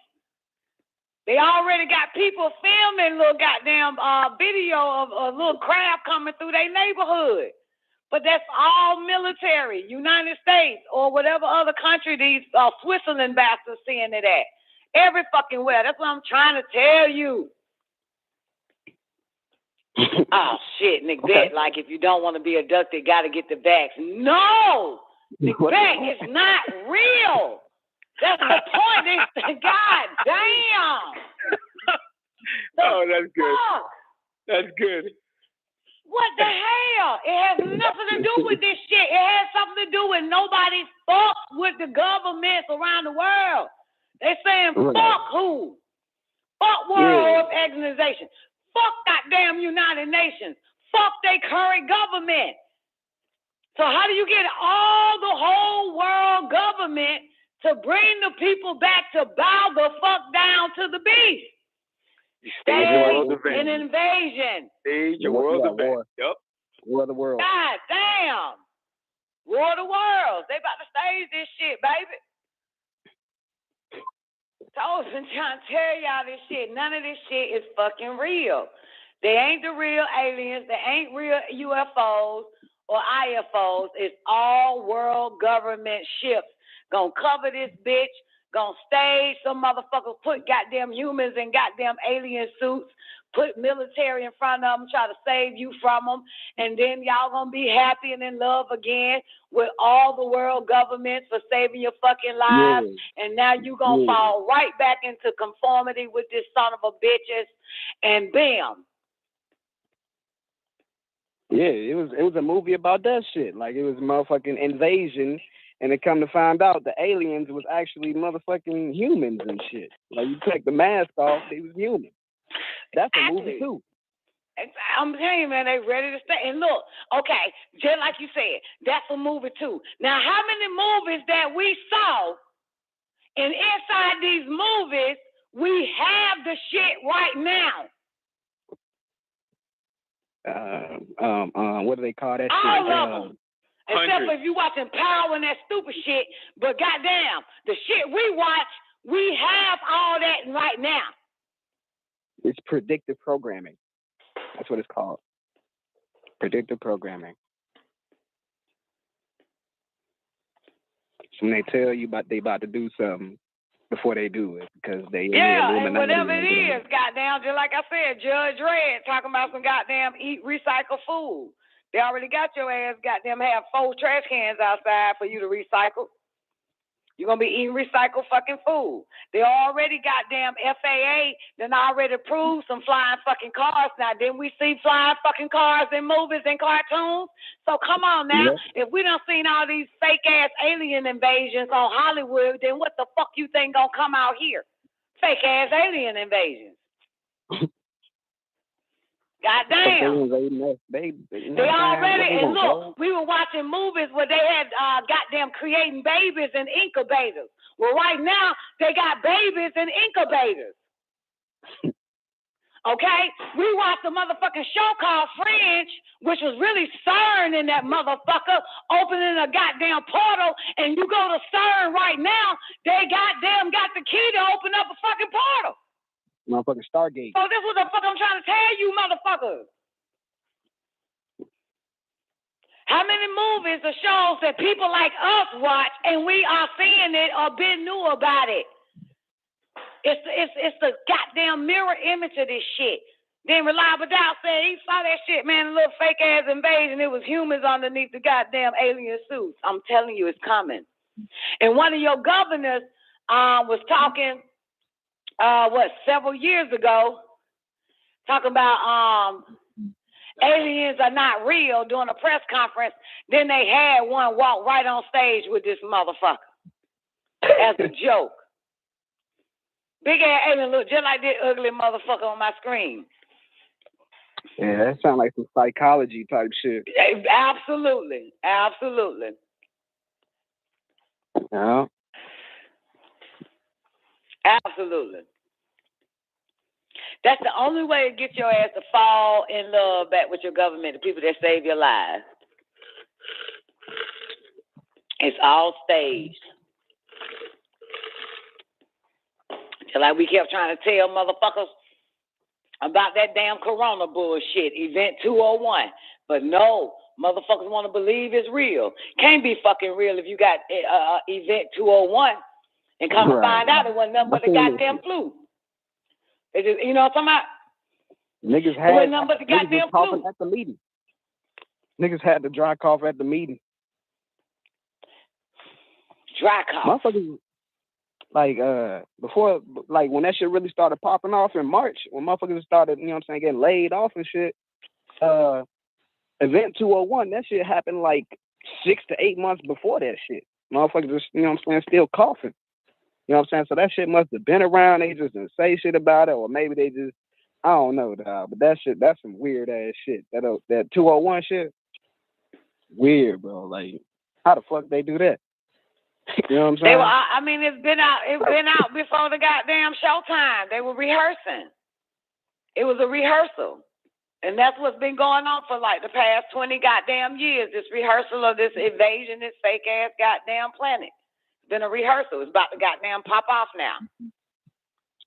They already got people filming little goddamn video of a little craft coming through their neighborhood. But that's all military, United States or whatever other country these Switzerland bastards seeing it at. Every fucking where. That's what I'm trying to tell you. Oh shit, Nick. Okay. Like if you don't want to be abducted, gotta get the vax. No, the vax is not real. That's the point. God damn.
Oh, that's good. That's good.
What the hell? It has nothing to do with this shit. It has something to do with nobody fucks with the governments around the world. They saying fuck who? Fuck World Health Organization. Fuck goddamn United Nations. Fuck their current government. So how do you get the whole world government to bring the people back to bow the fuck down to the beast? Stage an invasion.
Stage a world event. Yep.
War of the World.
God damn. War of the Worlds. They about to stage this shit, baby. So I was trying to tell y'all this shit. None of this shit is fucking real. They ain't the real aliens. They ain't real UFOs or IFOs. It's all world government ships. Gonna cover this bitch, gonna stage some motherfuckers, put goddamn humans in goddamn alien suits, put military in front of them, try to save you from them, and then y'all gonna be happy and in love again with all the world governments for saving your fucking lives, and now you gonna fall right back into conformity with this son of a bitches, and bam.
Yeah, it was a movie about that shit. Like, it was a motherfucking invasion, and it come to find out the aliens was actually motherfucking humans and shit. Like, you take the mask off, they was human. That's a movie too.
I'm telling you, man, they ready to stay. And look, okay, just like you said, that's a movie too. Now, how many movies that we saw, and inside these movies, we have the shit right now?
What do they call that
all
shit?
All of them. Except for if you watching Power and that stupid shit. But goddamn, the shit we watch, we have all that right now.
It's predictive programming. That's what it's called. Predictive programming. So when they tell you they about to do something before they do it, because they
and whatever it is, goddamn, just like I said, Judge Dredd talking about some goddamn eat recycle food. They already got your ass goddamn have 4 trash cans outside for you to recycle. You're going to be eating recycled fucking food. They already goddamn FAA then already approved some flying fucking cars. Now, didn't we see flying fucking cars in movies and cartoons? So come on now. Yeah. If we done seen all these fake-ass alien invasions on Hollywood, then what the fuck you think going to come out here? Fake-ass alien invasions. Goddamn. They already, and look, we were watching movies where they had goddamn creating babies in incubators. Well, right now, they got babies in incubators. Okay? We watched a motherfucking show called Fringe, which was really CERN in that motherfucker, opening a goddamn portal, and you go to CERN right now, they goddamn got the key to open up a fucking portal.
Motherfucking Stargate.
So this is what the fuck I'm trying to tell you, motherfuckers. How many movies or shows that people like us watch and we are seeing it or been new about it? It's the goddamn mirror image of this shit. Then Reliable Doubt said he saw that shit, man, a little fake ass invasion. It was humans underneath the goddamn alien suits. I'm telling you, it's coming. And one of your governors was talking several years ago, talking about aliens are not real during a press conference. Then they had one walk right on stage with this motherfucker as a joke. Big ass alien look just like this ugly motherfucker on my screen.
Yeah, that sounds like some psychology type shit.
Absolutely. Absolutely.
Yeah.
Absolutely. That's the only way to get your ass to fall in love back with your government, the people that save your lives. It's all staged. Just like we kept trying to tell motherfuckers about that damn corona bullshit, Event 201. But no, motherfuckers want to believe it's real. Can't be fucking real if you got Event 201 and come to find out it wasn't nothing but the goddamn flu. It just, you know what I'm talking about?
Niggas had coughing at the meeting. Niggas had the dry cough at the meeting.
Dry cough.
Motherfuckers, like, before, like, when that shit really started popping off in March, when motherfuckers started, you know what I'm saying, getting laid off and shit, Event 201, that shit happened like 6 to 8 months before that shit. Motherfuckers just, you know what I'm saying, still coughing. You know what I'm saying? So that shit must have been around. They just didn't say shit about it, or maybe they just, I don't know, dog. But that shit, that's some weird ass shit. That 201 shit, weird, bro. Like, how the fuck they do that? You know what I'm saying?
I mean, it's been out before the goddamn showtime. They were rehearsing. It was a rehearsal. And that's what's been going on for like the past 20 goddamn years. This rehearsal of this invasion, this fake ass goddamn planet. Been a rehearsal. It's about to goddamn pop off now.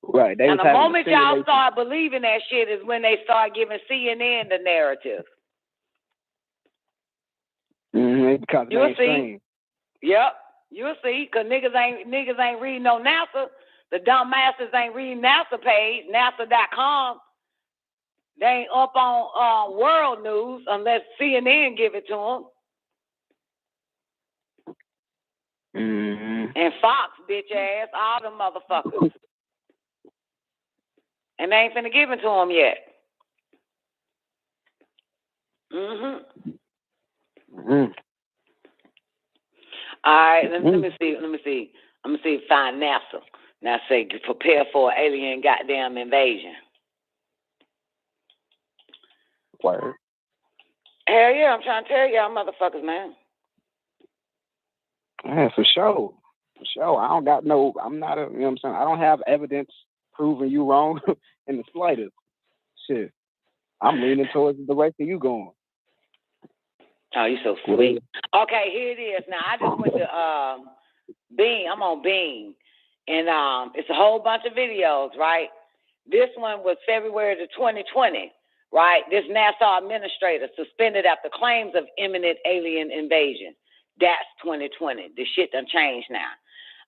Right.
And the moment y'all start believing that shit is when they start giving CNN the narrative.
Mm-hmm. Because
you'll see. Yep. You'll see, because niggas ain't reading no NASA. The dumb masters ain't reading NASA page, NASA.com. They ain't up on world news unless CNN give it to them.
Mm-hmm.
And Fox, bitch ass, all them motherfuckers. And they ain't finna give it to them yet. All right, let me see. I'm gonna see if find NASA. Now say prepare for alien goddamn invasion.
Word.
Hell yeah, I'm trying to tell y'all motherfuckers, man.
Yeah, for sure. For sure. I'm not you know what I'm saying? I don't have evidence proving you wrong in the slightest. Shit. I'm leaning towards the direction you going.
Oh, you so sweet. Okay, here it is. Now I just went to Bing. I'm on Bing. And it's a whole bunch of videos, right? This one was February of 2020, right? This NASA administrator suspended after claims of imminent alien invasion. That's 2020. The shit done changed now.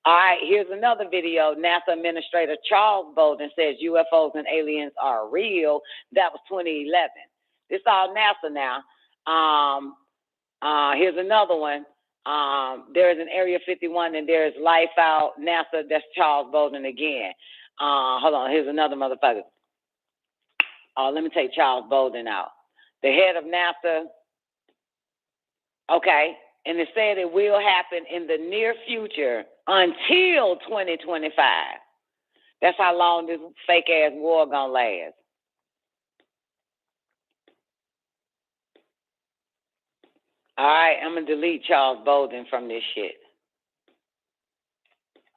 All right, here's another video. NASA Administrator Charles Bolden says UFOs and aliens are real. That was 2011. This all NASA now. Here's another one. There's an Area 51 and there's life out. NASA, that's Charles Bolden again. Hold on, here's another motherfucker. Let me take Charles Bolden out. The head of NASA. Okay, and it said it will happen in the near future until 2025. That's how long this fake ass war gonna last. All right, I'm gonna delete Charles Bolden from this shit.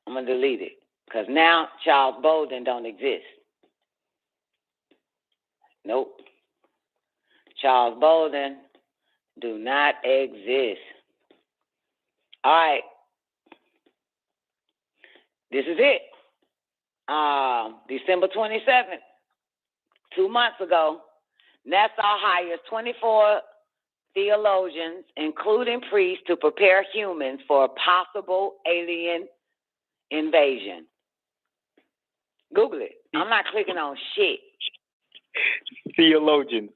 I'm gonna delete it because now Charles Bolden don't exist. Nope. Charles Bolden do not exist. All right. This is it. December 27th, 2 months ago, NASA hires 24 theologians, including priests, to prepare humans for a possible alien invasion. Google it. I'm not clicking on shit.
Theologian.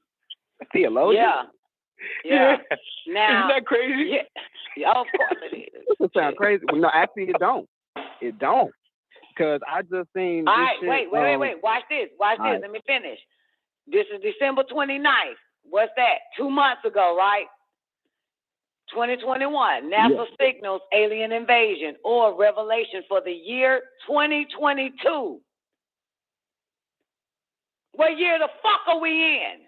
Yeah. Now,
isn't that crazy?
Yeah, of course it is.
It sounds crazy. Well, no, actually, it don't. It don't. Because I just seen.
All right,
shit,
wait. Watch this.
Right.
Let me finish. This is December 29th. What's that? 2 months ago, right? 2021. NASA signals alien invasion or revelation for the year 2022. What year the fuck are we in?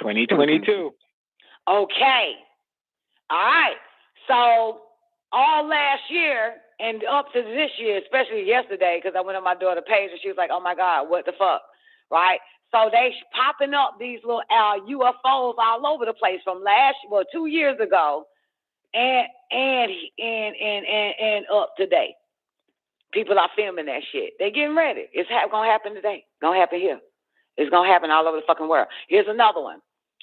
2022.
Okay. All right. So all last year and up to this year, especially yesterday, because I went on my daughter's page and she was like, "Oh my God, what the fuck?" Right? So they popping up these little UFOs all over the place from 2 years ago, and up to date. People are filming that shit. They getting ready. It's gonna happen today. Gonna happen here. It's gonna happen all over the fucking world. Here's another one.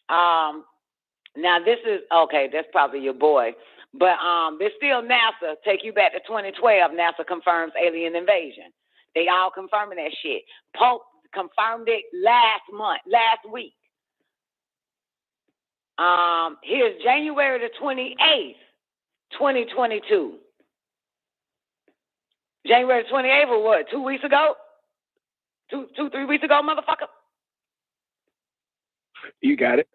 Now this is okay. That's probably your boy, but there's still NASA. Take you back to 2012. NASA confirms alien invasion. They all confirming that shit. Pope confirmed it last week. Here's January the 28th, 2022. January 28th or what? 2 weeks ago? 3 weeks ago, motherfucker?
You got it.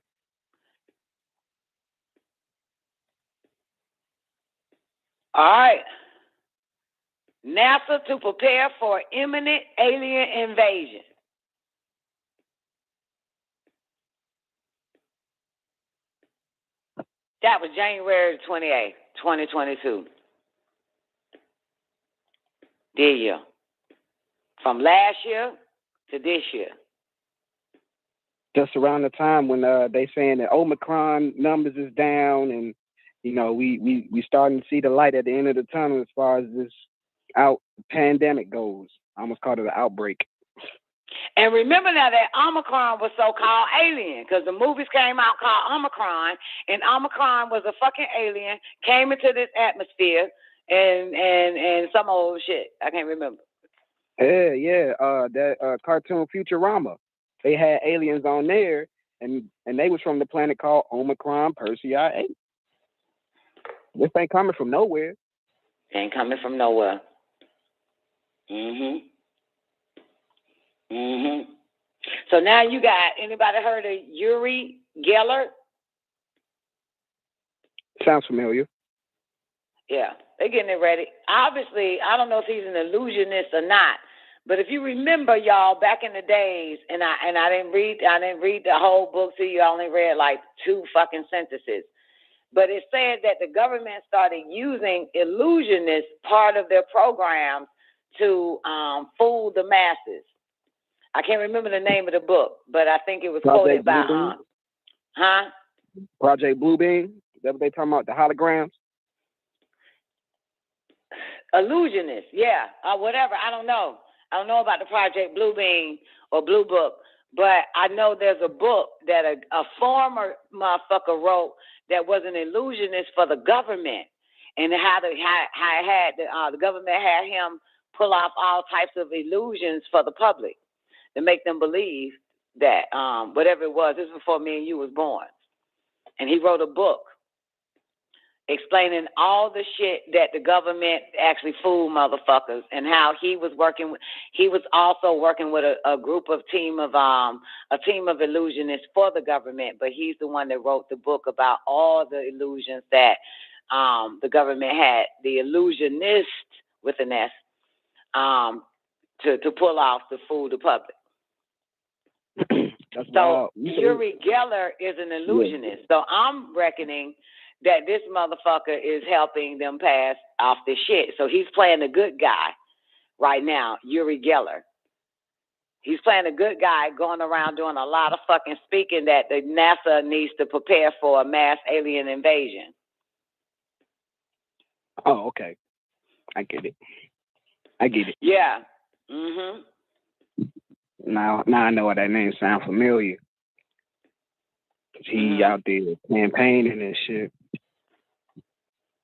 All right. NASA to prepare for imminent alien invasion. That was January 28th, 2022. This year. From last year to this year.
Just around the time when they saying that Omicron numbers is down and, you know, we starting to see the light at the end of the tunnel as far as this pandemic goes. I almost called it an outbreak.
And remember now that Omicron was so-called alien because the movies came out called Omicron, and Omicron was a fucking alien, came into this atmosphere, and some old shit. I can't remember.
Yeah. That cartoon Futurama. They had aliens on there, and they was from the planet called Omicron Persei 8. This ain't coming from nowhere.
Ain't coming from nowhere. So now you got, anybody heard of Uri Geller?
Sounds familiar.
Yeah, they're getting it ready. Obviously, I don't know if he's an illusionist or not, but if you remember, y'all, back in the days, and I didn't read the whole book to you. I only read like 2 fucking sentences. But it said that the government started using illusionists part of their programs to fool the masses. I can't remember the name of the book, but I think it was quoted by
Project Bluebeam. Is that what they talking about? The holograms?
Illusionist, yeah, or whatever. I don't know. I don't know about the Project Bluebeam or Blue Book, but I know there's a book that a former motherfucker wrote that was an illusionist for the government, and how the government had him pull off all types of illusions for the public to make them believe that whatever it was. This was before me and you was born, and he wrote a book explaining all the shit that the government actually fooled motherfuckers, and how he was also working with a team of illusionists for the government, but he's the one that wrote the book about all the illusions that the government had, the illusionist with an S, to pull off to fool the public. So Uri Geller is an illusionist. So I'm reckoning that this motherfucker is helping them pass off this shit. So he's playing a good guy right now, Uri Geller. He's playing a good guy, going around doing a lot of fucking speaking that the NASA needs to prepare for a mass alien invasion.
Oh, okay. I get it.
Yeah.
Now I know why that name sound familiar. He out there campaigning and shit.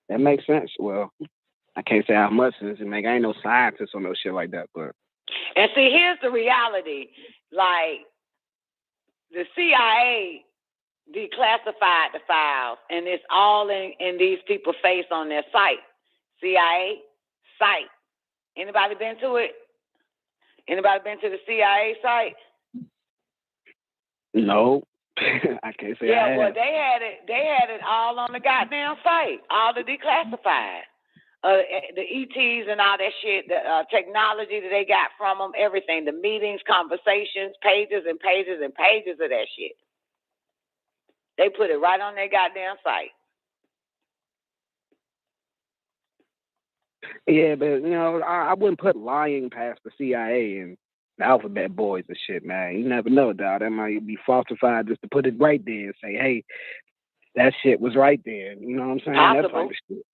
That makes sense. Well, I can't say how much sense it make. I ain't no scientist or no shit like that, but.
And see, here's the reality. Like, the CIA declassified the files, and it's all in these people's face on their site. CIA site. Anybody been to it? Anybody been to the CIA site?
No. I can't say I have.
Well, they had it all on the goddamn site, all the declassified, the ETs and all that shit, the technology that they got from them, everything, the meetings, conversations, pages and pages and pages of that shit. They put it right on their goddamn site.
Yeah, but I wouldn't put lying past the CIA and the Alphabet Boys and shit, man. You never know, dog. That might be falsified just to put it right there and say, hey, that shit was right there. You know what I'm saying?
Possible.
That type of shit.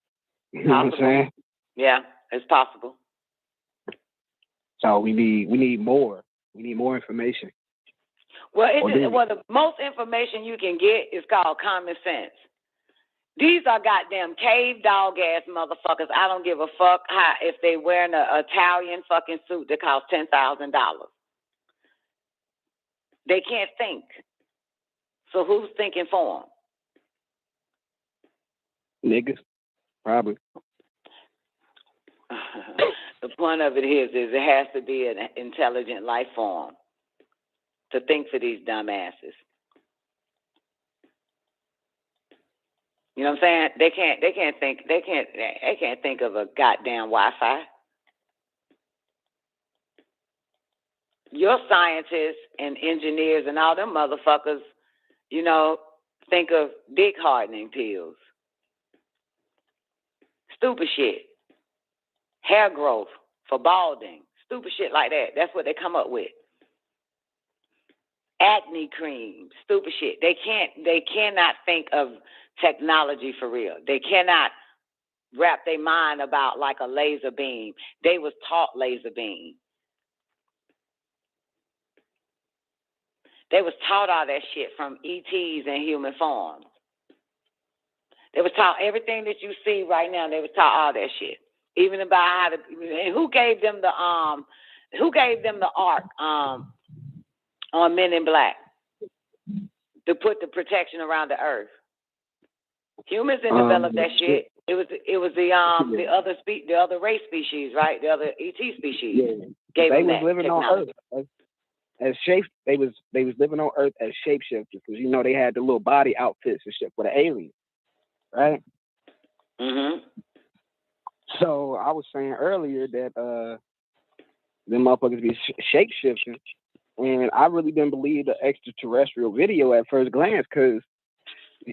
You know what I'm saying?
Yeah, it's possible.
So we need more. We need more information.
Well, the most information you can get is called common sense. These are goddamn cave dog ass motherfuckers. I don't give a fuck if they wearing an Italian fucking suit that costs $10,000. They can't think. So who's thinking for
them? Niggas, probably.
The point of it is it has to be an intelligent life form to think for these dumbasses. You know what I'm saying? They can't think of a goddamn Wi-Fi. Your scientists and engineers and all them motherfuckers, think of dick hardening pills. Stupid shit. Hair growth for balding. Stupid shit like that. That's what they come up with. Acne cream. Stupid shit. They cannot think of technology for real. They cannot wrap their mind about like a laser beam. They was taught laser beam. They was taught all that shit from ETs in human form. They was taught everything that you see right now. They was taught all that shit, even about how to. And who gave them the ark on Men in Black to put the protection around the earth? Humans didn't develop that shit. It was the other race species, right? The other ET species.
Yeah.
Gave
they
them
was
that
living
technology.
on Earth as shape. They was living on Earth as shapeshifters because they had the little body outfits and shit for the aliens, right?
Mhm.
So I was saying earlier that them motherfuckers be shapeshifting, and I really didn't believe the extraterrestrial video at first glance because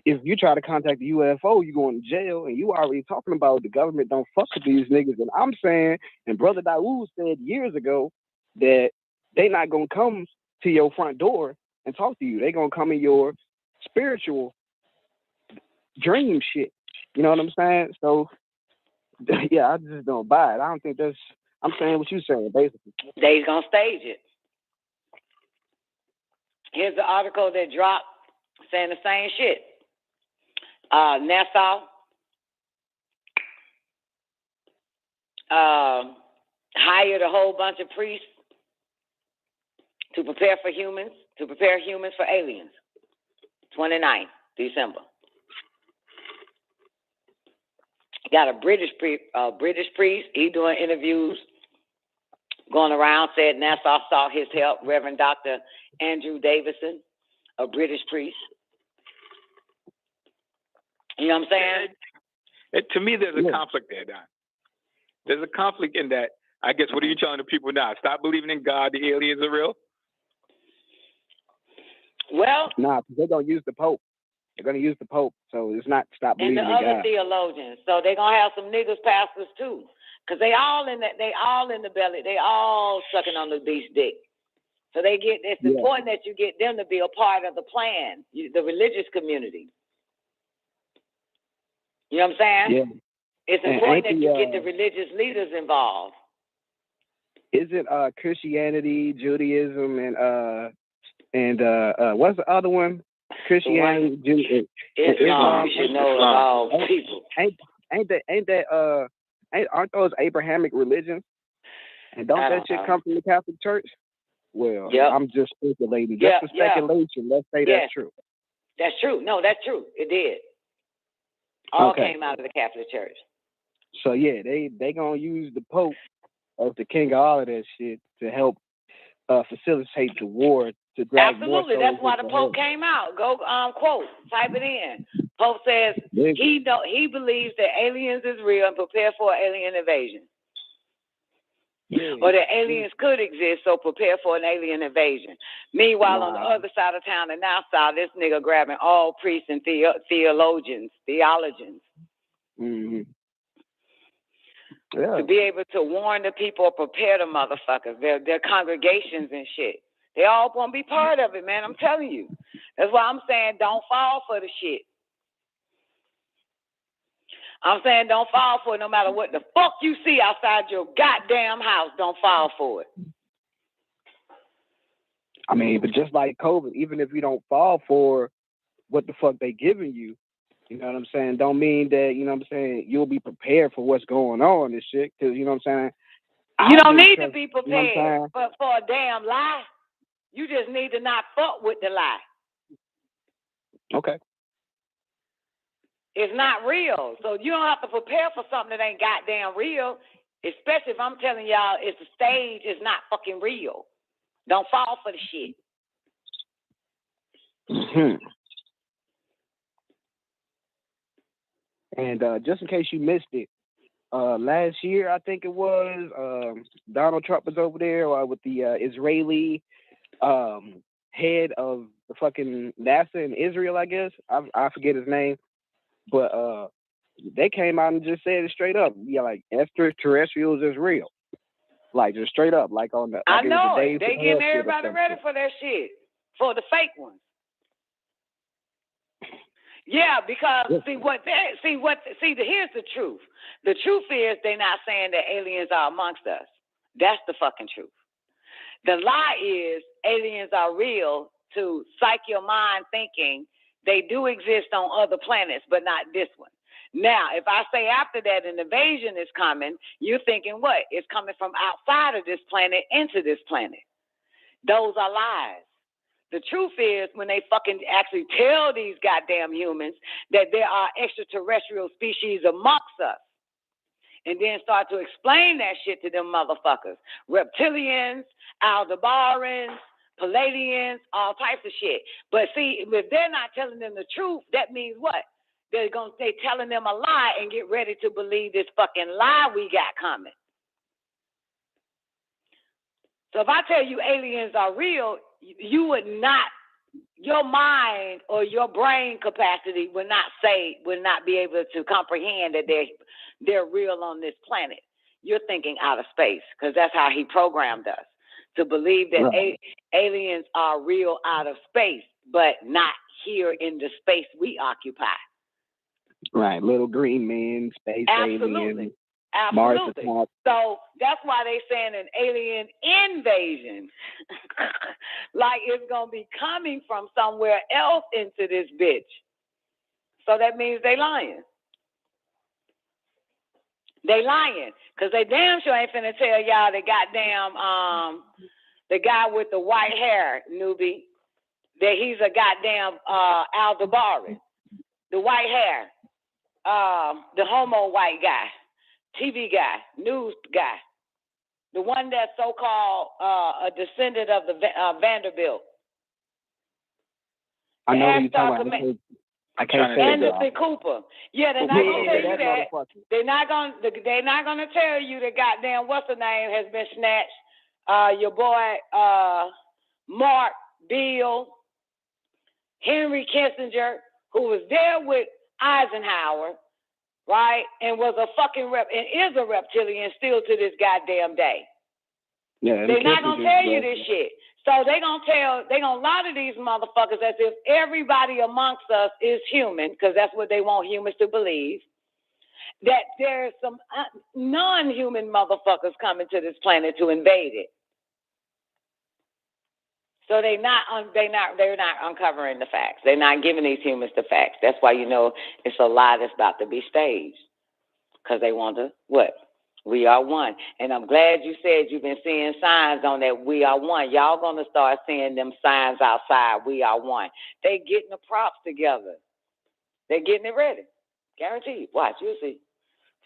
if you try to contact the UFO, you going to jail, and you already talking about the government don't fuck with these niggas. And I'm saying, and Brother Daoud said years ago that they not gonna come to your front door and talk to you. They gonna come in your spiritual dream shit. You know what I'm saying? So yeah, I just don't buy it. I don't think that's. I'm saying what you saying basically.
They's gonna stage it. Here's the article that dropped saying the same shit. Nassau hired a whole bunch of priests to prepare humans for aliens. 29th December. Got a British priest. He doing interviews, going around. Said Nassau sought his help. Reverend Dr. Andrew Davison, a British priest. You know what I'm saying?
To me, there's a conflict there, Don. There's a conflict in that. I guess, what are you telling the people now? Stop believing in God, the aliens are real?
Well,
nah, because they're going to use the Pope. They're going to use the Pope, so it's not stop believing in God.
And the other theologians. So they're going to have some niggas pastors, too. Because they all in the belly. They all sucking on the beast dick. So it's important that you get them to be a part of the plan, the religious community. You know what I'm saying?
Yeah.
It's important that you get the religious leaders involved.
Is it Christianity, Judaism, and what's the other one? Christianity, Judaism,
Islam. You should know of all people.
Aren't those Abrahamic religions? And don't that shit come from the Catholic Church? Well, I'm just speculating. Just for speculation, let's say that's true.
That's true. No, that's true. It did. All came out of the Catholic Church.
So yeah, they gonna use the Pope as the king of all of that shit to help facilitate the war to drag
Absolutely,
more
that's why the Pope came out. Go quote, type it in. Pope says he believes that aliens is real and prepare for alien invasion. Or that aliens could exist, so prepare for an alien invasion. Meanwhile, on the other side of town in Nassau, this nigga grabbing all priests and theologians.
Mm-hmm. Yeah.
To be able to warn the people, prepare the motherfuckers, their congregations and shit. They all gonna be part of it, man. I'm telling you. That's why I'm saying don't fall for the shit. I'm saying don't fall for it no matter what the fuck you see outside your goddamn house. Don't fall for it.
I mean, but just like COVID, even if you don't fall for what the fuck they giving you, you know what I'm saying? Don't mean that, you know what I'm saying, you'll be prepared for what's going on and shit. Because, you know what I'm saying?
You don't need to be prepared
you know
for a damn lie. You just need to not fuck with the lie.
Okay.
It's not real. So you don't have to prepare for something that ain't goddamn real, especially if I'm telling y'all it's a stage, it's not fucking real. Don't fall for the shit.
Mm-hmm. And just in case you missed it, last year, I think it was, Donald Trump was over there with the Israeli head of the fucking NASA in Israel, I guess. I forget his name. But they came out and just said it straight up. Yeah, like extraterrestrials is real. Like just straight up, like on the. Like
I know it. They getting everybody ready for that shit. For the fake ones. Yeah, because here's the truth. The truth is they're not saying that aliens are amongst us. That's the fucking truth. The lie is aliens are real to psych your mind thinking they do exist on other planets, but not this one. Now, if I say after that an invasion is coming, you're thinking what? It's coming from outside of this planet into this planet. Those are lies. The truth is, when they fucking actually tell these goddamn humans that there are extraterrestrial species amongst us, and then start to explain that shit to them motherfuckers. Reptilians, Aldebarans, Palladians, all types of shit. But see, if they're not telling them the truth, that means what? They're telling them a lie and get ready to believe this fucking lie we got coming. So if I tell you aliens are real, you would not, your mind or your brain capacity would not be able to comprehend that they're real on this planet. You're thinking out of space, because that's how he programmed us to believe that aliens are real out of space, but not here in the space we occupy.
Right, little green men, space aliens, Mars attack.
So that's why they saying an alien invasion. Like it's going to be coming from somewhere else into this bitch. So that means they lying. They lying. Because they damn sure ain't finna tell y'all the goddamn, the guy with the white hair, newbie, that he's a goddamn Aldebaran. The white hair. The homo white guy. TV guy, news guy, the one that's so-called a descendant of the Vanderbilt.
I know who you're talking about. I can't say
Anderson Cooper. Yeah, they're not gonna tell you that. They're not gonna tell you that goddamn what's the name has been snatched. Your boy Mark Beale, Henry Kissinger, who was there with Eisenhower. Right, and was a fucking and is a reptilian still to this goddamn day.
Yeah,
they're not gonna tell you this shit. So they gonna lie to these motherfuckers as if everybody amongst us is human, because that's what they want humans to believe. That there's some non-human motherfuckers coming to this planet to invade it. So they're not uncovering the facts. They're not giving these humans the facts. That's why you know it's a lie that's about to be staged. Because they want to, what? We are one. And I'm glad you said you've been seeing signs on that we are one. Y'all going to start seeing them signs outside, we are one. They getting the props together. They're getting it ready. Guaranteed. Watch, you'll see.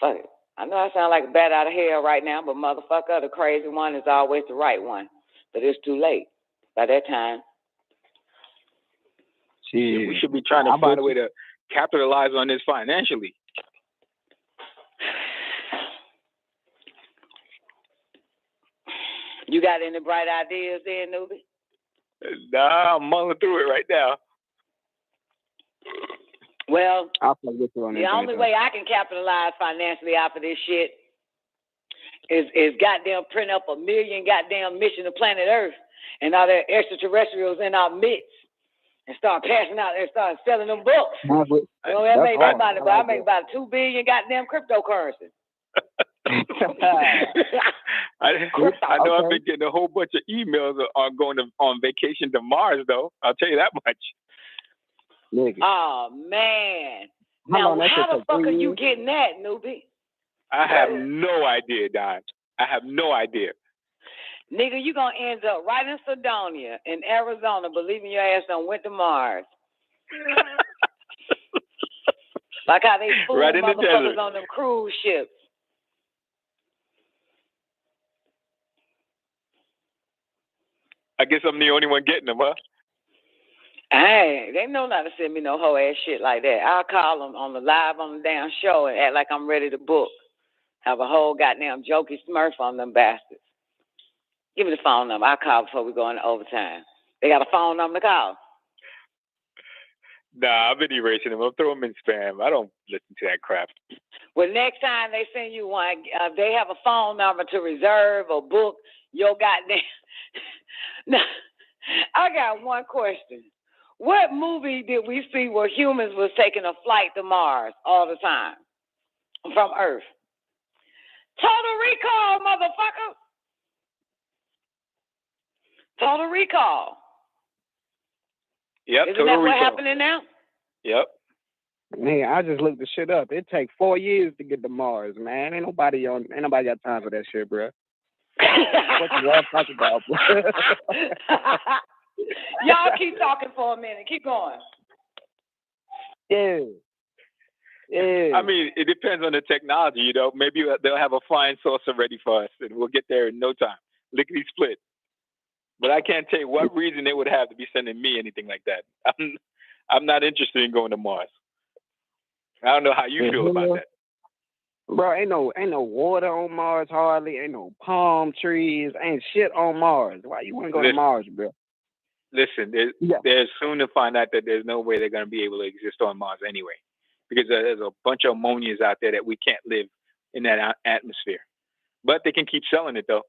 Fuck it. I know I sound like a bat out of hell right now, but motherfucker, the crazy one is always the right one. But it's too late. By that time,
we should be trying to find a way to capitalize on this financially.
You got any bright ideas there, newbie?
Nah, I'm mulling through it right now.
Well,
the
only way I can capitalize financially off of this shit is goddamn print up 1 million goddamn mission to planet Earth. And all the extraterrestrials in our midst, and start passing out and start selling them books. I make about 2 billion goddamn cryptocurrency.
I know I've been getting a whole bunch of emails on going on vacation to Mars, though. I'll tell you that much.
Nigga.
Oh man! Now how the fuck are you getting that, newbie?
I have no idea, Don. I have no idea.
Nigga, you gonna end up right in Sedonia, in Arizona, believing your ass done went to Mars. Like how they fool right motherfuckers on them cruise ships.
I guess I'm the only one getting them, huh?
Hey, they know not to send me no whole ass shit like that. I'll call them on the live on the damn show and act like I'm ready to book. Have a whole goddamn jokey smurf on them bastards. Give me the phone number. I'll call before we go into overtime. They got a phone number to call?
Nah, I've been erasing them. I'll throw them in spam. I don't listen to that crap.
Well, next time they send you one, they have a phone number to reserve or book your goddamn... Now, I got one question. What movie did we see where humans was taking a flight to Mars all the time from Earth? Total Recall, motherfucker! Total Recall.
Yep.
Isn't that what's happening now?
Yep.
Man, I just looked the shit up. It takes 4 years to get to Mars, man. Ain't nobody got time for that shit, bro. What you all talking about, bro?
Y'all keep talking for a minute. Keep going.
Yeah.
I mean, it depends on the technology, you know. Maybe they'll have a flying saucer ready for us, and we'll get there in no time. Lickety split. But I can't tell you what reason they would have to be sending me anything like that. I'm not interested in going to Mars. I don't know how you feel about that.
Bro, ain't no water on Mars hardly. Ain't no palm trees. Ain't shit on Mars. Why you want to go to Mars, bro?
Listen, they're soon to find out that there's no way they're going to be able to exist on Mars anyway, because there's a bunch of ammonias out there that we can't live in that atmosphere. But they can keep selling it though.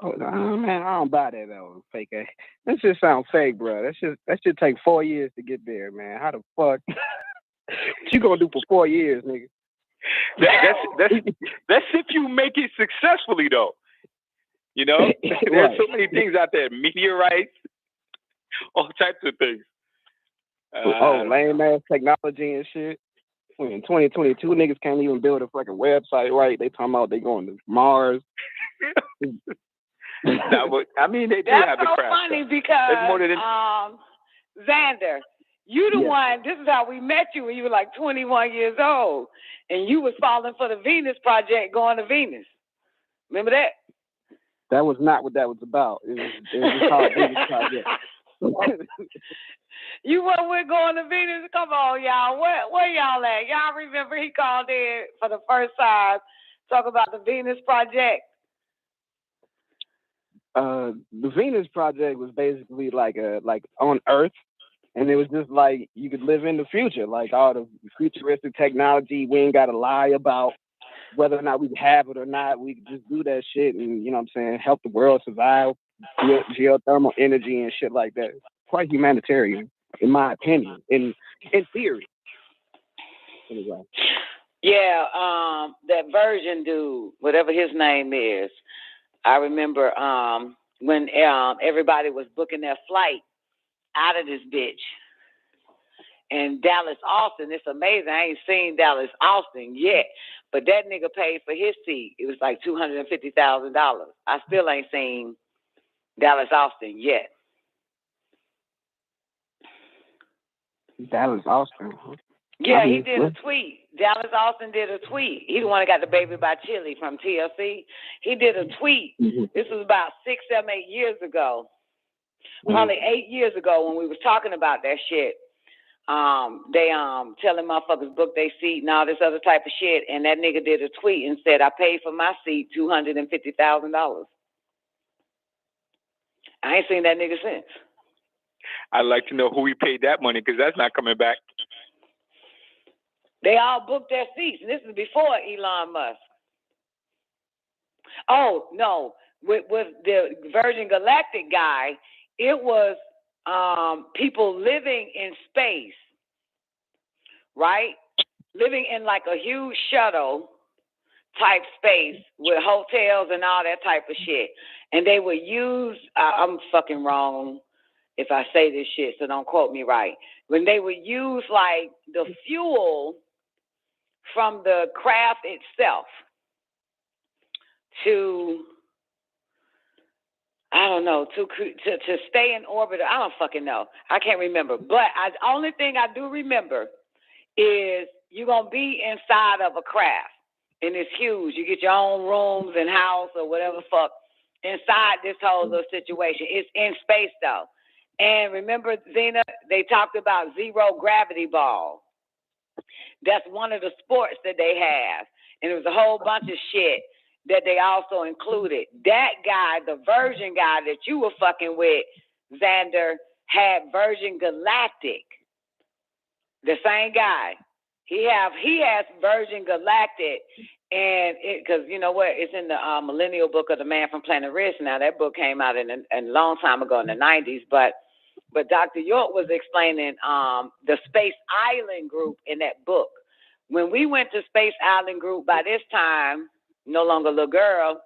Oh man, I don't buy that though. Fake ass. That shit sound fake, bro. That should take 4 years to get there, man. How the fuck? What you gonna do for 4 years, nigga?
That's if you make it successfully, though. You know, there's so many things out there, meteorites, all types of things.
Lame ass technology and shit. In 2022, niggas can't even build a fucking website right. They talking about they going to Mars.
No, but I mean, they do have the craft.
That's so funny because Xander, you the one. This is how we met you when you were like 21 years old, and you was falling for the Venus Project, going to Venus. Remember that?
That was not what that was about. It was called Venus Project.
You we're going to Venus. Come on, y'all. Where y'all at? Y'all remember he called in for the first time, talk about the Venus Project.
The Venus Project was basically like on Earth, and it was just like you could live in the future, like all the futuristic technology. We ain't got to lie about whether or not we have it or not. We could just do that shit and, you know what I'm saying, help the world survive, geothermal energy and shit like that. Quite humanitarian, in my opinion, in theory. Anyway.
Yeah, that Virgin dude, whatever his name is, I remember when everybody was booking their flight out of this bitch. And Dallas Austin, it's amazing. I ain't seen Dallas Austin yet, but that nigga paid for his seat. It was like $250,000. I still ain't seen Dallas Austin yet.
Dallas Austin?
Yeah, he did a tweet. Dallas Austin did a tweet. He the one that got the Baby by Chili from TLC. He did a tweet. Mm-hmm. This was about 6, 7, 8 years ago. Probably 8 years ago when we was talking about that shit. They telling motherfuckers book their seat and all this other type of shit. And that nigga did a tweet and said, I paid for my seat $250,000. I ain't seen that nigga since.
I'd like to know who he paid that money, because that's not coming back.
They all booked their seats, and this is before Elon Musk. Oh, no. With the Virgin Galactic guy, it was people living in space, right? Living in like a huge shuttle type space with hotels and all that type of shit. And they would use, I'm fucking wrong if I say this shit, so don't quote me right. When they would use like the fuel from the craft itself to, I don't know, to stay in orbit. I don't fucking know. I can't remember. But the only thing I do remember is you're going to be inside of a craft. And it's huge. You get your own rooms and house or whatever the fuck inside this whole little situation. It's in space, though. And remember, Zena, they talked about zero gravity ball. That's one of the sports that they have. And it was a whole bunch of shit that they also included. That guy, the Virgin guy that you were fucking with, Xander, had Virgin Galactic. The same guy. He has Virgin Galactic, and because you know what, it's in the Millennial Book of the Man from Planet Risk. Now that book came out in a long time ago in the 90s, but Dr. York was explaining the Space Island Group in that book. When we went to Space Island Group, by this time, no longer little girl,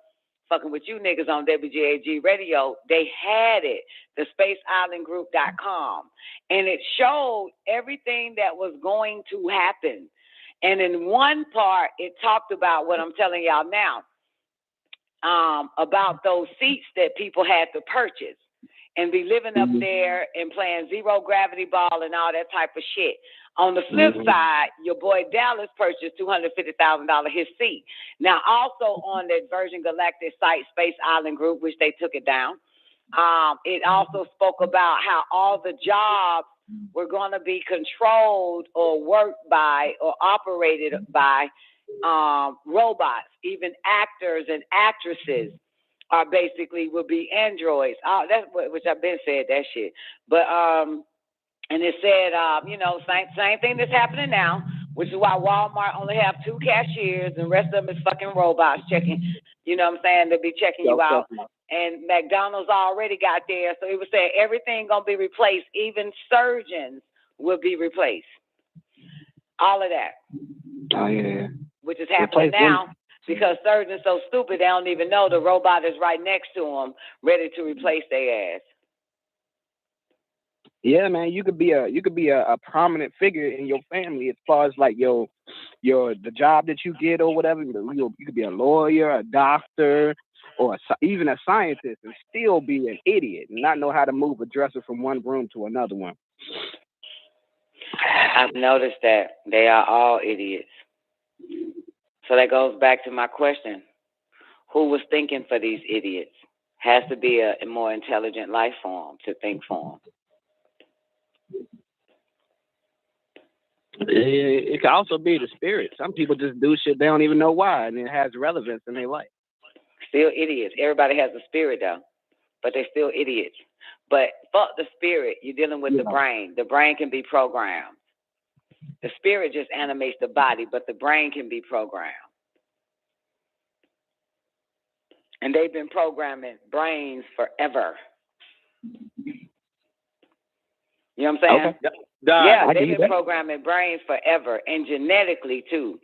fucking with you niggas on WGAG Radio, they had it, the spaceislandgroup.com, and it showed everything that was going to happen. And in one part, it talked about what I'm telling y'all now, about those seats that people had to purchase and be living up there and playing zero gravity ball and all that type of shit. On the flip side, your boy Dallas purchased $250,000 his seat. Now, also on that Virgin Galactic site, Space Island Group, which they took it down, it also spoke about how all the jobs were going to be controlled or worked by or operated by robots. Even actors and actresses are basically will be androids. That's which I've been said that shit. But and it said, same thing that's happening now, which is why Walmart only have 2 cashiers and the rest of them is fucking robots checking. You know what I'm saying? They'll be checking you out. And McDonald's already got there, so it was saying everything gonna be replaced. Even surgeons will be replaced. All of that.
Oh yeah.
Which is happening now. Because surgeons so stupid they don't even know the robot is right next to them, ready to replace their ass.
Yeah, man, you could be a prominent figure in your family as far as like the job that you get or whatever. You could be a lawyer, a doctor, or even a scientist, and still be an idiot and not know how to move a dresser from one room to another one.
I've noticed that they are all idiots. So that goes back to my question. Who was thinking for these idiots? Has to be a more intelligent life form to think for them.
It could also be the spirit. Some people just do shit they don't even know why, and it has relevance in their life.
Still idiots. Everybody has a spirit, though, but they're still idiots. But fuck the spirit. You're dealing with the brain. The brain can be programmed. The spirit just animates the body, but the brain can be programmed. And they've been programming brains forever. You know what I'm saying?
Okay.
Yeah, they've been programming brains forever, and genetically, too.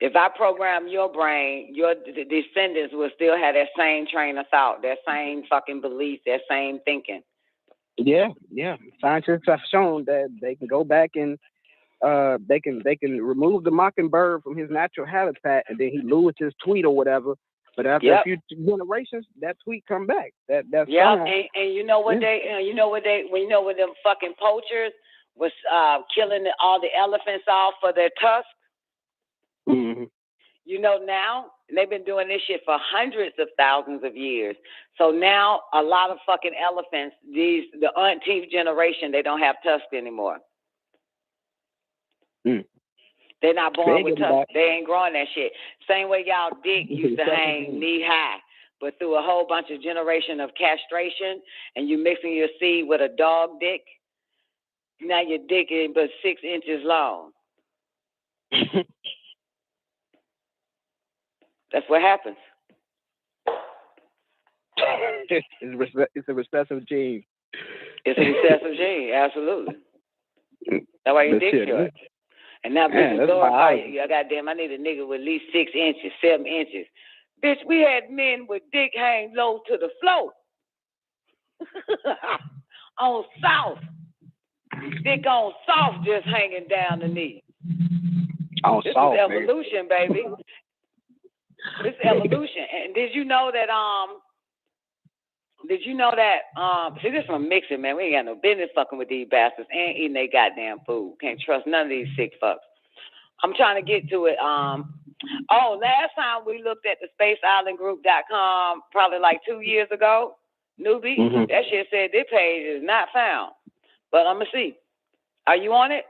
If I program your brain, your descendants will still have that same train of thought, that same fucking belief, that same thinking.
Yeah. Scientists have shown that they can go back and they can remove the mockingbird from his natural habitat, and then he lose his tweet or whatever. But after a few generations, that tweet come back. That's
and you know what when them fucking poachers was killing all the elephants off for their tusks.
Mm-hmm.
You know, now they've been doing this shit for hundreds of thousands of years. So now a lot of fucking elephants, the umpteenth generation, they don't have tusks anymore. They're not born with tusks. They ain't growing that shit. Same way y'all dick used to hang knee high, but through a whole bunch of generation of castration and you mixing your seed with a dog dick, now your dick is but 6 inches long. That's what happens.
It's a recessive gene.
It's a recessive gene, absolutely. That's why your dick short. And now bitches glorify you. Goddamn, I need a nigga with at least 6 inches, 7 inches. Bitch, we had men with dick hang low to the floor. On south. Dick on soft just hanging down the knee. This is evolution, baby. This is evolution. And did you know that see, this from mixing, man. We ain't got no business fucking with these bastards and eating their goddamn food. Can't trust none of these sick fucks. I'm trying to get to it. Last time we looked at the spaceislandgroup.com probably like 2 years ago, newbie, that shit said this page is not found. But I'm going to see. Are you on it?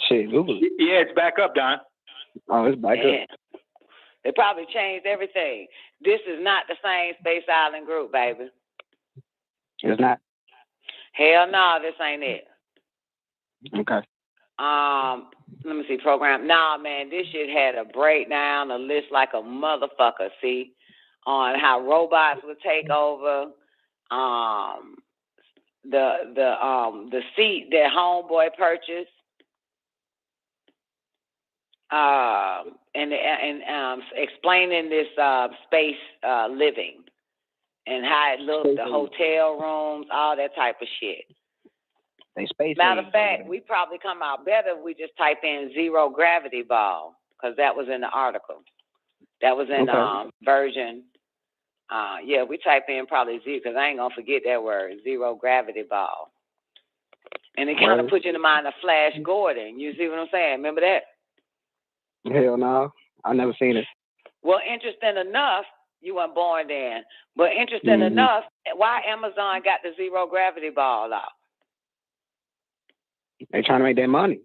Shit, Google.
Yeah, it's back up, Don.
Oh, it's back up.
They probably changed everything. This is not the same Space Island Group, baby.
It's not?
Hell no, this ain't it.
Okay.
Let me see, program. Nah, man, this shit had a breakdown, a list like a motherfucker, see, on how robots would take over, the seat that homeboy purchased. explaining this space living and how it looks, the hotel rooms, all that type of shit. Matter of fact, we probably come out better if we just type in zero gravity ball, because that was in the article. That was in version. We type in probably zero, because I ain't going to forget that word, zero gravity ball. And it kind of puts you in the mind of Flash Gordon. You see what I'm saying? Remember that?
Hell no. I've never seen it.
Well, interesting enough, you weren't born then, but interesting enough, why Amazon got the zero gravity ball out?
They trying to make their money.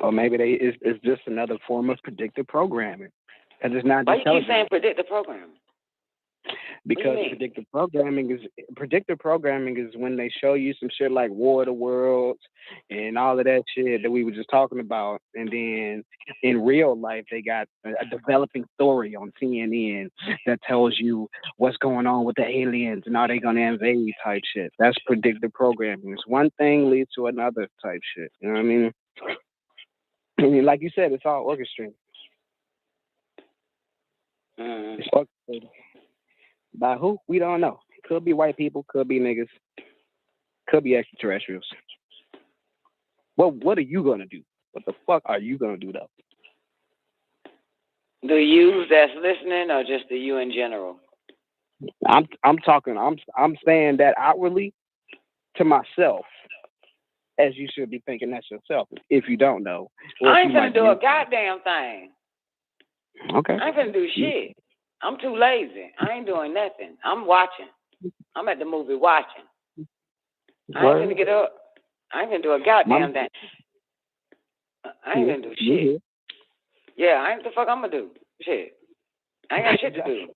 Or maybe it's just another form of predictive programming. And it's not.
Why you keep saying predictive programming?
Because predictive programming is when they show you some shit like War of the Worlds and all of that shit that we were just talking about, and then in real life they got a developing story on CNN that tells you what's going on with the aliens and are they gonna invade type shit. That's predictive programming. It's one thing leads to another type shit. You know what I mean? And like you said, it's all orchestrated. It's orchestrated. By who? We don't know. Could be white people, could be niggas, could be extraterrestrials. Well, what are you gonna do? What the fuck are you gonna do though?
The you that's listening, or just the you in general?
I'm saying that outwardly to myself, as you should be thinking that's yourself. If you don't know,
I ain't gonna do a goddamn thing.
Okay.
I ain't gonna do shit. I'm too lazy. I ain't doing nothing. I'm watching. I'm at the movie watching. I ain't gonna get up. I ain't gonna do a goddamn thing. I ain't gonna do shit. Yeah, I ain't the fuck I'm gonna do. Shit. I ain't got shit to do.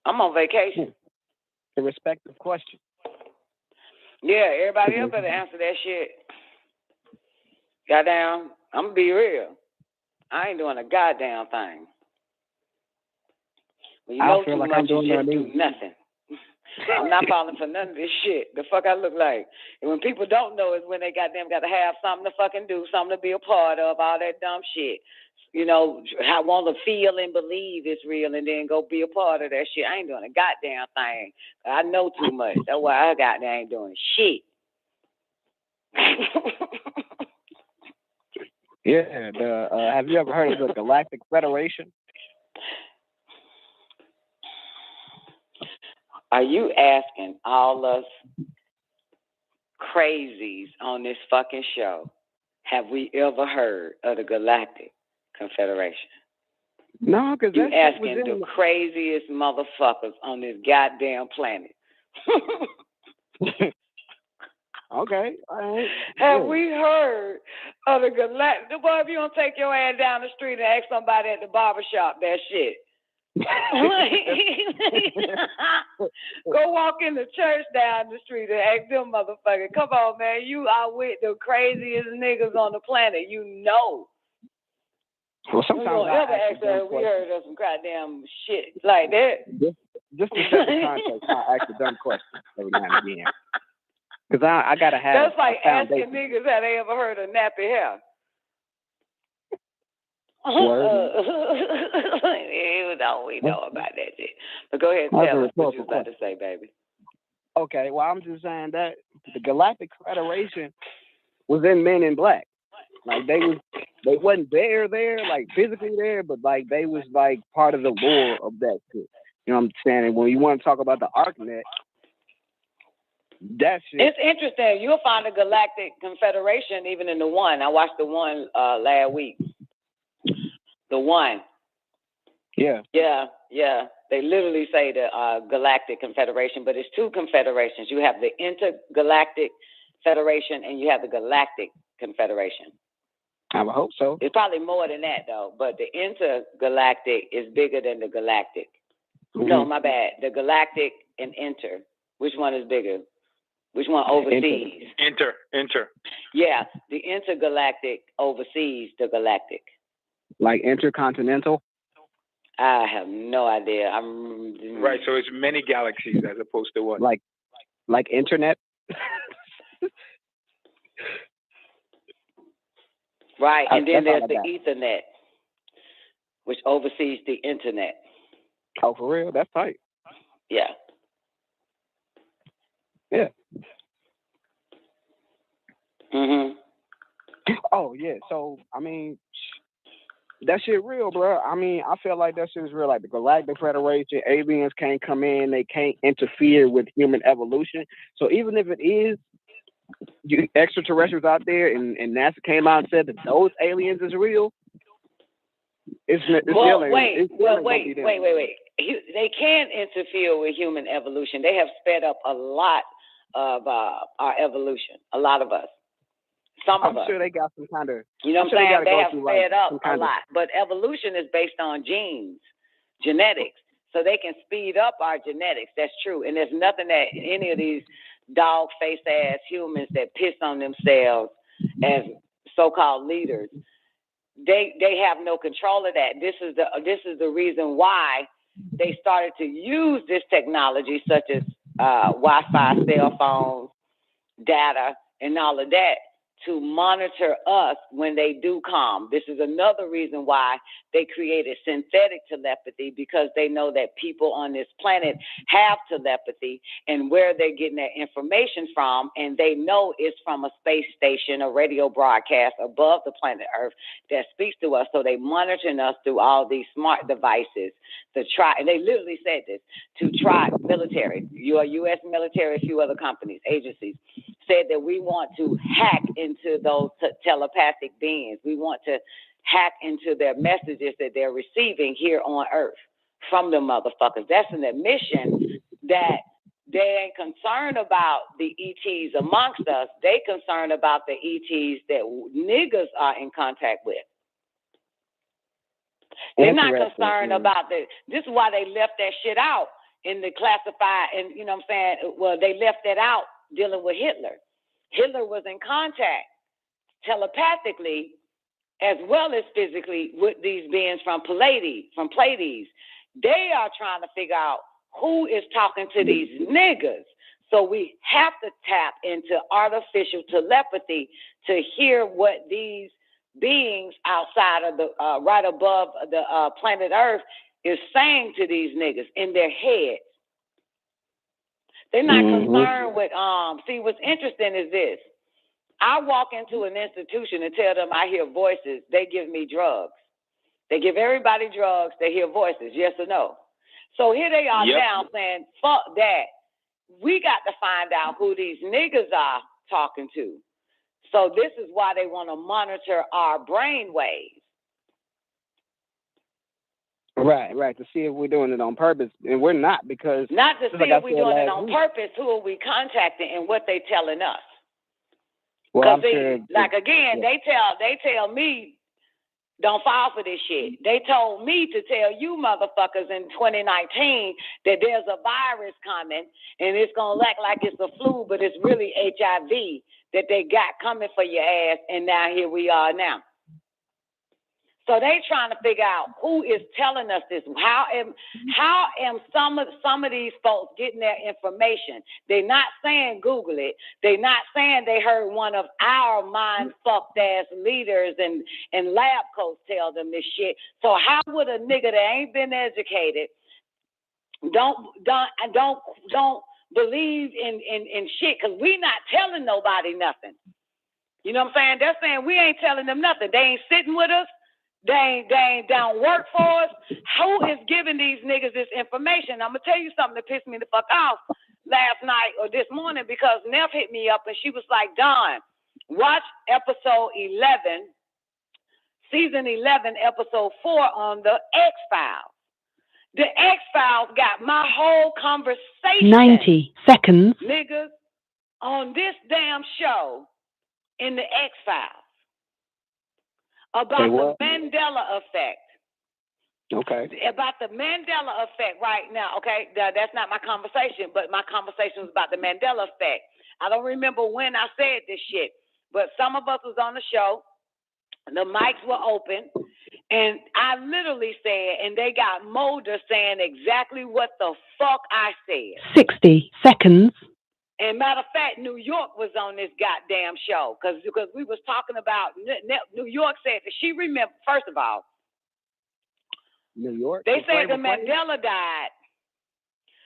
I'm on vacation.
A respective question.
Yeah, everybody else better answer that shit. Goddamn, I'm gonna be real. I ain't doing a goddamn thing. When you know too much, you just do nothing. I'm not falling for none of this shit. The fuck I look like. And when people don't know is when they goddamn got to have something to fucking do, something to be a part of, all that dumb shit. You know, I want to feel and believe it's real and then go be a part of that shit. I ain't doing a goddamn thing. I know too much. That's why I goddamn ain't doing shit.
Yeah, have you ever heard of the Galactic Federation?
Are you asking all us crazies on this fucking show, have we ever heard of the Galactic Confederation?
No, because
you asking the craziest motherfuckers on this goddamn planet.
Okay. All right.
Have we heard of the Galactic? Boy, if you don't take your ass down the street and ask somebody at the barbershop that shit. Go walk in the church down the street and ask them motherfuckers, come on, man, you are with the craziest niggas on the planet, you know.
Well, sometimes
we ever ask that we heard of some goddamn shit like that.
Just to set the context, I ask a dumb question every now and again. Because I gotta have.
That's like asking niggas have they ever heard of nappy hair. We know about that shit. But go ahead and tell us what you was about to say, baby.
Okay, well, I'm just saying that the Galactic Federation was in Men in Black. Like they wasn't there, like physically there, but like they was like part of the lore of that shit. You know what I'm saying? And when you want to talk about the ArcNet, that shit.
It's interesting. You'll find the Galactic Confederation even in the one. I watched the one last week. The one.
Yeah.
Yeah. They literally say the Galactic Confederation, but it's two confederations. You have the Intergalactic Federation and you have the Galactic Confederation.
I would hope so.
It's probably more than that, though. But the Intergalactic is bigger than the Galactic. Mm-hmm. No, my bad. The Galactic and Inter. Which one is bigger? Which one oversees?
Inter.
Yeah, the Intergalactic oversees the Galactic.
Like intercontinental?
I have no idea.
Right, so it's many galaxies as opposed to what?
Like internet?
Right, and then there's the Ethernet, which oversees the internet.
Oh, for real? That's tight.
Yeah.
Yeah.
Mhm.
Oh yeah. So I mean, that shit real, bro. I mean, I feel like that shit is real. Like the Galactic Federation, aliens can't come in. They can't interfere with human evolution. So even if it is extraterrestrials out there, and NASA came out and said that those aliens is real, it's
well,
still
wait. They can interfere with human evolution. They have sped up a lot of our evolution. A lot of us. Some of us.
I'm sure they got some kind of.
You know what I'm saying? They have sped up a lot. But evolution is based on genes, genetics. So they can speed up our genetics. That's true. And there's nothing that any of these dog-faced ass humans that piss on themselves as so-called leaders, they have no control of that. This is the reason why they started to use this technology, such as Wi-Fi, cell phones, data, and all of that, to monitor us when they do come. This is another reason why they created synthetic telepathy, because they know that people on this planet have telepathy and where they're getting their information from, and they know it's from a space station, a radio broadcast above the planet Earth that speaks to us. So they monitoring us through all these smart devices and they literally said this, to try military, your U.S. military, a few other companies, agencies, said that we want to hack into those telepathic beings. We want to hack into their messages that they're receiving here on Earth from the motherfuckers. That's an admission that they ain't concerned about the ETs amongst us. They concerned about the ETs that niggas are in contact with. They're not concerned about this is why they left that shit out in the classified, and you know what I'm saying? Well, they left that out dealing with Hitler. Hitler was in contact telepathically as well as physically with these beings from Pleiades. They are trying to figure out who is talking to these niggas. So we have to tap into artificial telepathy to hear what these beings outside of the right above the planet Earth is saying to these niggas in their heads. They're not concerned with see, what's interesting is this. I walk into an institution and tell them I hear voices, they give me drugs. They give everybody drugs, they hear voices, yes or no. So here they are now saying, fuck that. We got to find out who these niggas are talking to. So this is why they want to monitor our brain waves.
Right, to see if we're doing it on purpose. And we're not, because...
Not to see if we're doing it on purpose, who are we contacting and what they telling us.
Well,
they tell me, don't fall for this shit. They told me to tell you motherfuckers in 2019 that there's a virus coming and it's going to act like it's a flu, but it's really HIV that they got coming for your ass, and now here we are now. So they trying to figure out who is telling us this. How am some of these folks getting their information? They're not saying Google it. They're not saying they heard one of our mind fucked ass leaders and lab coats tell them this shit. So how would a nigga that ain't been educated, don't believe in shit? Because we not telling nobody nothing. You know what I'm saying? They're saying we ain't telling them nothing. They ain't sitting with us. They don't work for us. Who is giving these niggas this information? I'm going to tell you something that pissed me the fuck off last night or this morning, because Neff hit me up and she was like, Don, watch episode 11, season 11, episode 4 on the X-Files. The X-Files got my whole conversation.
90 seconds.
Niggas, on this damn show in the X-Files. About the Mandela effect.
Okay.
About the Mandela effect right now. Okay, that's not my conversation, but my conversation was about the Mandela effect. I don't remember when I said this shit, but some of us was on the show. The mics were open, and I literally said, and they got Mulder saying exactly what the fuck I said.
60 seconds.
And matter of fact, New York was on this goddamn show because we was talking about New York said that she remembered, first of all,
New York?
They said that Mandela died.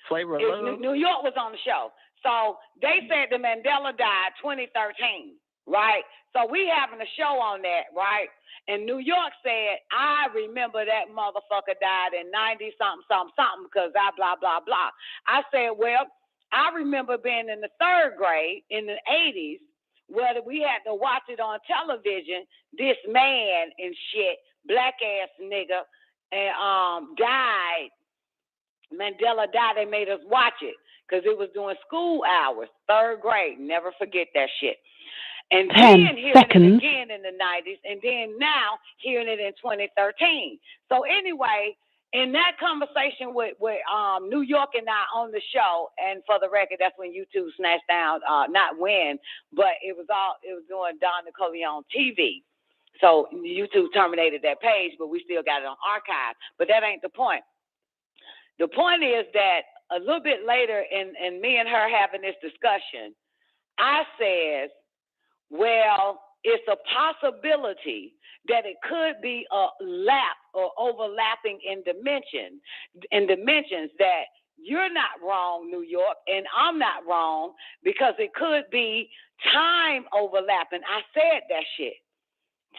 Flavor of Love?
New York was on the show. So they said that Mandela died 2013, right? So we having a show on that, right? And New York said, I remember that motherfucker died in 90-something because I blah, blah, blah. I said, well, I remember being in the 3rd grade in the 80s where we had to watch it on television, this man and shit, black-ass nigga, and died. Mandela died. They made us watch it because it was during school hours, 3rd grade. Never forget that shit. And then hearing it again in the 90s, and then now hearing it in 2013. So anyway, in that conversation with New York and I on the show, and for the record, that's when YouTube snatched down, not when, but it was doing Don Nicoleone TV. So YouTube terminated that page, but we still got it on archive. But that ain't the point. The point is that a little bit later in me and her having this discussion, I said, well, it's a possibility that it could be a lap or overlapping in dimensions that you're not wrong, New York, and I'm not wrong, because it could be time overlapping. I said that shit.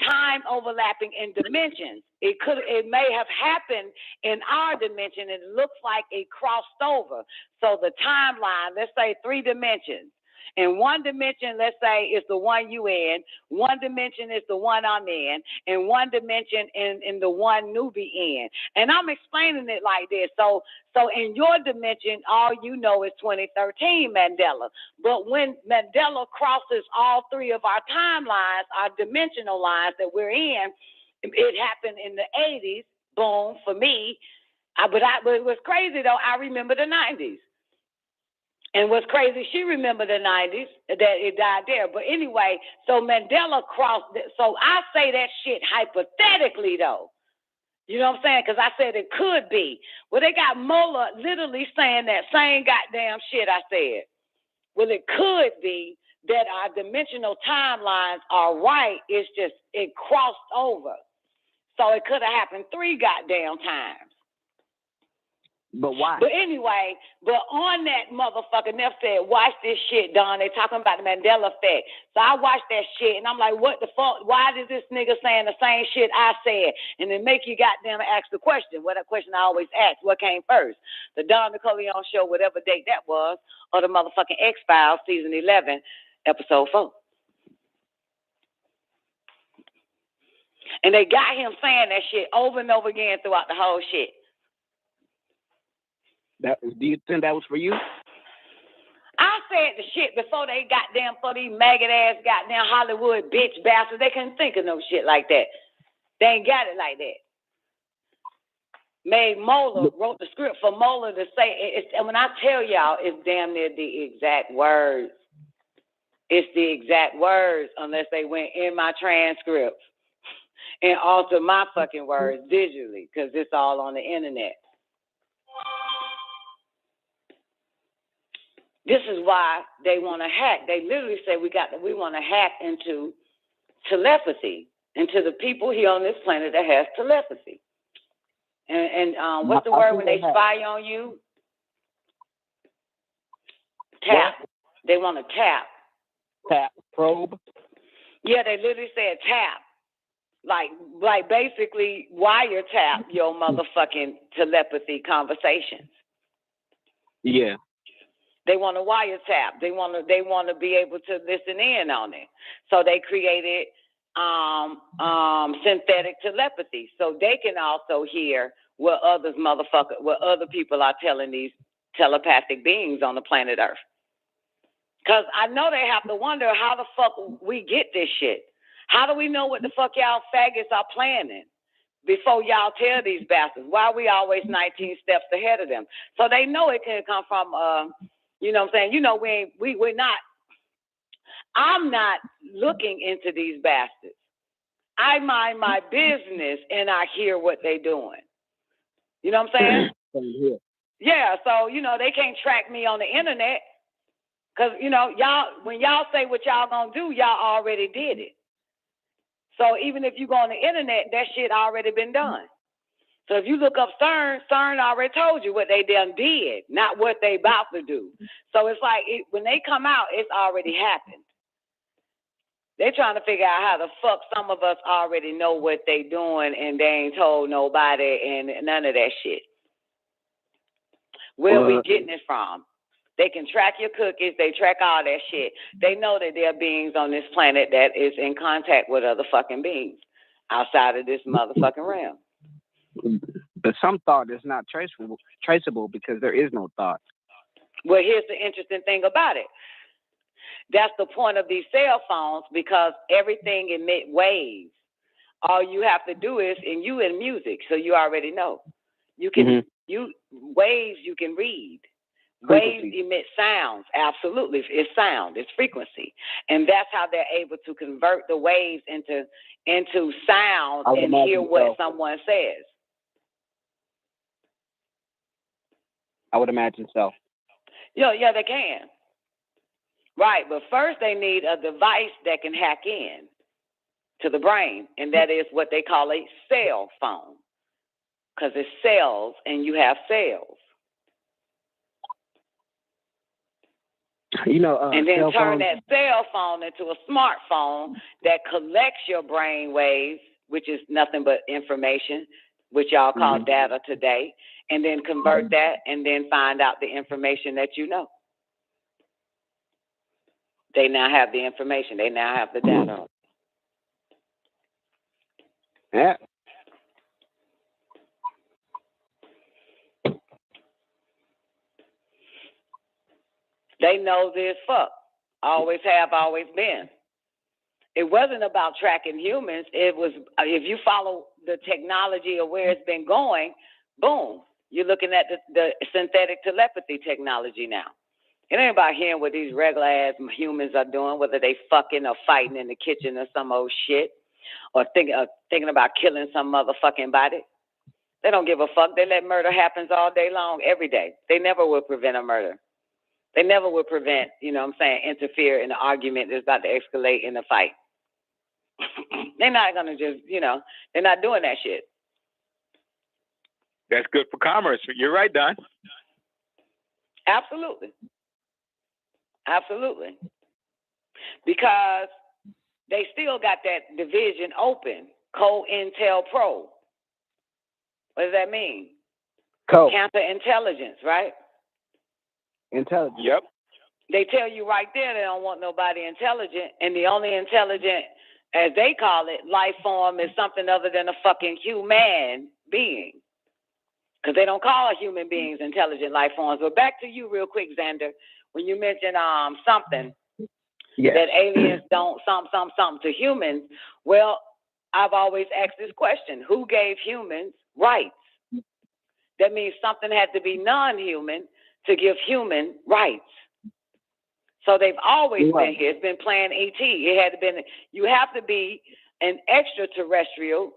Time overlapping in dimensions. It may have happened in our dimension, and it looks like it crossed over. So the timeline, let's say 3 dimensions. In one dimension, let's say it's the one you in. One dimension is the one I'm in, and one dimension in the one newbie in. And I'm explaining it like this. So in your dimension, all you know is 2013 Mandela. But when Mandela crosses all 3 of our timelines, our dimensional lines that we're in, it happened in the 80s. Boom, for me. But it was crazy though. I remember the 90s. And what's crazy, she remembered the 90s, that it died there. But anyway, so Mandela crossed. So I say that shit hypothetically, though. You know what I'm saying? Because I said it could be. Well, they got Mola literally saying that same goddamn shit I said. Well, it could be that our dimensional timelines are right. It's just it crossed over. So it could have happened 3 goddamn times.
But why?
But anyway, on that motherfucker, Neff said, watch this shit, Don. They talking about the Mandela effect. So I watched that shit, and I'm like, what the fuck? Why is this nigga saying the same shit I said? And then make you goddamn ask the question. What a question I always ask. What came first? The Don Nicoleone show, whatever date that was, or the motherfucking X-Files, season 11, episode 4. And they got him saying that shit over and over again throughout the whole shit.
Do you think that was for you?
I said the shit before they goddamn, for these maggot ass goddamn Hollywood bitch bastards. They couldn't think of no shit like that. They ain't got it like that. Made Mola, wrote the script for Mola to say, and when I tell y'all, it's damn near the exact words. It's the exact words, unless they went in my transcripts and altered my fucking words digitally, because it's all on the internet. This is why they want to hack. They literally say we want to hack into telepathy, into the people here on this planet that has telepathy. And what's the word when they spy on you? Tap. What? They want to tap.
Tap. Probe.
Yeah, they literally said tap. Like basically wiretap your motherfucking telepathy conversations.
Yeah.
They want to wiretap. They want to be able to listen in on it. So they created synthetic telepathy, so they can also hear what other people are telling these telepathic beings on the planet Earth. Because I know they have to wonder how the fuck we get this shit. How do we know what the fuck y'all faggots are planning before y'all tell these bastards? Why are we always 19 steps ahead of them? So they know it can come from you know what I'm saying? You know, we're not, I'm not looking into these bastards. I mind my business and I hear what they're doing. You know what I'm saying? Yeah, so, you know, they can't track me on the internet. Because, y'all, when y'all say what y'all gonna do, y'all already did it. So even if you go on the internet, that shit already been done. So if you look up CERN already told you what they done did, not what they about to do. So it's like when they come out, it's already happened. They're trying to figure out how the fuck some of us already know what they doing and they ain't told nobody and none of that shit. Where are we getting it from? They can track your cookies. They track all that shit. They know that there are beings on this planet that is in contact with other fucking beings outside of this motherfucking realm.
But some thought is not traceable because there is no thought.
Well, here's the interesting thing about it. That's the point of these cell phones, because everything emits waves. All you have to do is, and you in music, so you already know. You can waves you can read. Frequency. Waves emit sounds. Absolutely. It's sound. It's frequency. And that's how they're able to convert the waves into sound and hear what someone says.
I would imagine so.
Yeah, they can. Right, but first they need a device that can hack in to the brain, and that is what they call a cell phone, because it's cells and you have cells. And then turn that cell phone into a smartphone that collects your brain waves, which is nothing but information, which y'all call data today, and then convert that and then find out the information that you know. They now have the information. They now have the data.
Yeah.
They know this fuck. Always have, always been. It wasn't about tracking humans. It was, if you follow the technology of where it's been going, boom, you're looking at the synthetic telepathy technology now. It ain't about hearing what these regular ass humans are doing, whether they fucking or fighting in the kitchen or some old shit, or thinking about killing some motherfucking body. They don't give a fuck. They let murder happen all day long, every day. They never will prevent a murder. They never will prevent, interfere in an argument that's about to escalate in a fight. They're not going to just, they're not doing that shit.
That's good for commerce. You're right, Don.
Absolutely. Absolutely. Because they still got that division open, COINTELPRO. What does that mean? Counterintelligence, right?
Intelligence.
Yep.
They tell you right there they don't want nobody intelligent, and the only intelligent, as they call it, life form is something other than a fucking human being. Because they don't call human beings intelligent life forms. But back to you real quick, Xander, when you mentioned something that aliens don't something to humans. Well, I've always asked this question: who gave humans rights? That means something had to be non-human to give human rights. So they've always been here. It's been playing ET. It had been. You have to be an extraterrestrial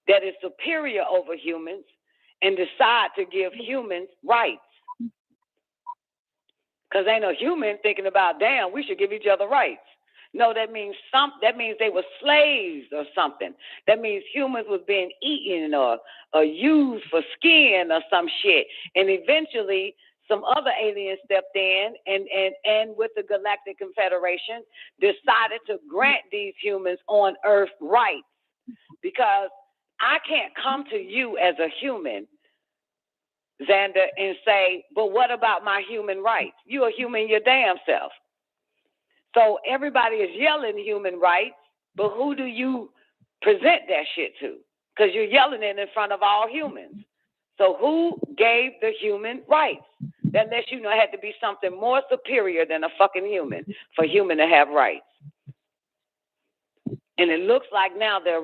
that is superior over humans and decide to give humans rights. Because ain't no human thinking about, damn, we should give each other rights. No, that means they were slaves or something. That means humans was being eaten or used for skin or some shit. And eventually some other aliens stepped in and with the Galactic Confederation decided to grant these humans on Earth rights. Because I can't come to you as a human, Xander, and say, but what about my human rights? You're a human your damn self. So everybody is yelling human rights, but who do you present that shit to? Because you're yelling it in front of all humans. So who gave the human rights? That lets you know it had to be something more superior than a fucking human for human to have rights. And it looks like now their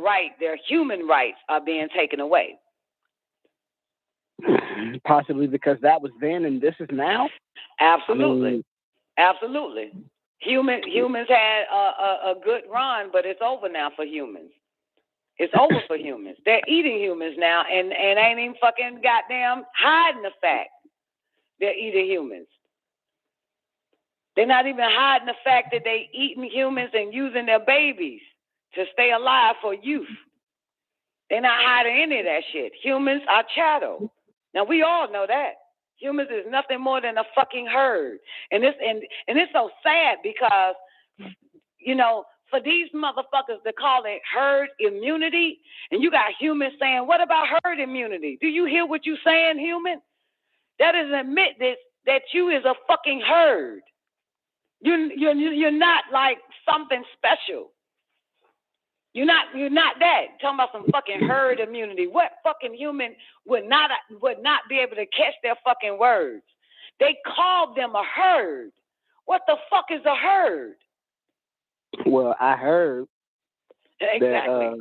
human rights are being taken away.
Possibly because that was then and this is now?
Absolutely. Absolutely. Humans had a good run, but it's over now for humans. It's over for humans. They're eating humans now and ain't even fucking goddamn hiding the fact they're eating humans. They're not even hiding the fact that they eating humans and using their babies to stay alive for youth. They're not hiding any of that shit. Humans are chattel. Now we all know that. Humans is nothing more than a fucking herd. And it's so sad because, you know, for these motherfuckers to call it herd immunity, and you got humans saying, what about herd immunity? Do you hear what you saying, human? That is admit that you is a fucking herd. You're not like something special. You're not that. Talking about some fucking herd immunity. What fucking human would not be able to catch their fucking words? They called them a herd. What the fuck is a herd?
Well, I heard
exactly.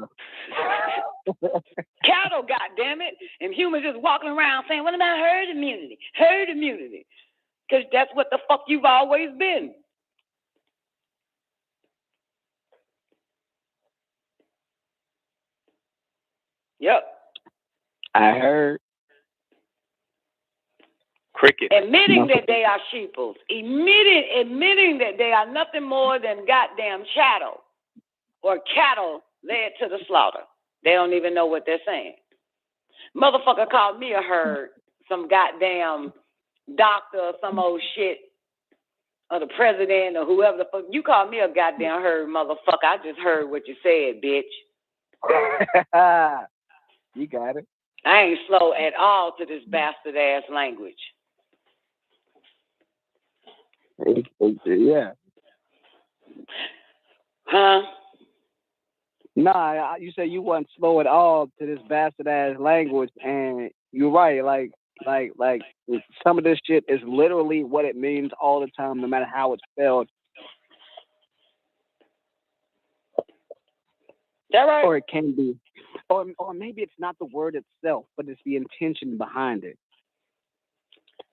That,
cattle, goddammit, and humans just walking around saying, "What about herd immunity? Herd immunity," because that's what the fuck you've always been. Yep.
I heard.
Cricket.
Admitting that they are sheeples. Admitting that they are nothing more than goddamn chattel or cattle led to the slaughter. They don't even know what they're saying. Motherfucker called me a herd, some goddamn doctor or some old shit, or the president or whoever the fuck. You called me a goddamn herd, motherfucker. I just heard what you said, bitch.
You got it.
I ain't slow at all to this bastard ass language.
Yeah.
Huh?
Nah, you said you wasn't slow at all to this bastard ass language, and you're right. Like some of this shit is literally what it means all the time, no matter how it's spelled.
That right?
Or it can be, or maybe it's not the word itself, but it's the intention behind it.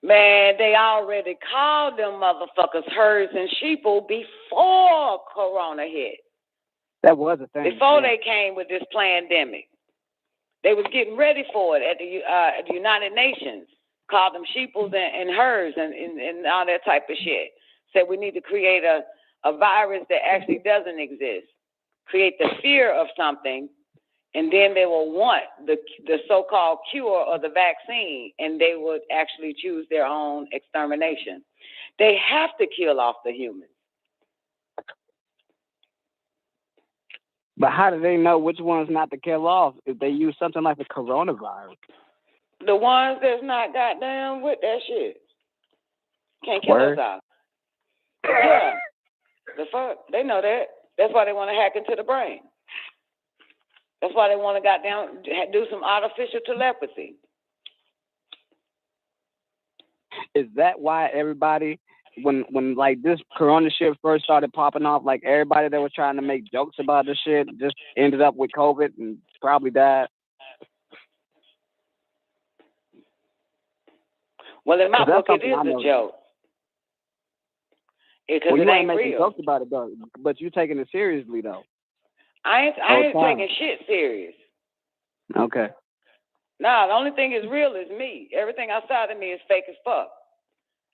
Man, they already called them motherfuckers herds and sheeple before Corona hit.
That was a thing.
Before they came with this pandemic. They was getting ready for it at the United Nations. Called them sheeples and herds and all that type of shit. Said we need to create a virus that actually doesn't exist. Create the fear of something, and then they will want the so-called cure or the vaccine, and they would actually choose their own extermination. They have to kill off the humans.
But how do they know which ones not to kill off if they use something like the coronavirus?
The ones that's not goddamn with that shit can't kill us off. Yeah. The fuck? They know that. That's why they want to hack into the brain. That's why they want to goddamn do some artificial telepathy.
Is that why everybody, when like this corona shit first started popping off, like everybody that was trying to make jokes about this shit just ended up with COVID and probably died?
Well, in my book, it is a joke. Because
well,
it ain't
making
real.
Jokes about it though, but you taking it seriously though.
I ain't taking shit serious.
Okay.
Nah, the only thing is real is me. Everything outside of me is fake as fuck.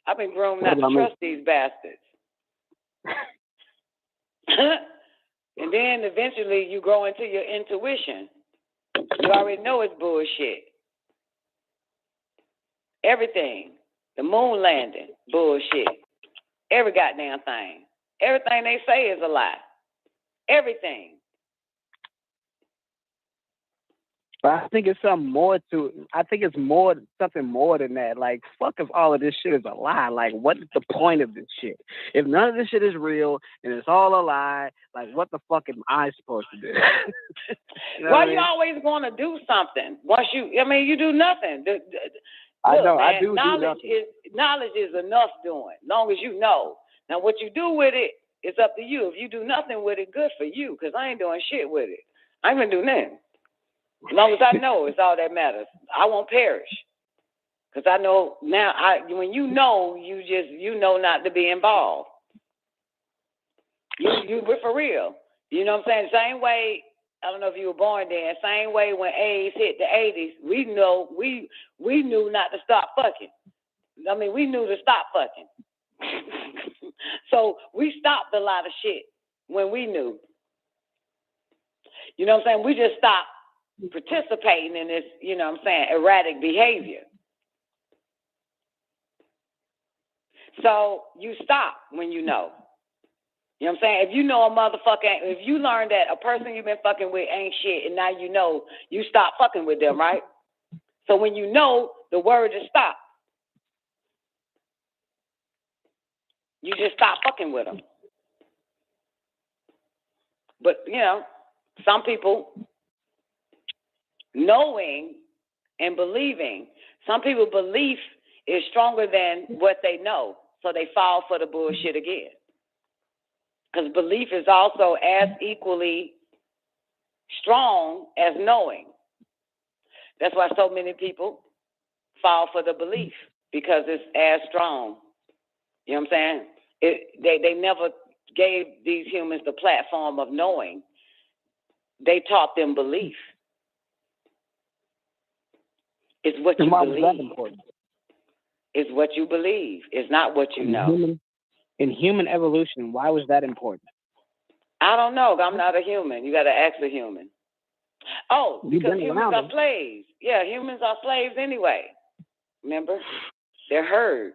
I've been groomed not to trust these bastards. And then eventually you grow into your intuition. You already know it's bullshit. Everything. The moon landing, bullshit. Every goddamn thing. Everything they say is a lie. Everything.
But I think it's something more to it. I think it's something more than that. Like, fuck if all of this shit is a lie. Like, what is the point of this shit? If none of this shit is real and it's all a lie, like, what the fuck am I supposed to do?
Why you always want to do something? You do nothing.
I know,
man,
I do
knowledge is enough doing, long as you know. Now, what you do with it, it's up to you. If you do nothing with it, good for you, because I ain't doing shit with it. I ain't gonna do nothing. As long as I know, it's all that matters. I won't perish. Because I know now, when you know, you know not to be involved. We're for real. You know what I'm saying? Same way, I don't know if you were born then, same way when AIDS hit the 80s, we knew not to stop fucking. I mean, we knew to stop fucking. So we stopped a lot of shit when we knew. You know what I'm saying? We just stopped participating in this, you know what I'm saying, erratic behavior. So you stop when you know. You know what I'm saying? If you know a motherfucker, if you learn that a person you've been fucking with ain't shit and now you know, you stop fucking with them, right? So when you know, the word is stop. You just stop fucking with them. But, you know, some people knowing and believing, some people belief is stronger than what they know. So they fall for the bullshit again. Because belief is also as equally strong as knowing. That's why so many people fall for the belief, because it's as strong. You know what I'm saying? They never gave these humans the platform of knowing. They taught them belief. It's what you believe. Why was that important? It's what you believe. It's not what you know.
In human evolution, why was that important?
I don't know. I'm not a human. You got to ask a human. Oh, because humans are slaves. Yeah, humans are slaves anyway. Remember? They're herd.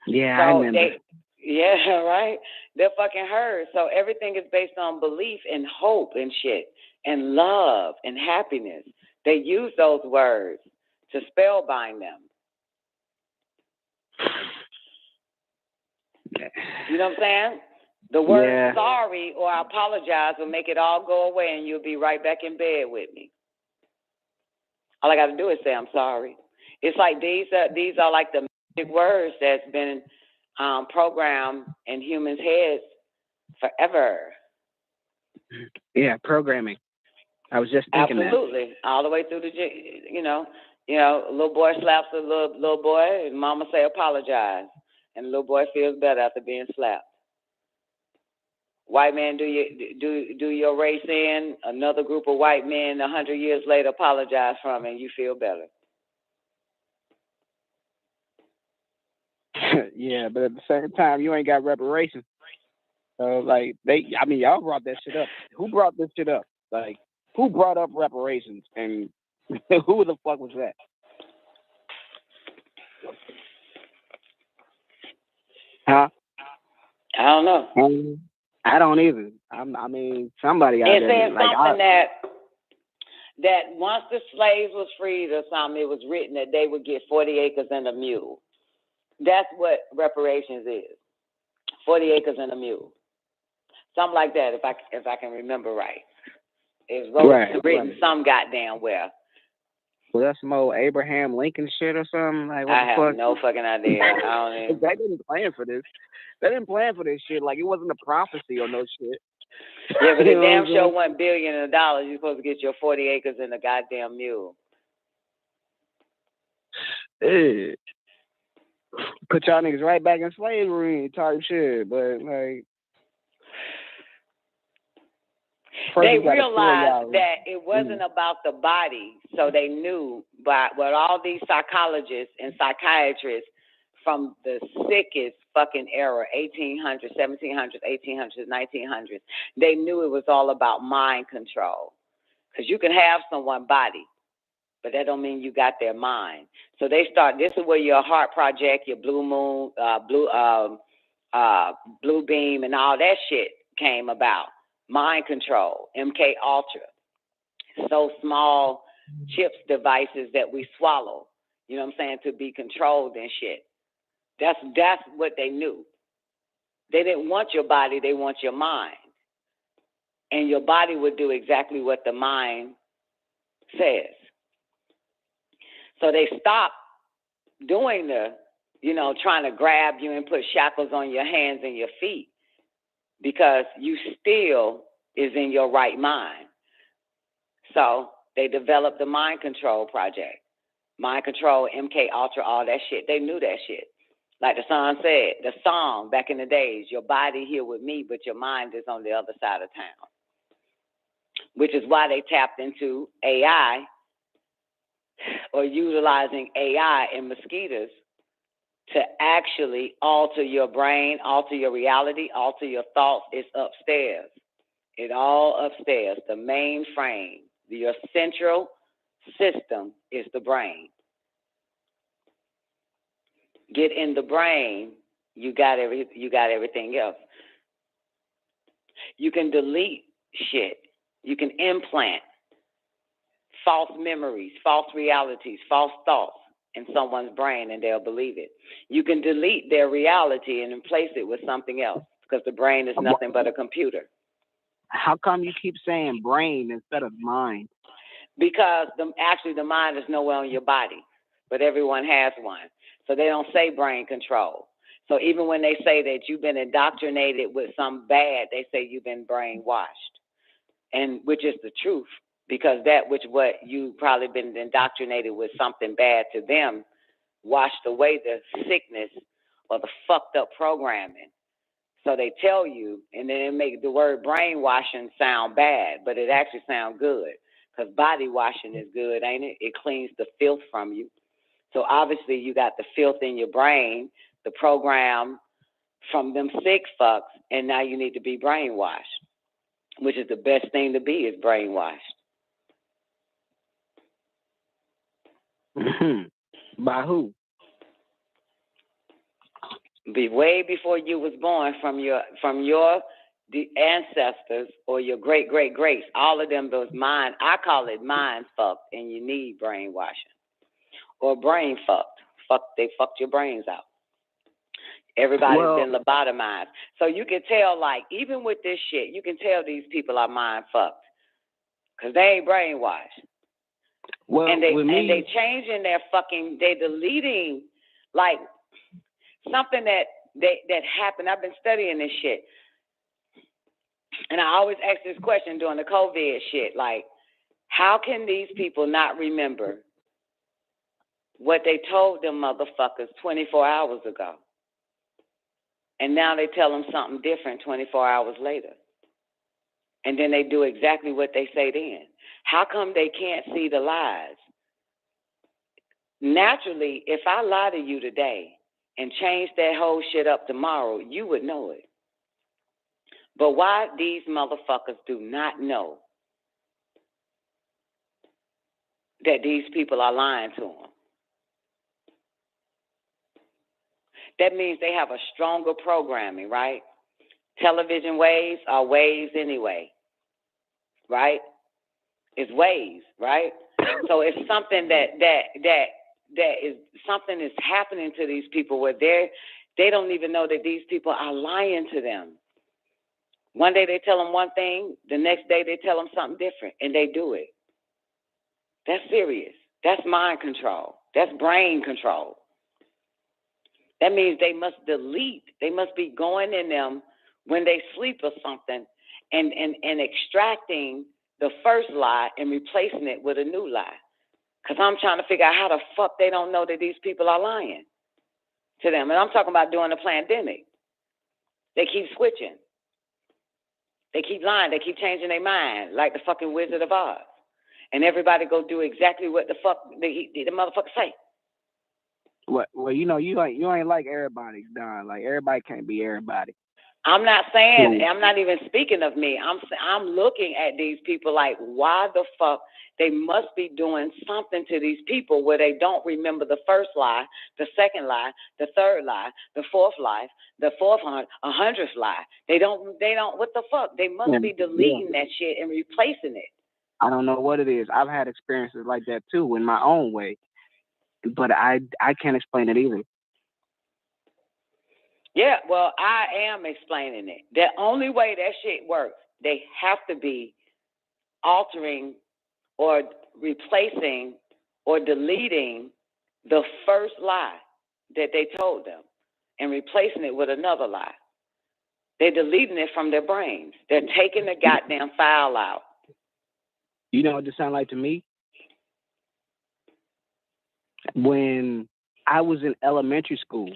Yeah, so I remember.
Yeah, right? They're fucking herd. So everything is based on belief and hope and shit and love and happiness. They use those words to spellbind them. You know what I'm saying? The word sorry or I apologize will make it all go away and you'll be right back in bed with me. All I got to do is say I'm sorry. It's like these are like the magic words that's been programmed in humans' heads forever.
Yeah, programming. I was just thinking
Absolutely. All the way through the, you know, a little boy slaps a little boy and mama say apologize. And the little boy feels better after being slapped. White man do your race in, another group of white men 100 years later apologize from it and you feel better.
Yeah, but at the same time, you ain't got reparations. So, like, y'all brought that shit up. Who brought this shit up? Like, who brought up reparations? And who the fuck was that? Huh?
I don't know.
I don't either. I mean, somebody out
there.
It
said something that once the slaves was freed or something, it was written that they would get 40 acres and a mule. That's what reparations is. 40 acres and a mule. Something like that, if I can remember right. It was written some goddamn well.
Well, that's some old Abraham Lincoln shit or something. Like, what
I
the fuck?
have no fucking idea. I don't even.
They didn't plan for this. They didn't plan for this shit. Like, it wasn't a prophecy or no shit.
Yeah, but the damn show $1 billion. You're supposed to get your 40 acres and a goddamn mule.
Hey. Put y'all niggas right back in slavery type shit, but like
they realized that it wasn't about the body, so they knew. But all these psychologists and psychiatrists from the sickest fucking era, 1800s, 1700s, 1800s, 1900s, they knew it was all about mind control. Because you can have someone's body, but that don't mean you got their mind. So they start. This is where your heart project, your blue moon, blue beam, and all that shit came about. Mind control, MK Ultra, so small chips devices that we swallow. You know what I'm saying, to be controlled and shit. That's what they knew. They didn't want your body; they want your mind, and your body would do exactly what the mind says. So they stopped doing trying to grab you and put shackles on your hands and your feet, because you still is in your right mind. So they developed the mind control project. Mind control, MK Ultra, all that shit. They knew that shit. Like the song back in the days, your body here with me, but your mind is on the other side of town. Which is why they tapped into AI, or utilizing AI in mosquitoes to actually alter your brain, alter your reality, alter your thoughts, is upstairs. It all upstairs. The mainframe, your central system is the brain. Get in the brain, you got everything else. You can delete shit. You can implant false memories, false realities, false thoughts in someone's brain, and they'll believe it. You can delete their reality and replace it with something else, because the brain is nothing but a computer.
How come you keep saying brain instead of mind?
Because the mind is nowhere on your body, but everyone has one. So they don't say brain control. So even when they say that you've been indoctrinated with some bad, they say you've been brainwashed, and which is the truth, because that which what you probably been indoctrinated with something bad to them washed away the sickness or the fucked up programming. So they tell you, and then it make the word brainwashing sound bad, but it actually sounds good, because body washing is good, ain't it? It cleans the filth from you. So obviously you got the filth in your brain, the program from them sick fucks, and now you need to be brainwashed, which is the best thing to be, is brainwashed.
By who?
Way before you was born, from the ancestors or your great-great-greats, all of them, those mind, I call it mind fucked, and you need brainwashing. Or brain fucked. They fucked your brains out. Everybody's been lobotomized. So you can tell, like, even with this shit, you can tell these people are mind fucked, because they ain't brainwashed.
Well,
and they changing their fucking, they deleting, like, something that happened. I've been studying this shit. And I always ask this question during the COVID shit, like, how can these people not remember what they told them motherfuckers 24 hours ago? And now they tell them something different 24 hours later. And then they do exactly what they say then. How come they can't see the lies? Naturally, if I lie to you today and change that whole shit up tomorrow, you would know it. But why these motherfuckers do not know that these people are lying to them? That means they have a stronger programming, right? Television waves are waves anyway, right? It's waves, right? So it's something that is something is happening to these people where they don't even know that these people are lying to them. One day they tell them one thing, the next day they tell them something different, and they do it. That's serious. That's mind control. That's brain control. That means they must delete. They must be going in them when they sleep or something and extracting the first lie and replacing it with a new lie. Because I'm trying to figure out how the fuck they don't know that these people are lying to them. And I'm talking about during the pandemic. They keep switching. They keep lying. They keep changing their mind like the fucking Wizard of Oz. And everybody go do exactly what the fuck the motherfucker say.
Well, you know, you ain't like everybody, Don. Like, everybody can't be everybody.
I'm not saying, I'm not even speaking of me. I'm looking at these people like, why the fuck they must be doing something to these people where they don't remember the first lie, the second lie, the third lie, the fourth lie, the 100th lie. They don't, what the fuck? They must be deleting that shit and replacing it.
I don't know what it is. I've had experiences like that too in my own way, but I can't explain it either.
Yeah, well, I am explaining it. The only way that shit works, they have to be altering or replacing or deleting the first lie that they told them and replacing it with another lie. They're deleting it from their brains. They're taking the goddamn file out.
You know what this sounds like to me? When I was in elementary school,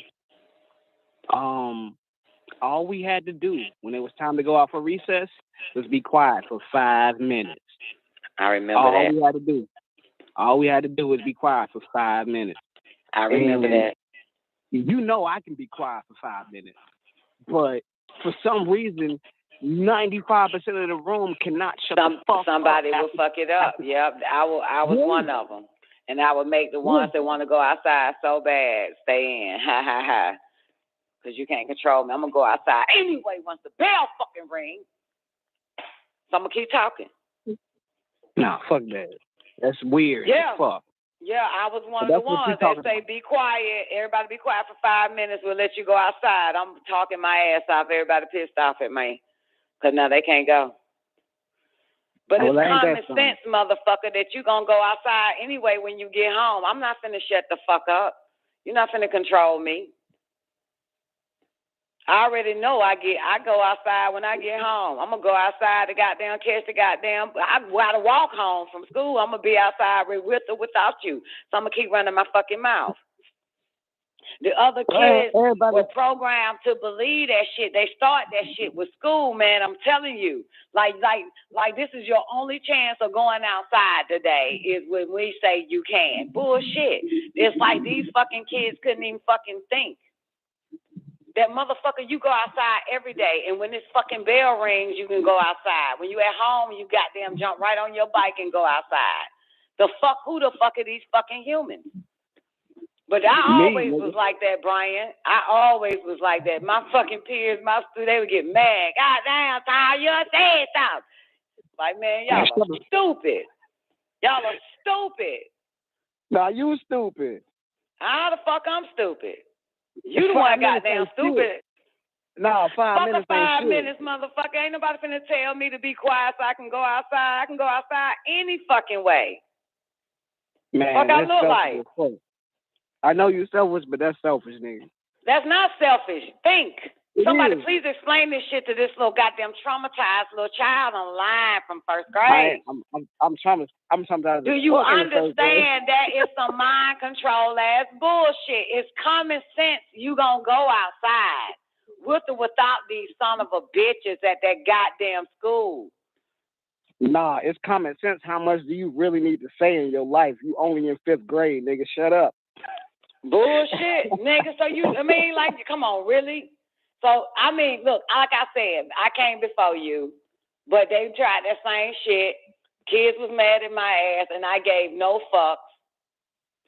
all we had to do when it was time to go out for recess was be quiet for 5 minutes.
I remember that.
All we had to do was be quiet for 5 minutes.
I remember that.
you know I can be quiet for 5 minutes. But for some reason, 95% of the room cannot shut the fuck
Somebody
up.
will fuck it up. Yep, I was one of them. And I would make the ones that want to go outside so bad stay in. Ha, ha, ha. Because you can't control me. I'm going to go outside anyway once the bell fucking rings. So I'm going to keep talking.
Nah, fuck that. That's weird.
Yeah.
Fuck.
Yeah, I was one of the ones that say, be quiet. Everybody be quiet for 5 minutes. We'll let you go outside. I'm talking my ass off. Everybody pissed off at me. Because now they can't go. But it's common sense, motherfucker, that you going to go outside anyway when you get home. I'm not finna shut the fuck up. You're not finna control me. I already know I go outside when I get home. I'm going to go outside to goddamn catch the goddamn. I got to walk home from school. I'm going to be outside with or without you. So I'm going to keep running my fucking mouth. The other kids were programmed to believe that shit. They start that shit with school, man. I'm telling you. Like this is your only chance of going outside today is when we say you can. Bullshit. It's like these fucking kids couldn't even fucking think. That motherfucker, you go outside every day, and when this fucking bell rings, you can go outside. When you at home, you goddamn jump right on your bike and go outside. Who the fuck are these fucking humans? But I always was like that, Brian. I always was like that. My fucking peers, they would get mad. God damn, Ty, you said something. Like, man, y'all are stupid. Y'all are stupid.
Nah, you stupid.
How the fuck I'm stupid? You the one goddamn stupid.
No, 5 minutes.
Fuck 5 minutes, motherfucker. Ain't nobody finna tell me to be quiet so I can go outside. I can go outside any fucking way.
Man,
fuck I look like.
I know you selfish, but that's selfish, nigga.
That's not selfish. Think. Somebody please explain this shit to this little goddamn traumatized little child on the line from first grade.
I'm traumatized.
Do you understand that it's some mind control ass bullshit? It's common sense. You gonna go outside with or without these son of a bitches at that goddamn school.
Nah, it's common sense. How much do you really need to say in your life? You only in 5th grade, nigga. Shut up.
Bullshit, nigga. So come on, really? So, look, like I said, I came before you, but they tried that same shit. Kids was mad at my ass, and I gave no fucks.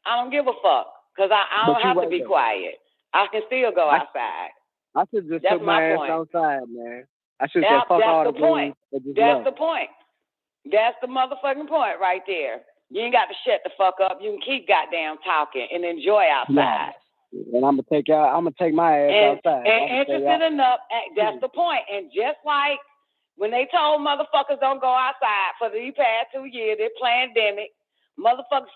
I don't give a fuck, because I don't have to be quiet. I can still go outside.
I should just took my ass outside, man. I should just fuck all the
point. That's the point. That's the motherfucking point right there. You ain't got to shut the fuck up. You can keep goddamn talking and enjoy outside.
And I'm gonna take my ass outside.
And interested enough, that's the point. And just like when they told motherfuckers don't go outside for the past 2 years, the pandemic, motherfuckers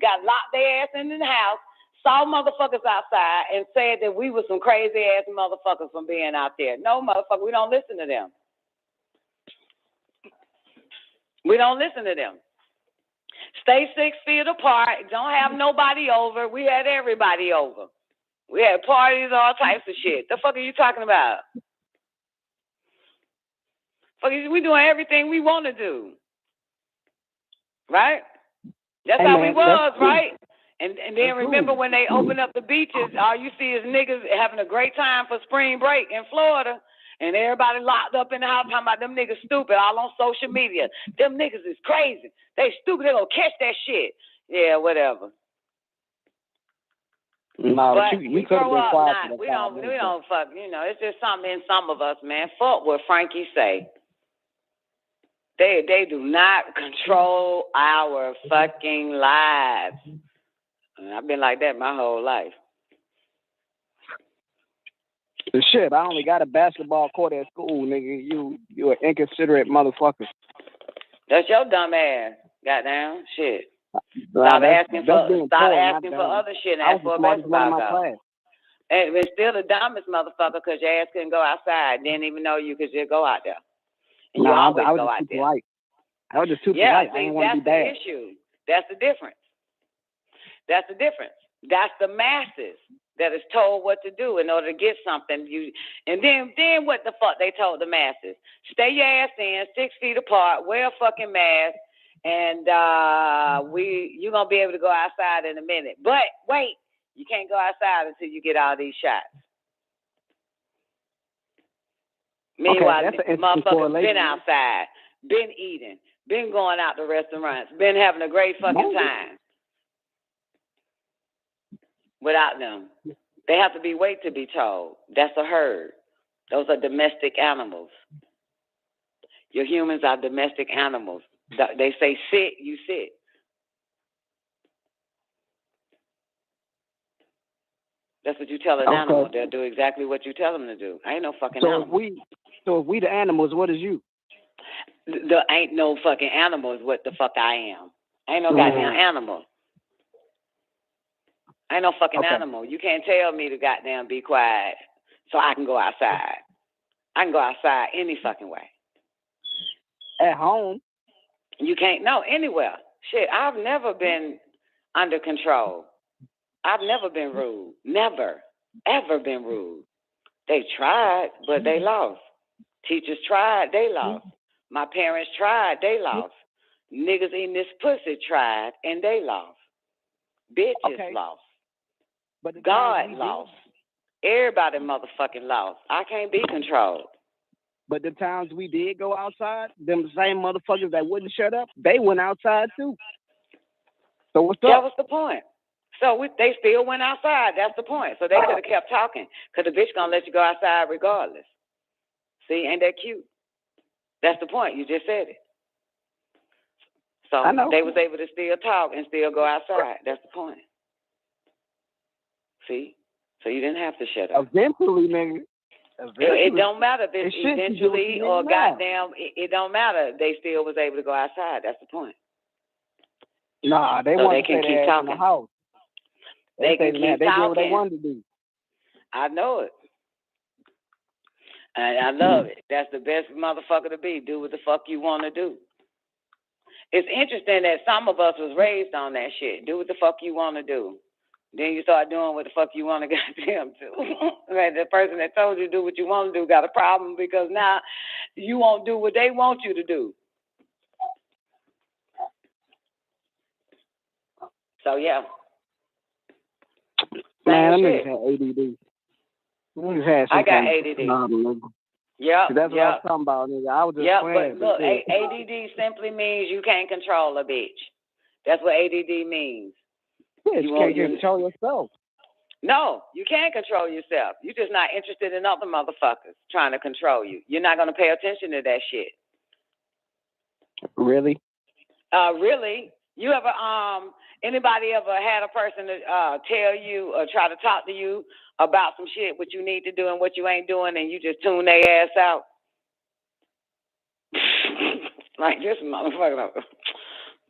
got locked their ass in the house, saw motherfuckers outside, and said that we were some crazy ass motherfuckers from being out there. No, motherfucker, we don't listen to them. We don't listen to them. Stay 6 feet apart. Don't have nobody over. We had everybody over. We had parties, all types of shit. The fuck are you talking about? We doing everything we want to do. Right? That's how we was, right? And then remember when they opened up the beaches, all you see is niggas having a great time for spring break in Florida. And everybody locked up in the house talking about them niggas stupid all on social media. Them niggas is crazy. They stupid. They gonna catch that shit. Yeah, whatever.
No,
but
you could have been quiet.
We don't fuck. You know, it's just something in some of us, man. Fuck what Frankie say. They do not control our fucking lives. And I've been like that my whole life.
The shit, I only got a basketball court at school, nigga. You an inconsiderate motherfucker.
That's your dumb ass. Goddamn shit. Stop asking for other shit and ask for a basketball court. And it's still the dumbest motherfucker because your ass couldn't go outside. Didn't even know you could just go out there. And you always go out there.
I was just too polite. I didn't want to be bad.
That's the issue. That's the difference. That's the difference. That's the masses that is told what to do in order to get something. And then what the fuck they told the masses? Stay your ass in, 6 feet apart, wear a fucking mask, and you're gonna be able to go outside in a minute. But wait, You can't go outside until you get all these shots. Meanwhile, motherfuckers been outside, been eating, been going out to restaurants, been having a great fucking time without them. They have to be wait to be told. That's a herd. Those are domestic animals. Your humans are domestic animals. They say sit, you sit. That's what you tell an animal. They'll do exactly what you tell them to do. I ain't no fucking animal.
So if we the animals, what is you?
There ain't no fucking animals what the fuck I am. I ain't no goddamn animal. I ain't no fucking animal. You can't tell me to goddamn be quiet so I can go outside. I can go outside any fucking way.
At home?
You can't, no, anywhere. Shit, I've never been under control. I've never been rude. Never, ever been rude. They tried, but they lost. Teachers tried, they lost. My parents tried, they lost. Niggas eating this pussy tried, and they lost. Bitches lost. But God lost. Everybody motherfucking lost. I can't be controlled.
But the times we did go outside, them same motherfuckers that wouldn't shut up, they went outside too. So what's up?
That was the point. So they still went outside. That's the point. So they could have kept talking, because the bitch gonna let you go outside regardless. See, ain't that cute? That's the point. You just said it. So they was able to still talk and still go outside. That's the point. See? So you didn't have to shut up.
Eventually, nigga.
It don't matter if it's eventually or goddamn. It don't matter. They still was able to go outside. That's the point.
Nah, they want to keep talking in the house.
They can keep talking.
They do what they wanted to do.
I know it. And I love it. That's the best motherfucker to be. Do what the fuck you want to do. It's interesting that some of us was raised on that shit. Do what the fuck you want to do. Then you start doing what the fuck you want to goddamn do. Right? The person that told you to do what you want to do got a problem, because now you won't do what they want you to do. So, yeah.
Man, I'm niggas had ADD. I got ADD.
Yep.
That's what I was talking about, nigga. I was just playing.
But look, ADD simply means you can't control a bitch. That's what ADD means.
Yeah, you can't control yourself.
No, you can't control yourself. You're just not interested in other motherfuckers trying to control you. You're not going to pay attention to that shit.
Really?
Really? You ever, anybody ever had a person to tell you or try to talk to you about some shit, what you need to do and what you ain't doing, and you just tune their ass out? Like this motherfucker.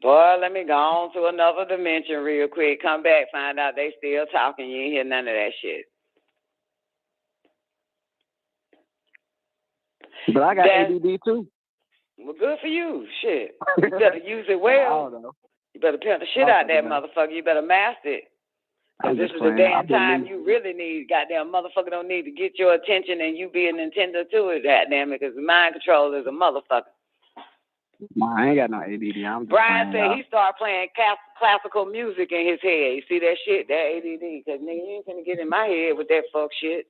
Boy, let me go on to another dimension real quick. Come back, find out they still talking. You ain't hear none of that shit.
But I got ADD too.
Well, good for you. Shit. You better use it well.
I don't know.
You better pimp the shit out that motherfucker. You better master it. Because this is the damn time you really need. Goddamn motherfucker don't need to get your attention and you be a Nintendo to it, goddamn, because mind control is a motherfucker.
I ain't got no ADD.
Brian said he started playing classical music in his head. You see that shit? That ADD. Because, nigga, you ain't finna get in my head with that fuck shit.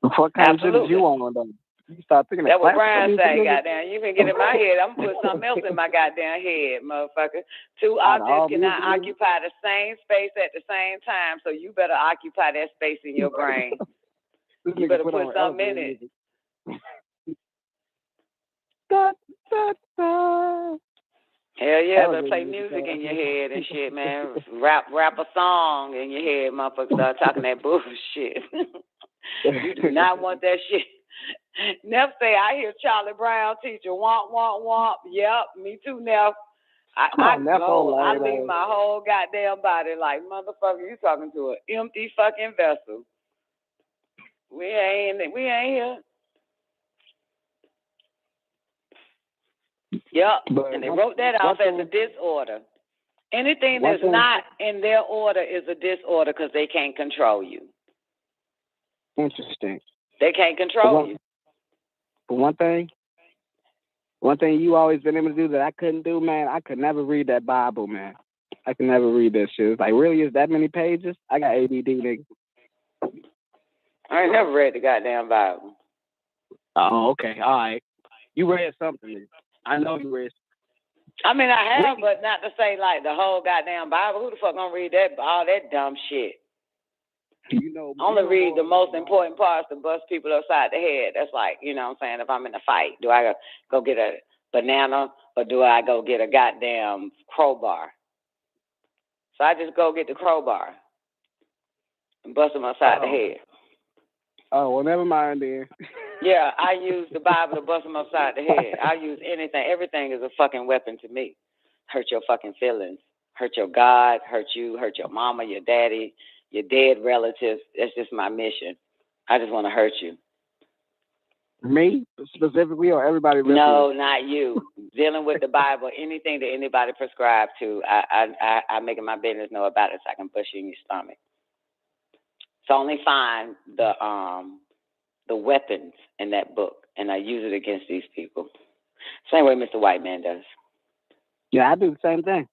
The fuck kind of shit is you on, though? You start thinking
that's what Brian say, goddamn. You can get in my head. I'm going to put something else in my goddamn head, motherfucker. Two objects cannot occupy the same space at the same time, so you better occupy that space in your brain. You better put something in it. Hell yeah, better play music in your head and shit, man. Rap a song in your head, motherfucker. Start talking that bullshit. You do not want that shit. Neff say, I hear Charlie Brown teacher, womp, womp, womp. Yep, me too, Neff. I leave my whole goddamn body like, motherfucker, you talking to an empty fucking vessel. We ain't here. Yep, and they wrote that off as a disorder. Anything that's not in their order is a disorder because they can't control you.
Interesting.
They can't control you.
But one thing you always been able to do that I couldn't do, man, I could never read that Bible, man. I can never read that shit. It's like, really, is that many pages? I got ADD, nigga.
I ain't never read the goddamn Bible.
Oh, okay. All right. You read something. I know you read.
I mean, I have, but not to say like the whole goddamn Bible. Who the fuck gonna read that? All that dumb shit.
You know,
only read the most important parts to bust people upside the head. That's like, you know what I'm saying? If I'm in a fight, do I go get a banana or do I go get a goddamn crowbar? So I just go get the crowbar and bust them upside the head.
Oh, well, never mind then.
Yeah, I use the Bible to bust them upside the head. I use anything. Everything is a fucking weapon to me. Hurt your fucking feelings. Hurt your God. Hurt you. Hurt your mama, your daddy, your dead relatives. That's just my mission. I just want to hurt you.
Me specifically, or everybody?
No, not you. Dealing with the Bible, anything that anybody prescribed to, I make it my business know about it so I can push you in your stomach. So only find the weapons in that book, and I use it against these people. Same way Mr. White Man does.
Yeah, I do the same thing.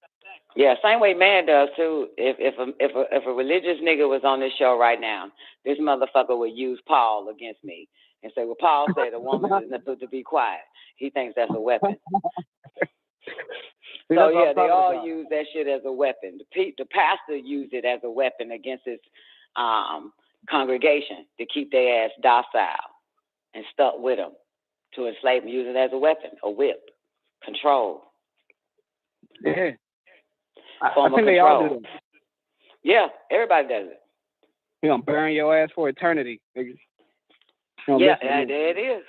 Yeah, same way man does too. If a religious nigga was on this show right now, this motherfucker would use Paul against me and say, "Well, Paul said a woman is supposed to be quiet." He thinks that's a weapon. So yeah, they all use that shit as a weapon. The pastor used it as a weapon against his congregation to keep their ass docile and stuck with them, to enslave them, use it as a weapon, a whip, control.
Yeah. I
Form
think
of
they
control.
all do that.
Yeah, everybody does it.
You're going to burn your ass for eternity.
Yeah, there it is.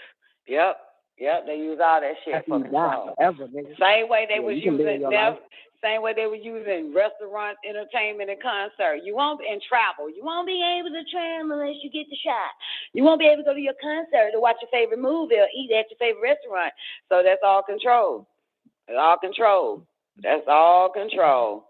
Yep, they use all that shit for control.
Forever, nigga.
Same way they was using
life.
Same way they were using restaurants, entertainment, and concert. You won't travel. You won't be able to travel unless you get the shot. You won't be able to go to your concert to watch your favorite movie or eat at your favorite restaurant. So that's all control. It's all control. That's all control.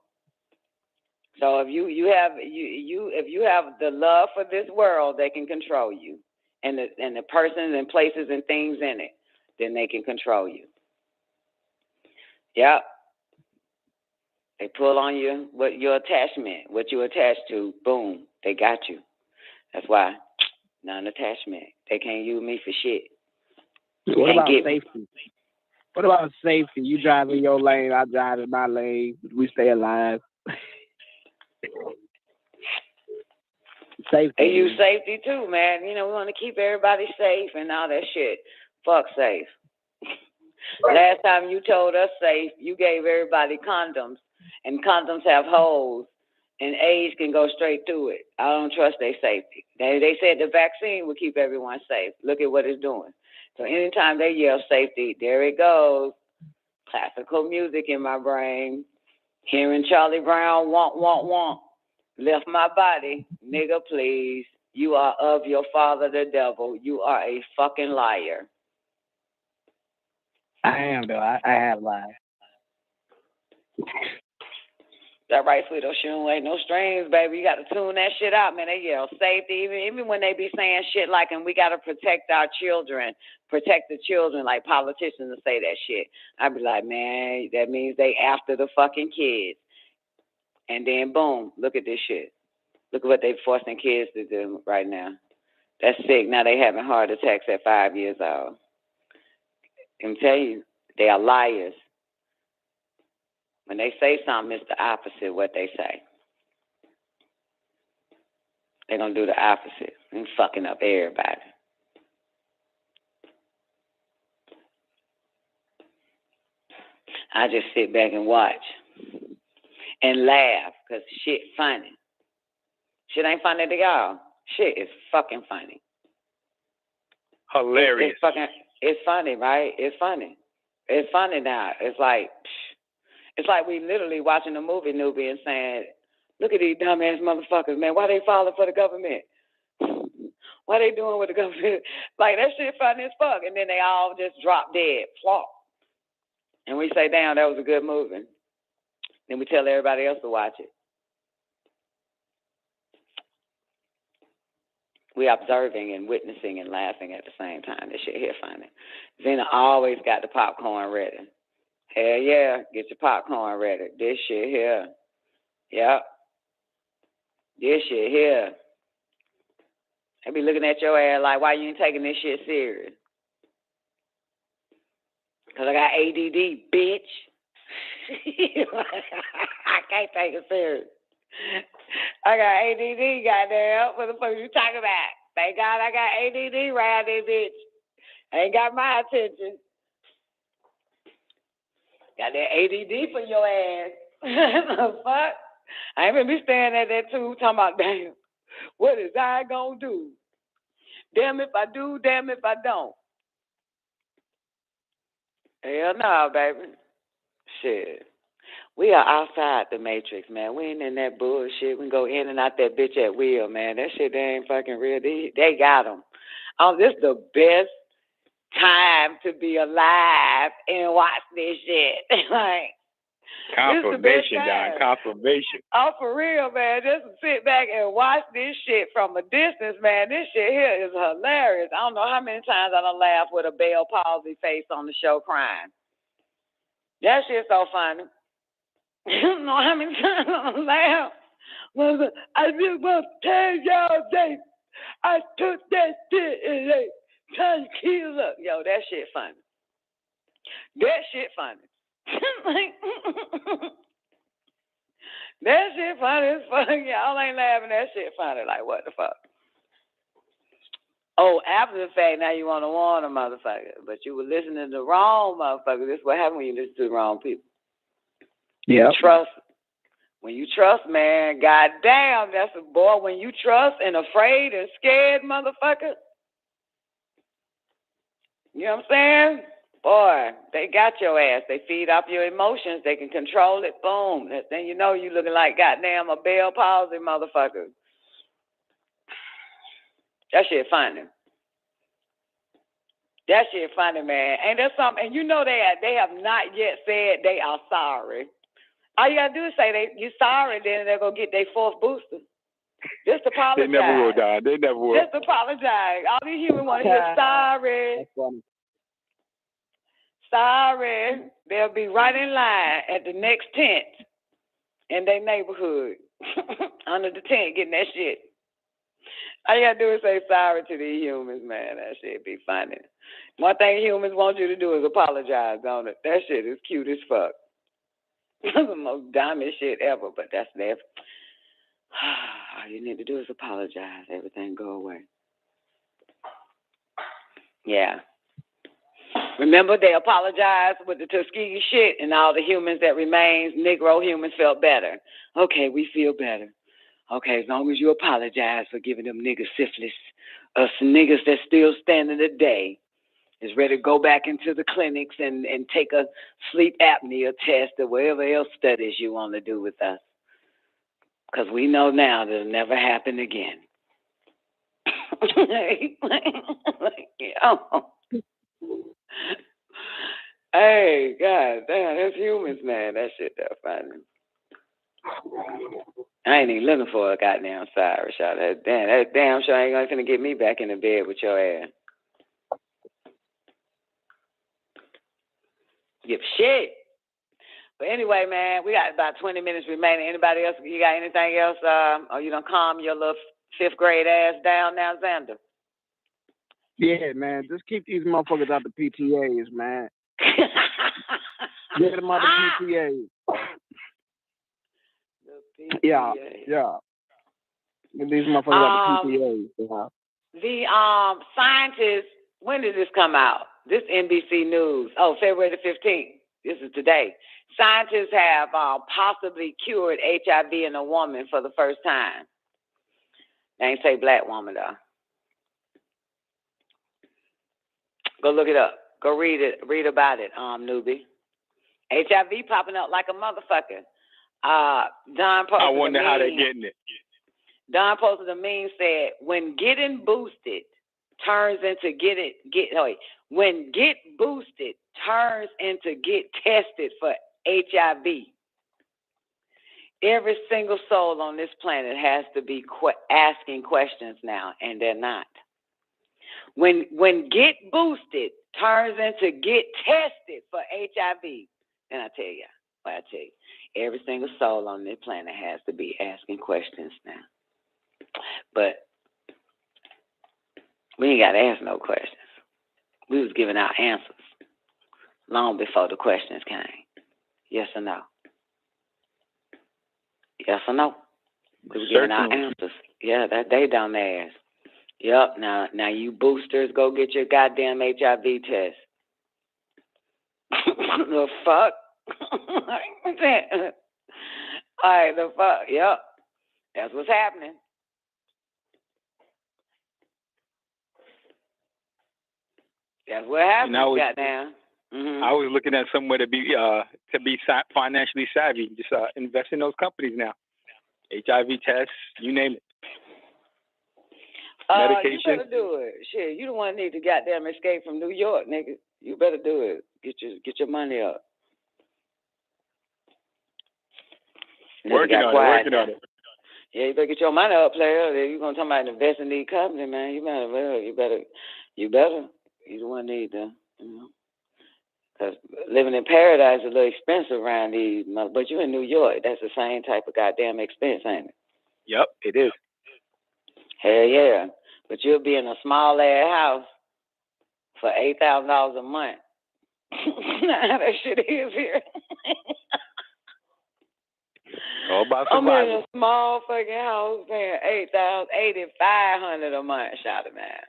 So if you have the love for this world, they can control you, and the persons and places and things in it, then they can control you. Yep. They pull on you, what your attachment, what you attached to, boom, they got you. That's why, non-attachment. They can't use me for shit.
What about safety? What about safety? You drive in your lane, I drive in my lane. We stay alive. Safety.
They use safety too, man. You know, we want to keep everybody safe and all that shit. Fuck safe. Last time you told us safe, you gave everybody condoms. And condoms have holes, and AIDS can go straight through it. I don't trust their safety. They said the vaccine will keep everyone safe. Look at what it's doing. So anytime they yell safety, there it goes. Classical music in my brain. Hearing Charlie Brown, want. Left my body. Nigga, please. You are of your father, the devil. You are a fucking liar.
I am, though. I have lied.
That right, sweeto, shoe ain't no strings, baby. You got to tune that shit out, man. They yell safety, even when they be saying shit like, and we got to protect our children, protect the children, like politicians will say that shit. I'd be like, man, that means they after the fucking kids. And then, boom, look at this shit. Look at what they forcing kids to do right now. That's sick. Now they having heart attacks at 5 years old. I can tell you, they are liars. When they say something, it's the opposite of what they say. They're going to do the opposite and fucking up everybody. I just sit back and watch and laugh because shit funny. Shit ain't funny to y'all. Shit is fucking funny.
Hilarious.
It's funny, right? It's funny. It's funny now. It's like we literally watching a movie newbie and saying, look at these dumbass motherfuckers, man. Why they falling for the government? Why they doing with the government? Like, that shit funny as fuck. And then they all just drop dead, flop. And we say, damn, that was a good movie. Then we tell everybody else to watch it. We observing and witnessing and laughing at the same time. This shit here funny. Zena always got the popcorn ready. Hell yeah, get your popcorn ready. This shit here, Yep. This shit here. I be looking at your ass like, why you ain't taking this shit serious? Because I got ADD, bitch. I can't take it serious. I got ADD, goddamn. What the fuck you talking about? Thank God I got ADD around this bitch. Ain't got my attention. Got that ADD for your ass. The fuck? I ain't gonna be staring at that too, talking about, damn, what is I gonna do? Damn if I do, damn if I don't. Hell no, baby. Shit. We are outside the matrix, man. We ain't in that bullshit. We can go in and out that bitch at will, man. That shit, they ain't fucking real. They got them. Oh, this is the best time to be alive and watch this shit. Like,
confirmation, Don. Confirmation.
Oh, for real, man. Just sit back and watch this shit from a distance, man. This shit here is hilarious. I don't know how many times I done laughed with a Bell palsy face on the show crying. That shit's so funny. I don't know how many times I done laughed. I just want to tell y'all that I took that shit and they trying to kill us. Yo, that shit funny. That shit funny. That shit funny as fuck. Y'all ain't laughing. That shit funny. Like, what the fuck? Oh, after the fact, now you want to warn a motherfucker. But you were listening to the wrong motherfucker. This is what happens when you listen to the wrong people.
Yeah.
Trust. When you trust, man, goddamn, that's a boy. When you trust and afraid and scared, motherfucker. You know what I'm saying? Boy, they got your ass. They feed off your emotions. They can control it. Boom. Then you know you looking like goddamn a Bell palsy motherfucker. That shit funny. That shit funny, man. Ain't that something? And you know they have not yet said they are sorry. All you gotta do is say you sorry, then they're gonna get their fourth booster. Just apologize.
They never will, Don. They never will.
Just apologize. All these humans want to hear sorry.
That's funny.
Sorry. They'll be right in line at the next tent in their neighborhood. Under the tent getting that shit. All you gotta do is say sorry to these humans, man. That shit be funny. One thing humans want you to do is apologize, don't it? That shit is cute as fuck. That's the most dumbest shit ever, but that's their. All you need to do is apologize. Everything go away. Yeah. Remember, they apologized with the Tuskegee shit, and all the humans that remains, Negro humans, felt better. Okay, we feel better. Okay, as long as you apologize for giving them niggas syphilis, us niggas that still standing today is ready to go back into the clinics and take a sleep apnea test or whatever else studies you want to do with us. Because we know now that it'll never happen again. Hey, God damn, that's humans, man. That shit that funny. I ain't even looking for a goddamn side shot. That damn sure ain't gonna get me back in the bed with your ass. Give shit. But anyway, man, we got about 20 minutes remaining. Anybody else? You got anything else? Or you done calm your little 5th grade ass down now, Xander?
Yeah, man. Just keep these motherfuckers out the PTAs, man. Get them out the PTAs. Yeah. Get these motherfuckers out the PTAs. Yeah.
The scientists, when did this come out? This NBC News. Oh, February the 15th. This is today. Scientists have possibly cured HIV in a woman for the first time. They ain't say black woman, though. Go look it up. Go read it. Read about it, newbie. HIV popping up like a motherfucker. Don posted
I wonder how they're getting it.
Don posted a meme said, when getting boosted turns into when get boosted turns into get tested for HIV. Every single soul on this planet has to be asking questions now, and they're not. When get boosted turns into get tested for HIV, then I tell you, what I tell you. Every single soul on this planet has to be asking questions now. But we ain't got to ask no questions. We was giving out answers long before the questions came. Yes or no? Yes or no? We were giving out answers. Yeah, that they dumb ass. Yep. Now you boosters, go get your goddamn HIV test. The fuck? All right, the fuck? Yep. That's what's happening. That's what happened. Goddamn. Mm-hmm.
I was looking at somewhere to be financially savvy. Just invest in those companies now. HIV tests, you name it. Medication.
You better do it. Shit, you don't want to need to goddamn escape from New York, nigga. You better do it. Get your money up.
Working on it.
Yeah, you better get your money up, player. You're gonna talk about investing in these companies, man. You better. You don't want to need to, because living in paradise is a little expensive around these, but you in New York, that's the same type of goddamn expense, ain't it?
Yep, it is.
Hell yeah. But you'll be in a small ass house for $8,000 a month. That shit is here.
All about survival.
I'm in a small fucking house paying $8,500 a month, shout it, man.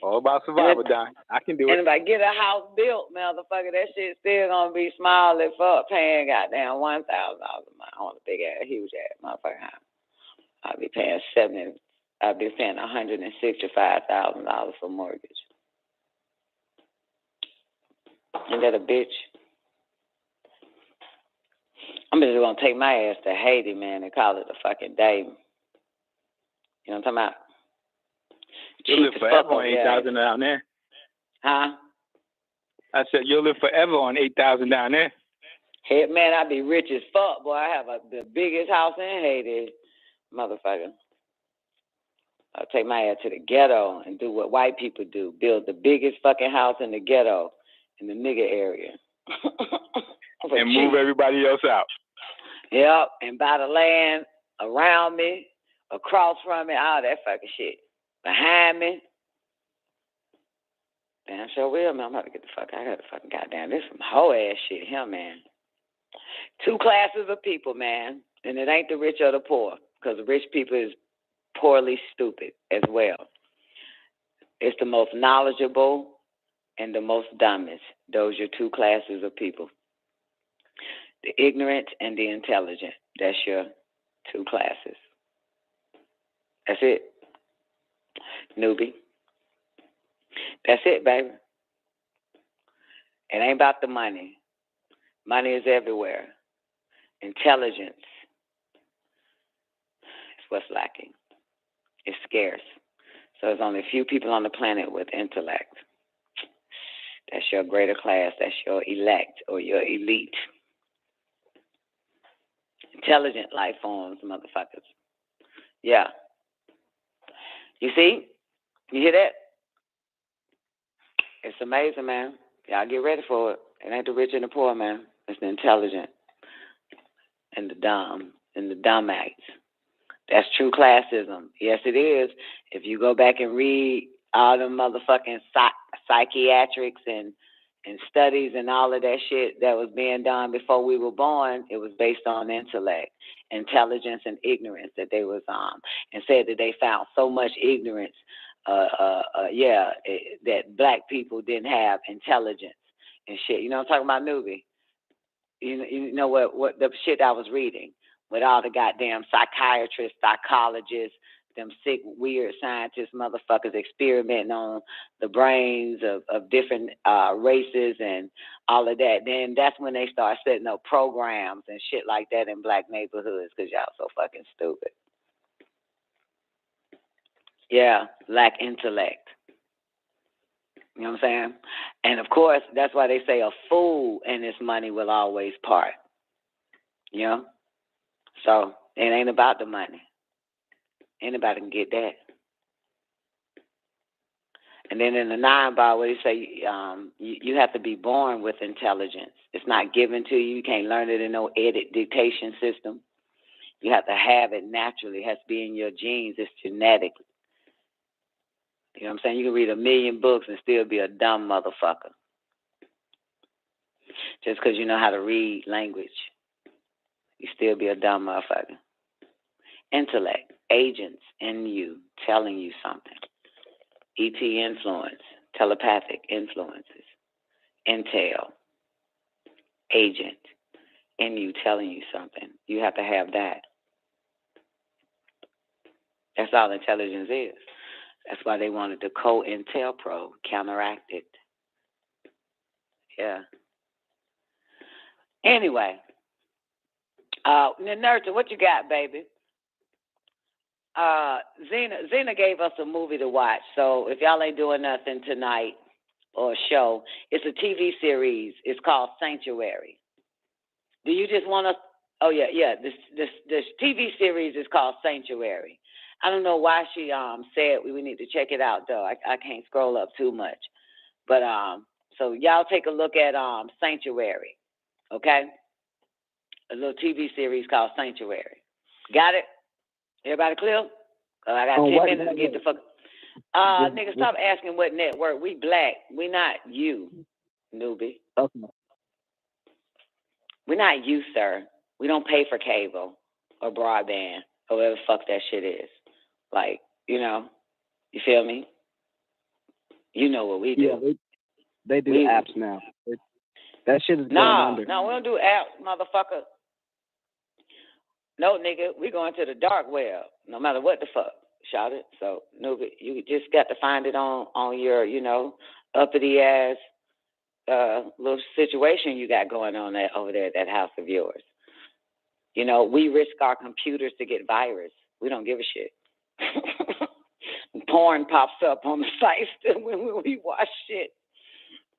All about survival, Don. I can do it.
And if I get a house built, motherfucker, that shit still gonna be small as fuck, paying goddamn $1,000 a month on a big ass, huge ass motherfucker house. I'll be paying $165,000 for mortgage. Ain't that a bitch? I'm just gonna take my ass to Haiti, man, and call it a fucking day. You know what I'm talking about?
You'll live forever on 8,000 down there.
Huh?
I said you'll live forever on 8,000 down there.
Hey, man, I be rich as fuck, boy. I have the biggest house in Haiti, motherfucker. I'll take my ass to the ghetto and do what white people do: build the biggest fucking house in the ghetto, in the nigger area,
and move everybody else out.
Yep, and buy the land around me, across from me, all that fucking shit. Behind me. Damn sure will, man. I'm about to get the fuck out of the fucking goddamn. This some whole ass shit here, man. Two classes of people, man. And it ain't the rich or the poor. Because the rich people is poorly stupid as well. It's the most knowledgeable and the most dumbest. Those are your two classes of people. The ignorant and the intelligent. That's your two classes. That's it. Newbie. That's it, baby. It ain't about the money. Money is everywhere. Intelligence is what's lacking. It's scarce. So there's only a few people on the planet with intellect. That's your greater class. That's your elect or your elite. Intelligent life forms, motherfuckers. Yeah. You see? You hear that? It's amazing, man. Y'all get ready for it. It ain't the rich and the poor, man. It's the intelligent and the dumb and the dumbass. That's true classism. Yes, it is. If you go back and read all them motherfucking psychiatrics and studies and all of that shit that was being done before we were born, it was based on intellect, intelligence, and ignorance that they was and said that they found so much ignorance, that black people didn't have intelligence and shit. You know what I'm talking about, newbie? You know what the shit I was reading with all the goddamn psychiatrists, psychologists, them sick, weird scientists, motherfuckers experimenting on the brains of different races and all of that. Then that's when they start setting up programs and shit like that in black neighborhoods because y'all so fucking stupid. Yeah, lack intellect. You know what I'm saying? And of course, that's why they say a fool and his money will always part. You know? So it ain't about the money. Anybody can get that. And then in the 9 bar, what he say, you have to be born with intelligence. It's not given to you. You can't learn it in no dictation system. You have to have it naturally. It has to be in your genes. It's genetic. You know what I'm saying? You can read 1,000,000 books and still be a dumb motherfucker. Just because you know how to read language, you still be a dumb motherfucker. Intellect, agents in you telling you something. ET influence, telepathic influences, intel, agent in you telling you something. You have to have that. That's all intelligence is. That's why they wanted the co-intel probe, counteract it. Yeah. Anyway, Nurture, what you got, baby? Zena gave us a movie to watch. So if y'all ain't doing nothing tonight or a show, it's a TV series. It's called Sanctuary. Do you just want to? Oh yeah. This TV series is called Sanctuary. I don't know why she said we need to check it out though. I can't scroll up too much, but so y'all take a look at Sanctuary, okay? A little TV series called Sanctuary. Got it? Everybody clear? I got 10 minutes to get the fuck. Nigga, stop asking what network. We black. We not you, newbie.
Okay.
We're not you, sir. We don't pay for cable or broadband or whatever the fuck that shit is. Like, you know, you feel me? You know what we do.
Yeah, they do apps now. That shit is going under.
No, we don't do apps, motherfucker. No, nigga, we going to the dark web, no matter what the fuck. Shout it. So, nigga, you just got to find it on your, you know, uppity ass little situation you got going on over there at that house of yours. You know, we risk our computers to get virus. We don't give a shit. Porn pops up on the site when we watch shit.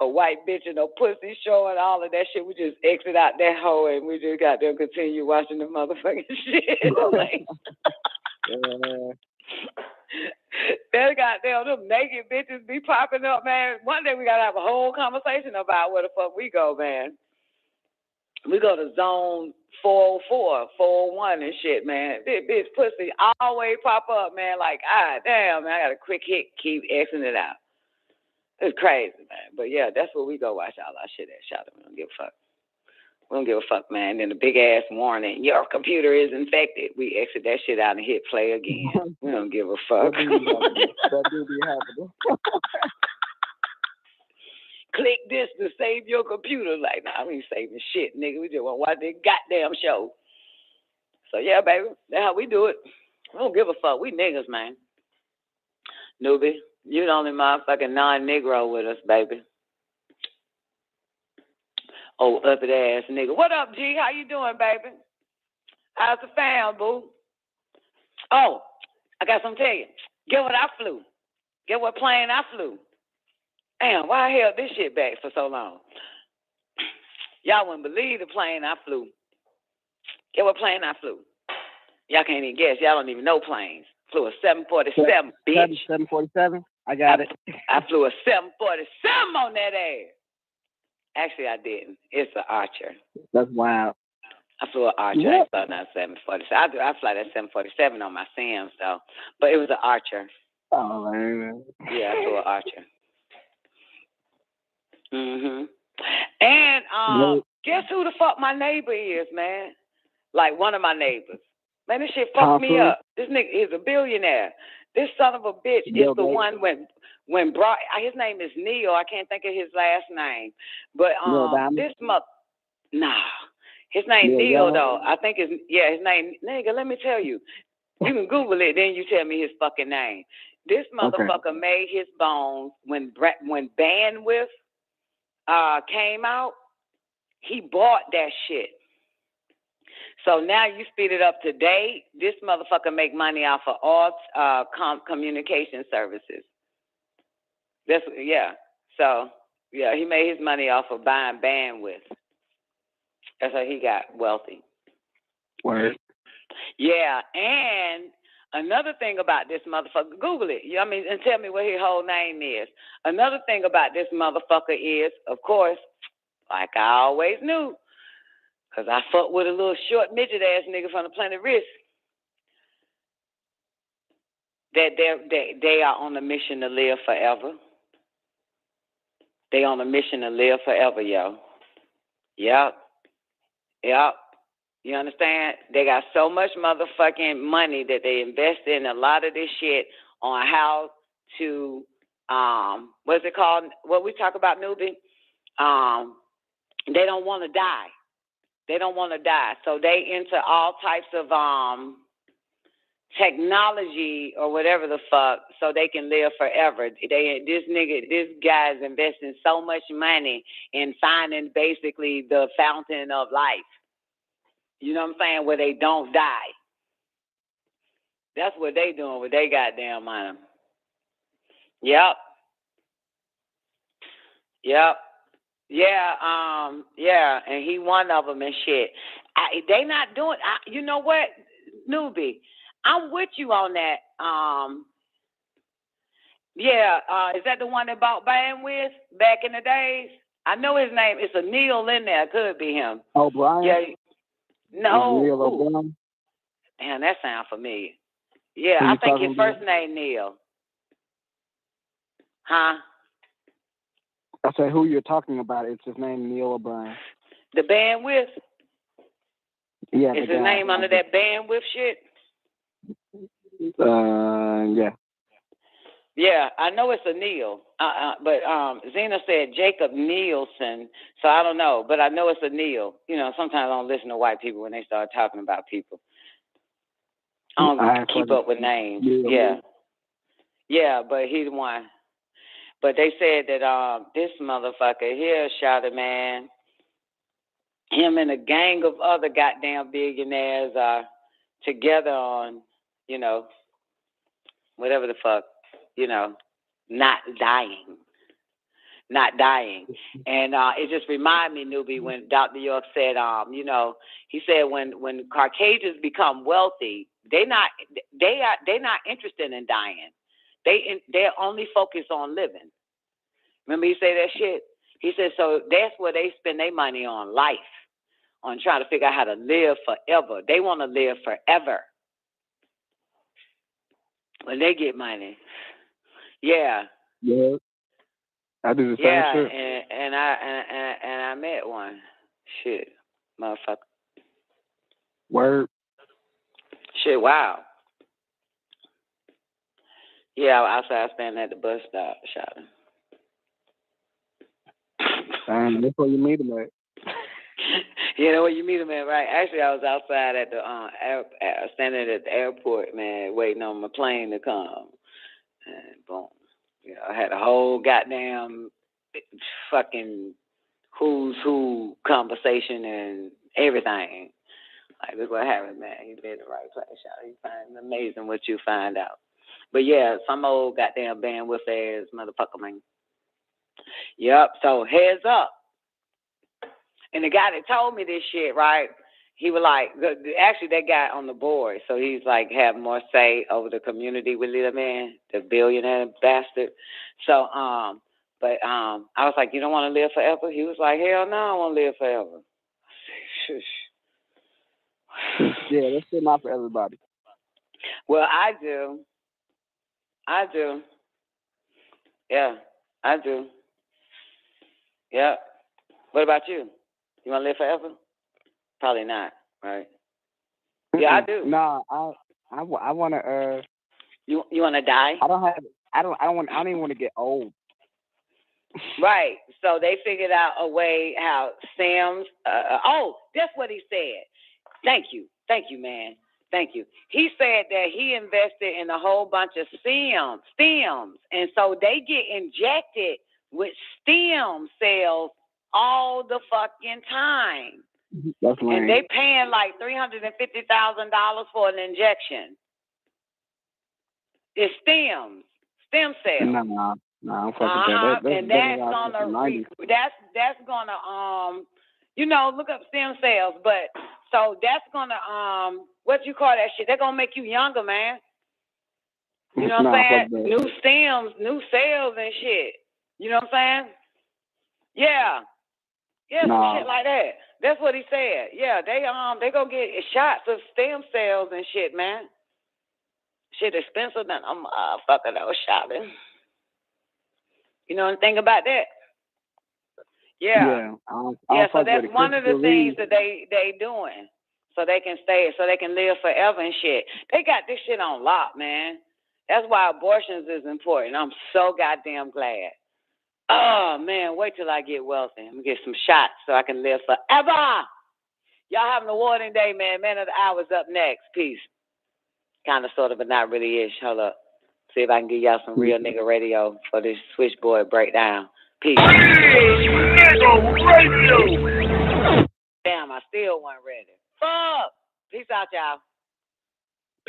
A white bitch and a pussy show and all of that shit. We just exit out that hole and we just got to continue watching the motherfucking shit. Like, that goddamn them naked bitches be popping up, man. One day we gotta have a whole conversation about where the fuck we go, man. We go to zone 404, 401 and shit, man. This bitch pussy always pop up, man. Like, damn, man, I got a quick hit, keep Xing it out. It's crazy, man. But yeah, that's where we go watch all our shit at. Shout out. We don't give a fuck. We don't give a fuck, man. Then the big ass warning, your computer is infected. We exit that shit out and hit play again. We don't give a fuck.
That do be happening.
Click this to save your computer. Like, nah, we ain't saving shit, nigga. We just want to watch this goddamn show. So yeah, baby, that's how we do it. We don't give a fuck. We niggas, man. Newbie, you the only motherfucking non-Negro with us, baby. Oh, uppity ass nigga. What up, G? How you doing, baby? How's the fam, boo? Oh, I got something to tell you. Get what I flew. Get what plane I flew. Damn, why I held this shit back for so long? Y'all wouldn't believe the plane I flew. Get what plane I flew. Y'all can't even guess. Y'all don't even know planes. Flew a 747, bitch.
747? I got it.
I flew a 747 on that ass. Actually, I didn't. It's an Archer.
That's wild.
I flew an Archer. I ain't flew that 747. I fly that 747 on my Sims, though. But it was an Archer.
Oh, man.
Yeah, I flew an Archer. Mm-hmm. And guess who the fuck my neighbor is, man? Like one of my neighbors. Man, this shit fucked me up. This nigga is a billionaire. This son of a bitch is the one when brought. His name is Neil. I can't think of his last name, but this his name Neil though. I think his name. Nigga, let me tell you. You can Google it, then you tell me his fucking name. This motherfucker made his bones when Bandwidth came out. He bought that shit. So now you speed it up to date. This motherfucker make money off of all communication services. So he made his money off of buying bandwidth. That's how he got wealthy.
Word.
Yeah, and Another thing about this motherfucker, Google it. I mean, and tell me what his whole name is. Another thing about this motherfucker is, of course, like I always knew, because I fuck with a little short midget ass nigga from the planet Risk, that they are on a mission to live forever. They on a mission to live forever, yo. Yep. You understand? They got so much motherfucking money that they invest in a lot of this shit on how to, what's it called? What we talk about, newbie? They don't want to die. They don't want to die. So they into all types of technology or whatever the fuck so they can live forever. This guy's investing so much money in finding basically the fountain of life. You know what I'm saying? Where they don't die. That's what they doing with they goddamn money. Yep. Yeah, and he one of them and shit. They not doing, you know what, newbie? I'm with you on that. Is that the one that bought bandwidth back in the days? I know his name. It's a Neil in there. Could be him.
O'Brien?
Yeah. No.
Neil O'Brien?
Damn, that sounds familiar. Yeah, I think his first name Neil. Huh?
I said who you're talking about. It's his name, Neil O'Brien.
The bandwidth?
Yeah.
Is his name under that bandwidth shit?
Yeah.
Yeah, I know it's a Neil, but Zena said Jacob Nielsen, so I don't know, but I know it's a Neil. You know, sometimes I don't listen to white people when they start talking about people. I don't keep up with names. Yeah, but he's the one. But they said that this motherfucker here shot a man. Him and a gang of other goddamn billionaires are together on, you know, whatever the fuck. You know, not dying. And it just reminded me, newbie, when Dr. York said, you know, he said when Caucasians become wealthy, they're not interested in dying. They're only focused on living. Remember he said that shit? He said, so that's where they spend their money on life, on trying to figure out how to live forever. They want to live forever when they get money. Yeah.
Yeah. I do the same shit.
And I met one. Shit, motherfucker.
Word.
Shit, wow. Yeah, outside standing at the bus stop shouting.
That's where you meet him at.
You know where you meet him at, right? Actually, I was outside at the standing at the airport, man, waiting on my plane to come. And boom. You know, I had a whole goddamn fucking who's who conversation and everything. Like, look what happened, man. You been in the right place, y'all. You find amazing what you find out. But yeah, some old goddamn bandwidth ass motherfucker, man. Yep, so heads up. And the guy that told me this shit, right, he was like, actually that guy on the board, so he's like have more say over the community we live in, the billionaire bastard. So, but I was like, you don't want to live forever? He was like, hell no, I want to live forever.
Yeah, that's still not for everybody.
Well, I do. Yeah, I do. Yeah. What about you? You want to live forever? Probably not, right? Yeah, I do.
No, I want to.
You want to die?
I don't even want to get old.
Right. So they figured out a way how Sims. That's what he said. Thank you, man. Thank you. He said that he invested in a whole bunch of stems, and so they get injected with stem cells all the fucking time.
That's lame.
And they paying like $350,000 for an injection. It's stem cells.
No, I'm fucking that.
And that's gonna you know, look up stem cells. But so that's gonna what you call that shit? They're gonna make you younger, man. You know what I'm saying? New stems, new cells and shit. You know what I'm saying? Yeah. Yeah, some shit like that. That's what he said. Yeah, they gonna get shots of stem cells and shit, man. Shit expensive than a motherfucker that was shopping. You know anything about that? Yeah. So that's one of the things that they doing. So they can live forever and shit. They got this shit on lock, man. That's why abortions is important. I'm so goddamn glad. Oh man, wait till I get wealthy. I'm gonna get some shots so I can live forever. Y'all have an awarding day, man. Man of the hour's up next. Peace. Kind of, sort of, but not really ish. Hold up. See if I can give y'all some real nigga radio for this switchboard breakdown. Peace. Nigga radio. Damn, I still wasn't ready. Fuck. Peace out, y'all.